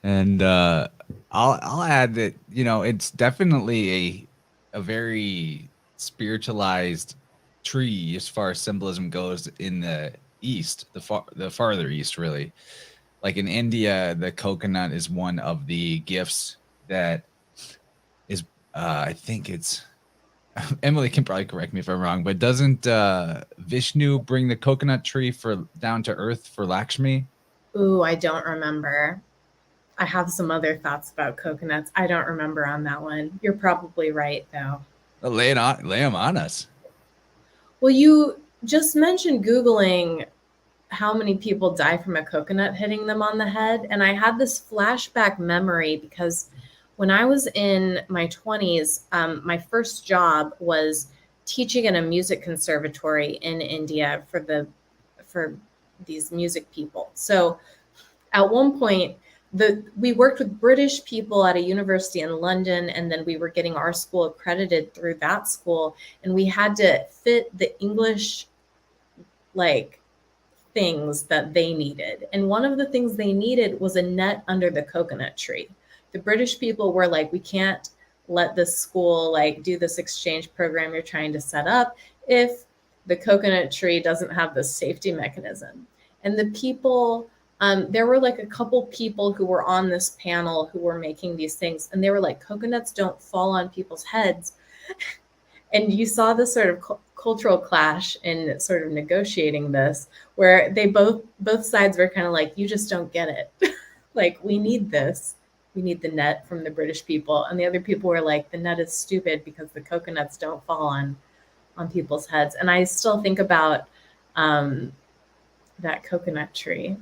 And I'll add that, it's definitely a very spiritualized tree as far as symbolism goes in the East, the farther East, really. Like in India, the coconut is one of the gifts that is, I think it's, Emily can probably correct me if I'm wrong, but doesn't Vishnu bring the coconut tree down to earth for Lakshmi? Ooh, I don't remember. I have some other thoughts about coconuts. I don't remember on that one. You're probably right, though. Lay them on us. Well, you just mentioned Googling how many people die from a coconut hitting them on the head. And I had this flashback memory because when I was in my 20s, my first job was teaching in a music conservatory in India for these music people. So at one point, we worked with British people at a university in London, and then we were getting our school accredited through that school, and we had to fit the English things that they needed. And one of the things they needed was a net under the coconut tree. The British people were like, we can't let this school do this exchange program you're trying to set up if the coconut tree doesn't have this safety mechanism. And the people, there were a couple people who were on this panel who were making these things, and they were like, coconuts don't fall on people's heads. And you saw this sort of cultural clash in sort of negotiating this, where they both sides were kind of like, you just don't get it. We need this. We need the net from the British people. And the other people were like, the net is stupid because the coconuts don't fall on people's heads. And I still think about that coconut tree.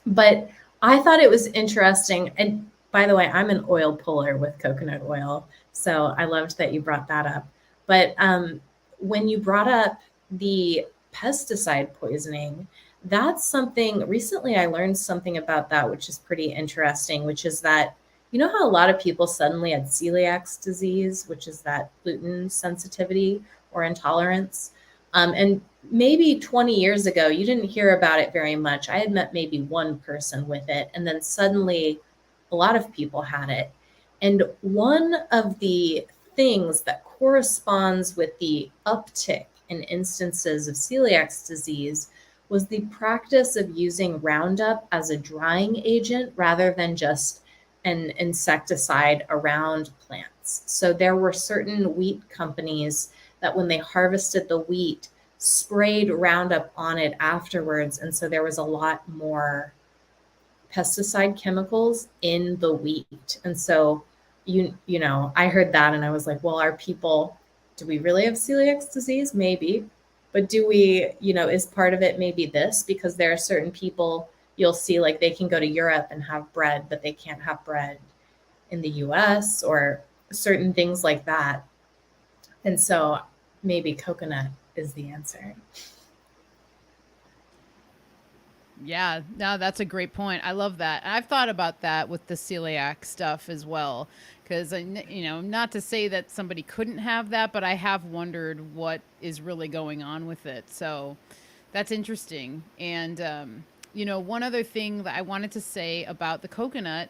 But I thought it was interesting. And by the way, I'm an oil puller with coconut oil. So I loved that you brought that up. But when you brought up the pesticide poisoning, that's something, recently I learned something about that, which is pretty interesting, which is that, you know how a lot of people suddenly had celiac disease, which is that gluten sensitivity or intolerance. And maybe 20 years ago, you didn't hear about it very much. I had met maybe one person with it, and then suddenly a lot of people had it. And one of the things that corresponds with the uptick in instances of celiac disease was the practice of using Roundup as a drying agent rather than just an insecticide around plants. So there were certain wheat companies that when they harvested the wheat, sprayed Roundup on it afterwards. And so there was a lot more pesticide chemicals in the wheat. And so, you know, I heard that and I was like, well, do we really have celiac disease? Maybe. But do we, is part of it maybe this? Because there are certain people you'll see, like they can go to Europe and have bread, but they can't have bread in the US or certain things like that. And so maybe coconut is the answer. Yeah, no, that's a great point. I love that. I've thought about that with the celiac stuff as well, because not to say that somebody couldn't have that, but I have wondered what is really going on with it. So that's interesting. And one other thing that I wanted to say about the coconut,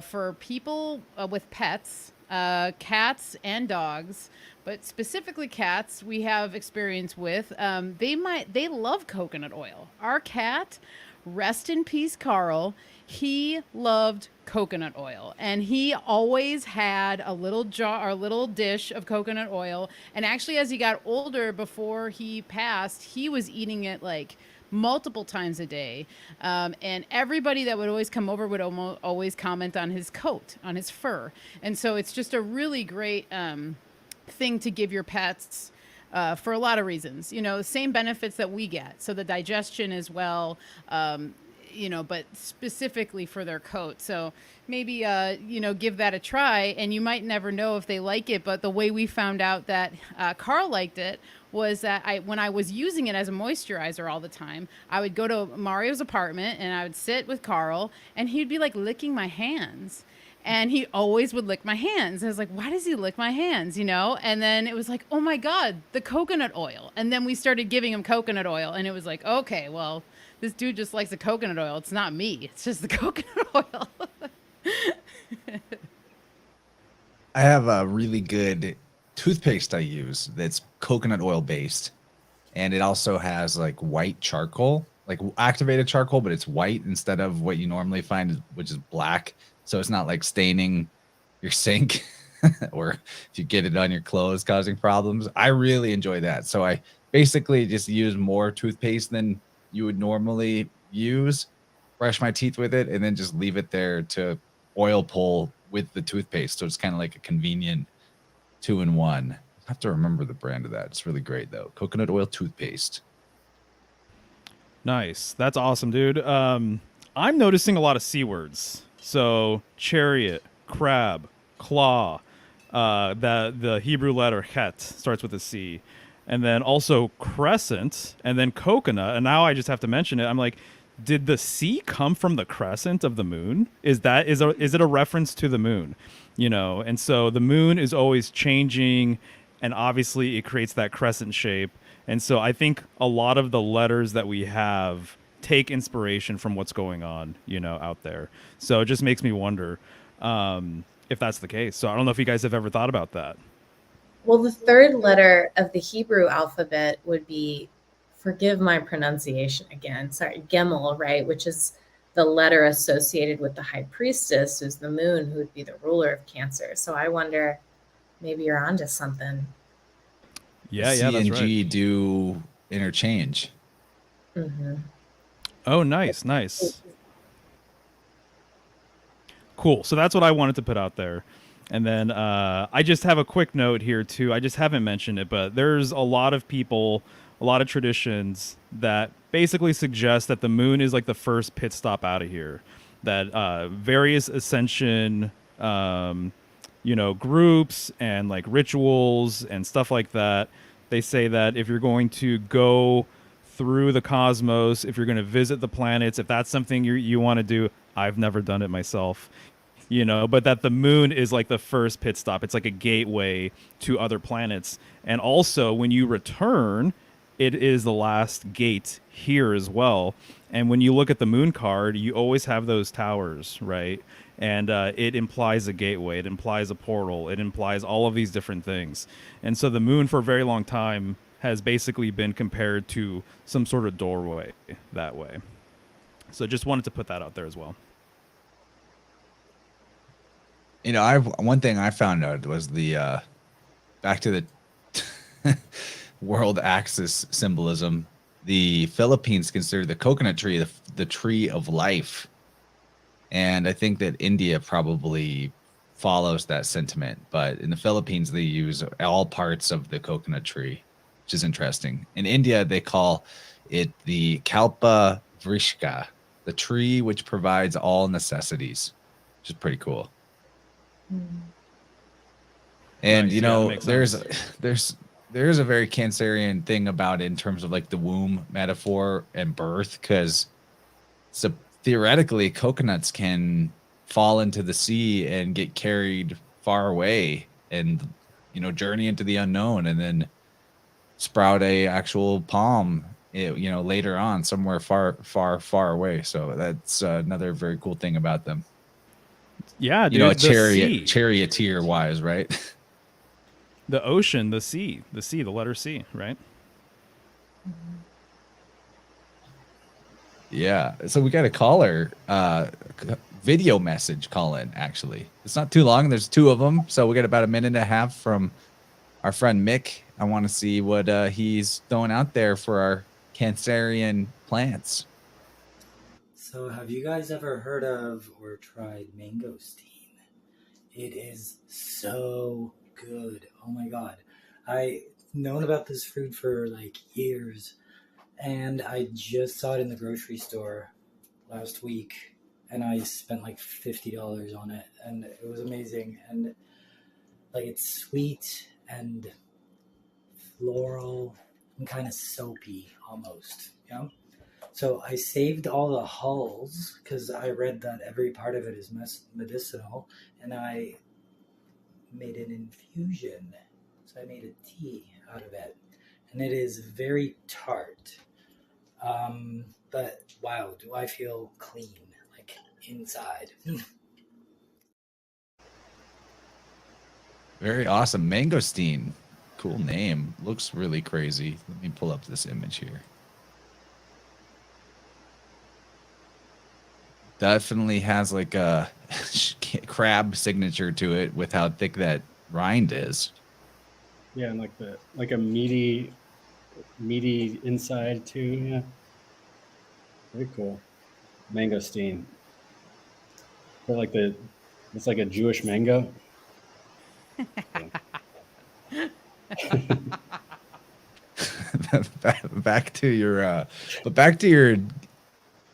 for people with pets, cats and dogs, but specifically cats, we have experience with. They love coconut oil. Our cat, rest in peace, Carl, he loved coconut oil, and he always had a little jar or a little dish of coconut oil. And actually, as he got older, before he passed, he was eating it like multiple times a day. And everybody that would always come over would always comment on his coat, on his fur. And so it's just a really great thing to give your pets for a lot of reasons. Same benefits that we get. So the digestion as well, but specifically for their coat. So maybe, give that a try, and you might never know if they like it. But the way we found out that Carl liked it was that when I was using it as a moisturizer all the time, I would go to Mario's apartment and I would sit with Carl, and he'd be like licking my hands. And he always would lick my hands. I was like, why does he lick my hands? And then it was like, oh my God, the coconut oil. And then we started giving him coconut oil, and it was like, okay, well, this dude just likes the coconut oil. It's not me. It's just the coconut oil. I have a really good toothpaste I use that's coconut oil based. And it also has like white charcoal, like activated charcoal, but it's white instead of what you normally find, which is black. So it's not like staining your sink or if you get it on your clothes causing problems. I really enjoy that. So I basically just use more toothpaste than you would normally use, brush my teeth with it, and then just leave it there to oil pull with the toothpaste. So it's kind of like a convenient 2-in-1. I have to remember the brand of that. It's really great though. Coconut oil toothpaste. Nice. That's awesome, dude. I'm noticing a lot of C words. So chariot, crab, claw, the Hebrew letter het starts with a C, and then also crescent, and then coconut. And now I just have to mention it. I'm like, did the C come from the crescent of the moon? Is it a reference to the moon? And so the moon is always changing, and obviously it creates that crescent shape. And so I think a lot of the letters that we have take inspiration from what's going on, out there. So it just makes me wonder if that's the case. So I don't know if you guys have ever thought about that. Well, the third letter of the Hebrew alphabet would be, forgive my pronunciation again, sorry, Gimel, right? Which is the letter associated with the high priestess, who's the moon, who would be the ruler of Cancer. So I wonder, maybe you're onto something. Yeah, C that's and right. G do interchange. Mm-hmm. Oh, nice. Cool. So that's what I wanted to put out there. And then I just have a quick note here, too. I just haven't mentioned it, but there's a lot of people, a lot of traditions that basically suggest that the moon is like the first pit stop out of here. That various ascension, groups and like rituals and stuff like that, they say that if you're going to go through the cosmos, if you're going to visit the planets, if that's something you want to do, I've never done it myself, but that the moon is like the first pit stop. It's like a gateway to other planets. And also when you return, it is the last gate here as well. And when you look at the moon card, you always have those towers, right? And it implies a gateway. It implies a portal. It implies all of these different things. And so the moon for a very long time has basically been compared to some sort of doorway that way. So just wanted to put that out there as well. One thing I found out was the back to the world axis symbolism. The Philippines consider the coconut tree the tree of life, and I think that India probably follows that sentiment. But in the Philippines, they use all parts of the coconut tree which is interesting. In India, they call it the Kalpa Vrishka, the tree which provides all necessities, which is pretty cool. And Nice. you Yeah, that know, makes there's sense. there's a very Cancerian thing about it in terms of like the womb metaphor and birth, because so theoretically coconuts can fall into the sea and get carried far away and, you know, journey into the unknown and then sprout a actual palm, you know, later on somewhere far away. So that's another very cool thing about them. Yeah, You dude. know, a The sea, charioteer wise, right? the ocean, the sea, the letter C, right? Yeah. So we got a caller, video message call in, actually. It's not too long. There's 2 of them. So we got about a minute and a half from our friend Mick. I want to see what he's throwing out there for our Cancerian plants. So have you guys ever heard of or tried mangosteen? It is so good. Oh my god. I've known about this fruit for like years, and I just saw it in the grocery store last week, and I spent like $50 on it, and it was amazing. And like, it's sweet and floral and kind of soapy almost, you know? So I saved all the hulls because I read that every part of it is medicinal, and I made an infusion. So I made a tea out of it, and it is very tart. But wow, do I feel clean, like inside. Very awesome. Mangosteen. Cool name. Looks really crazy. Let me pull up this image here. Definitely has like a crab signature to it with how thick that rind is. Yeah, and like a meaty inside too. Yeah, very cool. Mangosteen. It's like a Jewish mango. back to your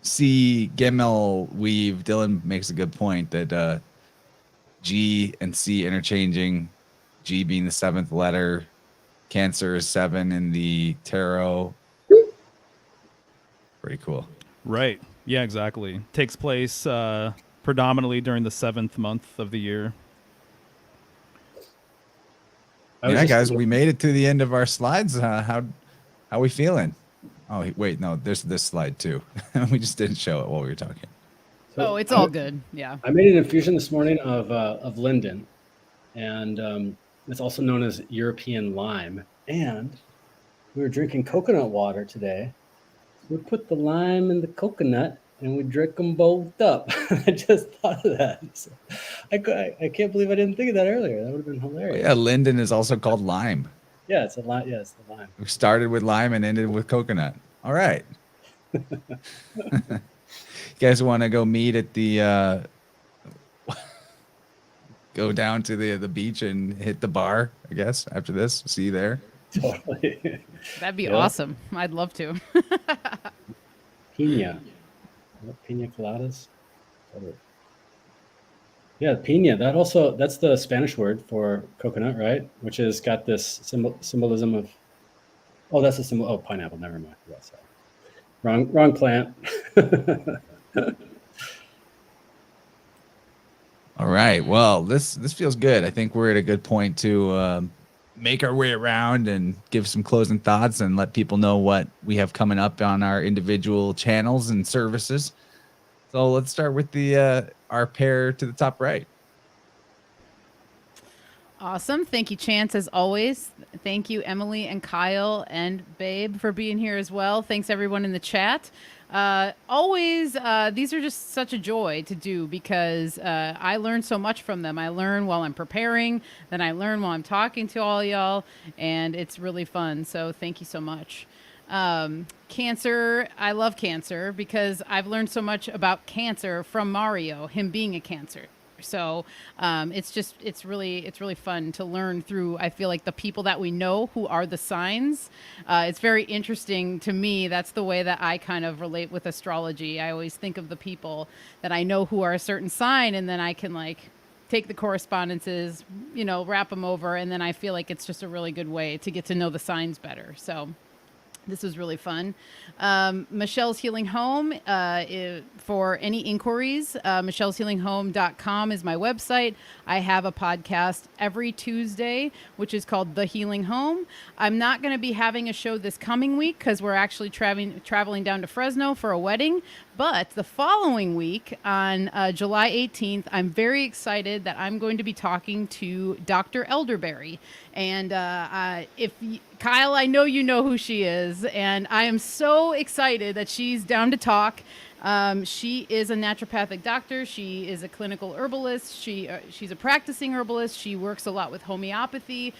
C Gimel weave. Dylan makes a good point that G and C interchanging, G being the 7th letter, Cancer is 7 in the tarot. Pretty cool. Right. Yeah, exactly. Takes place predominantly during the 7th month of the year. Yeah, guys, we made it to the end of our slides. How we feeling? Oh, wait, no, there's this slide too. We just didn't show it while we were talking. Oh, it's all good. Yeah. I made an infusion this morning of Linden, and it's also known as European lime. And we were drinking coconut water today. We put the lime in the coconut and we drink them both up. I just thought of that. So I can't believe I didn't think of that earlier. That would have been hilarious. Yeah, Linden is also called lime. Yeah, it's a lime. Yeah, it's the lime. We started with lime and ended with coconut. All right. You guys want to go meet at the go down to the beach and hit the bar, I guess, after this? See you there. Totally. That'd be awesome. I'd love to. Pina. Pina coladas. Totally. Yeah, pina. That's the Spanish word for coconut, right? Which has got this symbolism of. Oh, that's a symbol. Oh, pineapple. Never mind. Sorry. Wrong plant. All right. Well, this feels good. I think we're at a good point to make our way around and give some closing thoughts and let people know what we have coming up on our individual channels and services. So let's start with the our pair to the top right. Awesome. Thank you, Chance, as always. Thank you, Emily and Kyle and Babe, for being here as well. Thanks, everyone in the chat. Always, these are just such a joy to do because I learn so much from them. I learn while I'm preparing, then I learn while I'm talking to all y'all, and it's really fun. So thank you so much. Cancer, I love Cancer because I've learned so much about Cancer from Mario, him being a Cancer. So it's really fun to learn through, I feel like, the people that we know who are the signs. It's very interesting to me. That's the way that I kind of relate with astrology. I always think of the people that I know who are a certain sign, and then I can like take the correspondences, wrap them over, and then I feel like it's just a really good way to get to know the signs better. So this was really fun. Michelle's Healing Home, for any inquiries, michelleshealinghome.com is my website. I have a podcast every Tuesday, which is called The Healing Home. I'm not going to be having a show this coming week because we're actually traveling down to Fresno for a wedding. But the following week, on July 18th, I'm very excited that I'm going to be talking to Dr. Elderberry. And Kyle, I know you know who she is, and I am so excited that she's down to talk. She is a naturopathic doctor. She is a clinical herbalist. She's a practicing herbalist. She works a lot with homeopathy.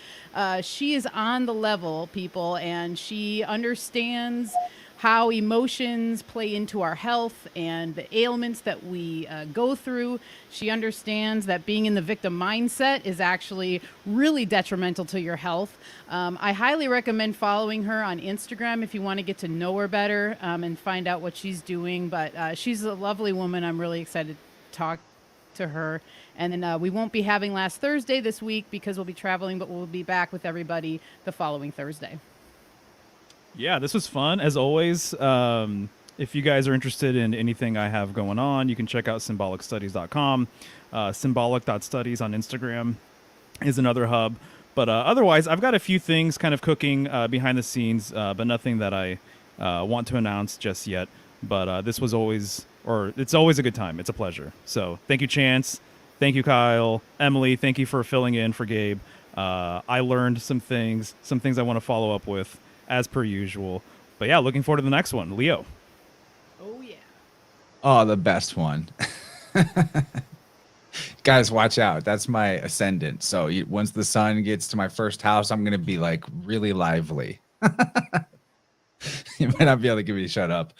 She is on the level, people, and she understands how emotions play into our health and the ailments that we go through. She understands that being in the victim mindset is actually really detrimental to your health. I highly recommend following her on Instagram if you want to get to know her better and find out what she's doing. But she's a lovely woman. I'm really excited to talk to her. And then we won't be having last Thursday this week because we'll be traveling, but we'll be back with everybody the following Thursday. Yeah, this was fun, as always. If you guys are interested in anything I have going on, you can check out symbolicstudies.com. Symbolic.studies on Instagram is another hub. But otherwise, I've got a few things kind of cooking behind the scenes, but nothing that I want to announce just yet. But this was it's always a good time. It's a pleasure. So thank you, Chance. Thank you, Kyle. Emily, thank you for filling in for Gabe. I learned some things I want to follow up with, as per usual. But yeah, looking forward to the next one. Leo. Oh, yeah. Oh, the best one. Guys, watch out. That's my ascendant. So once the sun gets to my first house, I'm going to be like really lively. You might not be able to give me a shut up.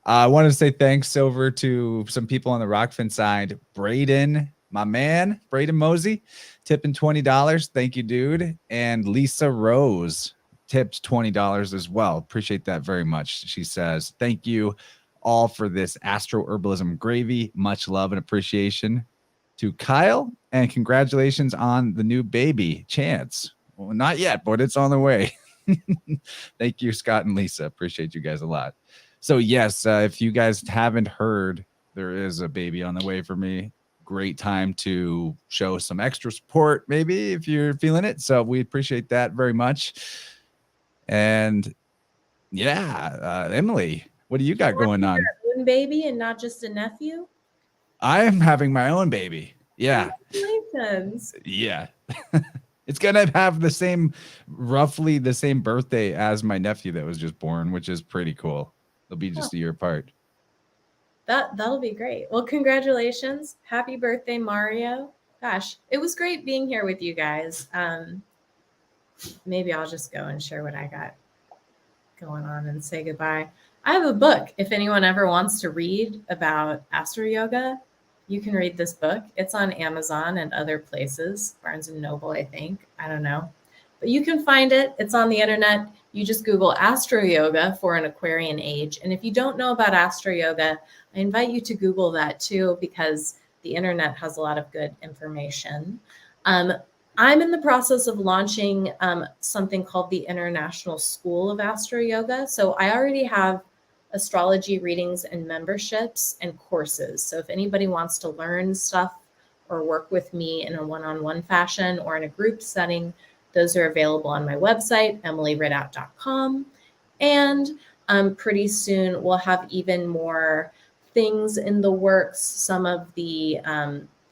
I want to say thanks over to some people on the Rockfin side. Braden, my man, Braden Mosey, tipping $20. Thank you, dude. And Lisa Rose tipped $20 as well. Appreciate that very much. She says, thank you all for this AstroHerbalism gravy. Much love and appreciation to Kyle, and congratulations on the new baby, Chance. Well, not yet, but it's on the way. Thank you, Scott and Lisa. Appreciate you guys a lot. So yes, if you guys haven't heard, there is a baby on the way for me. Great time to show some extra support, maybe, if you're feeling it. So we appreciate that very much. And yeah, Emily, what do you got going on? Your own baby and not just a nephew? I am having my own baby. Yeah. Congratulations. Yeah. It's going to have roughly the same birthday as my nephew that was just born, which is pretty cool. They'll be just a year apart. That'll be great. Well, congratulations. Happy birthday, Mario. Gosh, it was great being here with you guys. Maybe I'll just go and share what I got going on and say goodbye. I have a book. If anyone ever wants to read about Astro Yoga, you can read this book. It's on Amazon and other places, Barnes and Noble, I think. I don't know. But you can find it. It's on the internet. You just Google Astro Yoga for an Aquarian age. And if you don't know about Astro Yoga, I invite you to Google that too, because the internet has a lot of good information. I'm in the process of launching something called the International School of Astro Yoga. So I already have astrology readings and memberships and courses. So if anybody wants to learn stuff or work with me in a one-on-one fashion or in a group setting, those are available on my website, emilyridout.com. And pretty soon we'll have even more things in the works. Some of the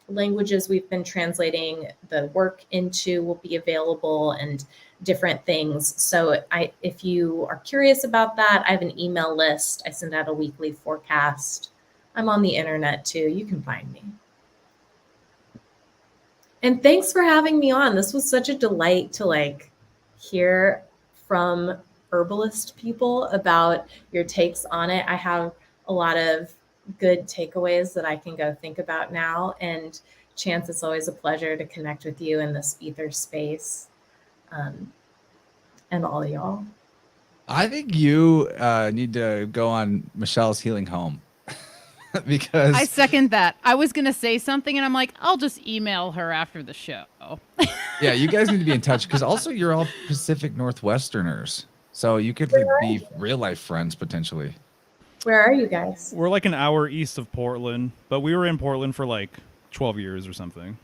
languages we've been translating the work into will be available, and different things. So if you are curious about that, I have an email list. I send out a weekly forecast. I'm on the internet too. You can find me. And thanks for having me on. This was such a delight to hear from herbalist people about your takes on it. I have a lot of good takeaways that I can go think about now. And Chance, it's always a pleasure to connect with you in this ether space, and all y'all. I think you need to go on Michelle's healing home because I second that. I was going to say something and I'm like, I'll just email her after the show. yeah, you guys need to be in touch because also you're all Pacific Northwesterners. So you could be real life friends potentially. Where are you guys? We're like an hour east of Portland, but we were in Portland for like 12 years or something.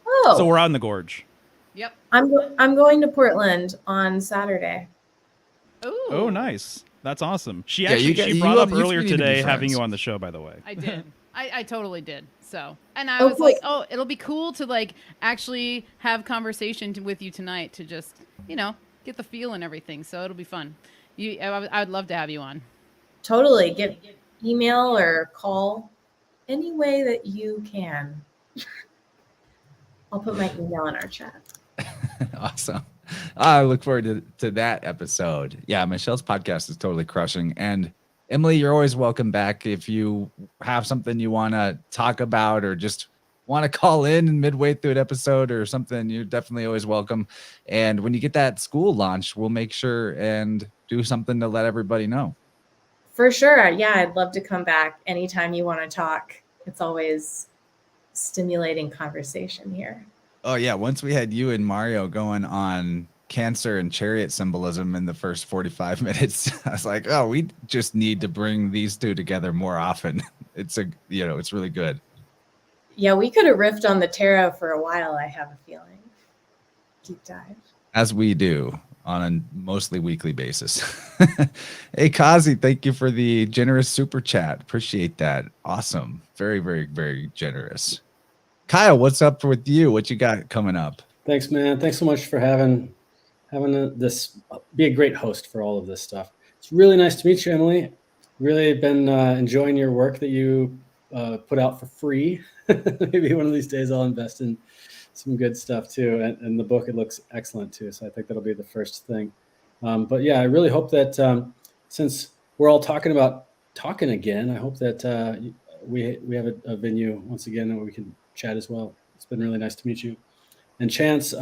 Oh, So we're out in the gorge. Yep. I'm going to Portland on Saturday. Ooh. Oh, nice. That's awesome. She Yeah, actually you she brought up you earlier need to be today having friends. you on the show, by the way. I did. I totally did. So, and I Oh, was cool. like, oh, it'll be cool to like actually have conversation with you tonight to just, get the feel and everything. So it'll be fun. I would love to have you on. Totally. Get email or call any way that you can. I'll put my email in our chat. Awesome. I look forward to that episode. Yeah, Michelle's podcast is totally crushing. And Emily, you're always welcome back if you have something you want to talk about or just want to call in midway through an episode or something. You're definitely always welcome. And when you get that school launch, we'll make sure and do something to let everybody know. For sure. Yeah, I'd love to come back anytime you want to talk. It's always stimulating conversation here. Oh yeah, once we had you and Mario going on Cancer and Chariot symbolism in the first 45 minutes, I was like, oh, we just need to bring these two together more often. It's really good. Yeah, we could have riffed on the tarot for a while, I have a feeling. Deep dive. As we do on a mostly weekly basis. Hey, Kazi, thank you for the generous super chat. Appreciate that. Awesome. Very, very, very generous. Kyle, what's up with you? What you got coming up? Thanks, man. Thanks so much for having this be a great host for all of this stuff. It's really nice to meet you, Emily. Really been enjoying your work that you put out for free. Maybe one of these days I'll invest in some good stuff too. And the book, it looks excellent too. So I think that'll be the first thing. But yeah, I really hope that since we're all talking about talking again, I hope that we have a venue once again where we can chat as well. It's been really nice to meet you. And Chance,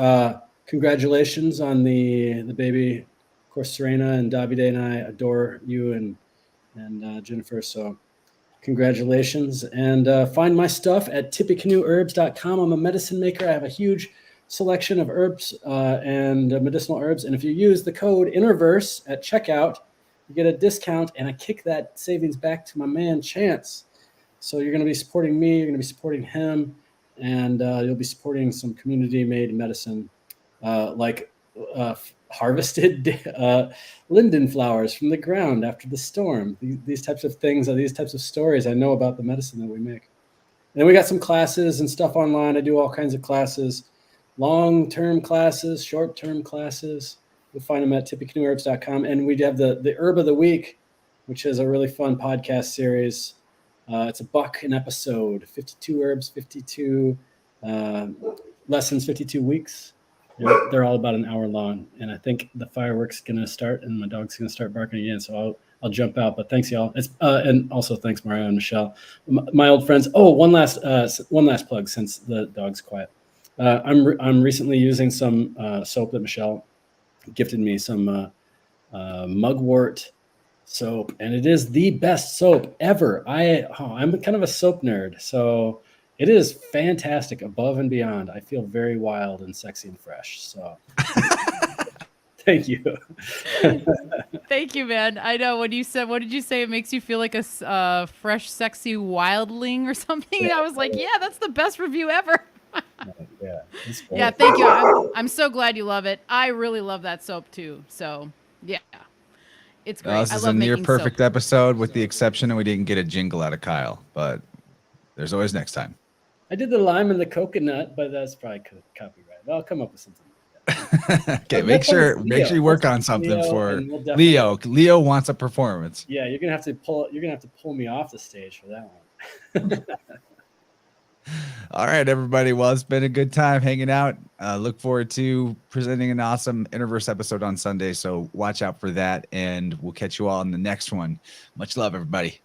congratulations on the baby. Of course, Serena and Davide and I adore you and Jennifer. So congratulations. And find my stuff at tippecanoeherbs.com. I'm a medicine maker. I have a huge selection of herbs and medicinal herbs. And if you use the code INNERVERSE at checkout, you get a discount, and I kick that savings back to my man Chance. So you're going to be supporting me, you're going to be supporting him, and you'll be supporting some community-made medicine like harvested linden flowers from the ground after the storm. These types of things, these types of stories I know about the medicine that we make. And then we got some classes and stuff online. I do all kinds of classes, long-term classes, short-term classes. You'll find them at tippecanoeherbs.com. And we have the Herb of the Week, which is a really fun podcast series. It's $1 an episode, 52 herbs, 52 lessons, 52 weeks. They're all about an hour long. And I think the fireworks going to start and my dog's going to start barking again. So I'll jump out. But thanks, y'all. And also thanks, Mario and Michelle, my old friends. Oh, one last plug since the dog's quiet. I'm recently using some soap that Michelle gifted me, some mugwort soap, and it is the best soap ever. I'm kind of a soap nerd, so it is fantastic, above and beyond. I feel very wild and sexy and fresh. So thank you. Thank you, man. I know when you said, what did you say? It makes you feel like a fresh, sexy wildling or something. And I was like, yeah, that's the best review ever. Yeah, thank you. I'm so glad you love it. I really love that soap too. So yeah. It's great. This is a near perfect episode with the exception, and we didn't get a jingle out of Kyle, but there's always next time. I did the lime and the coconut, but that's probably copyright. I'll come up with something. Okay, make sure you work on something for Leo. Leo wants a performance. Yeah, you're gonna have to pull me off the stage for that one. All right, everybody. Well, it's been a good time hanging out. Look forward to presenting an awesome Interverse episode on Sunday. So watch out for that, and we'll catch you all in the next one. Much love, everybody.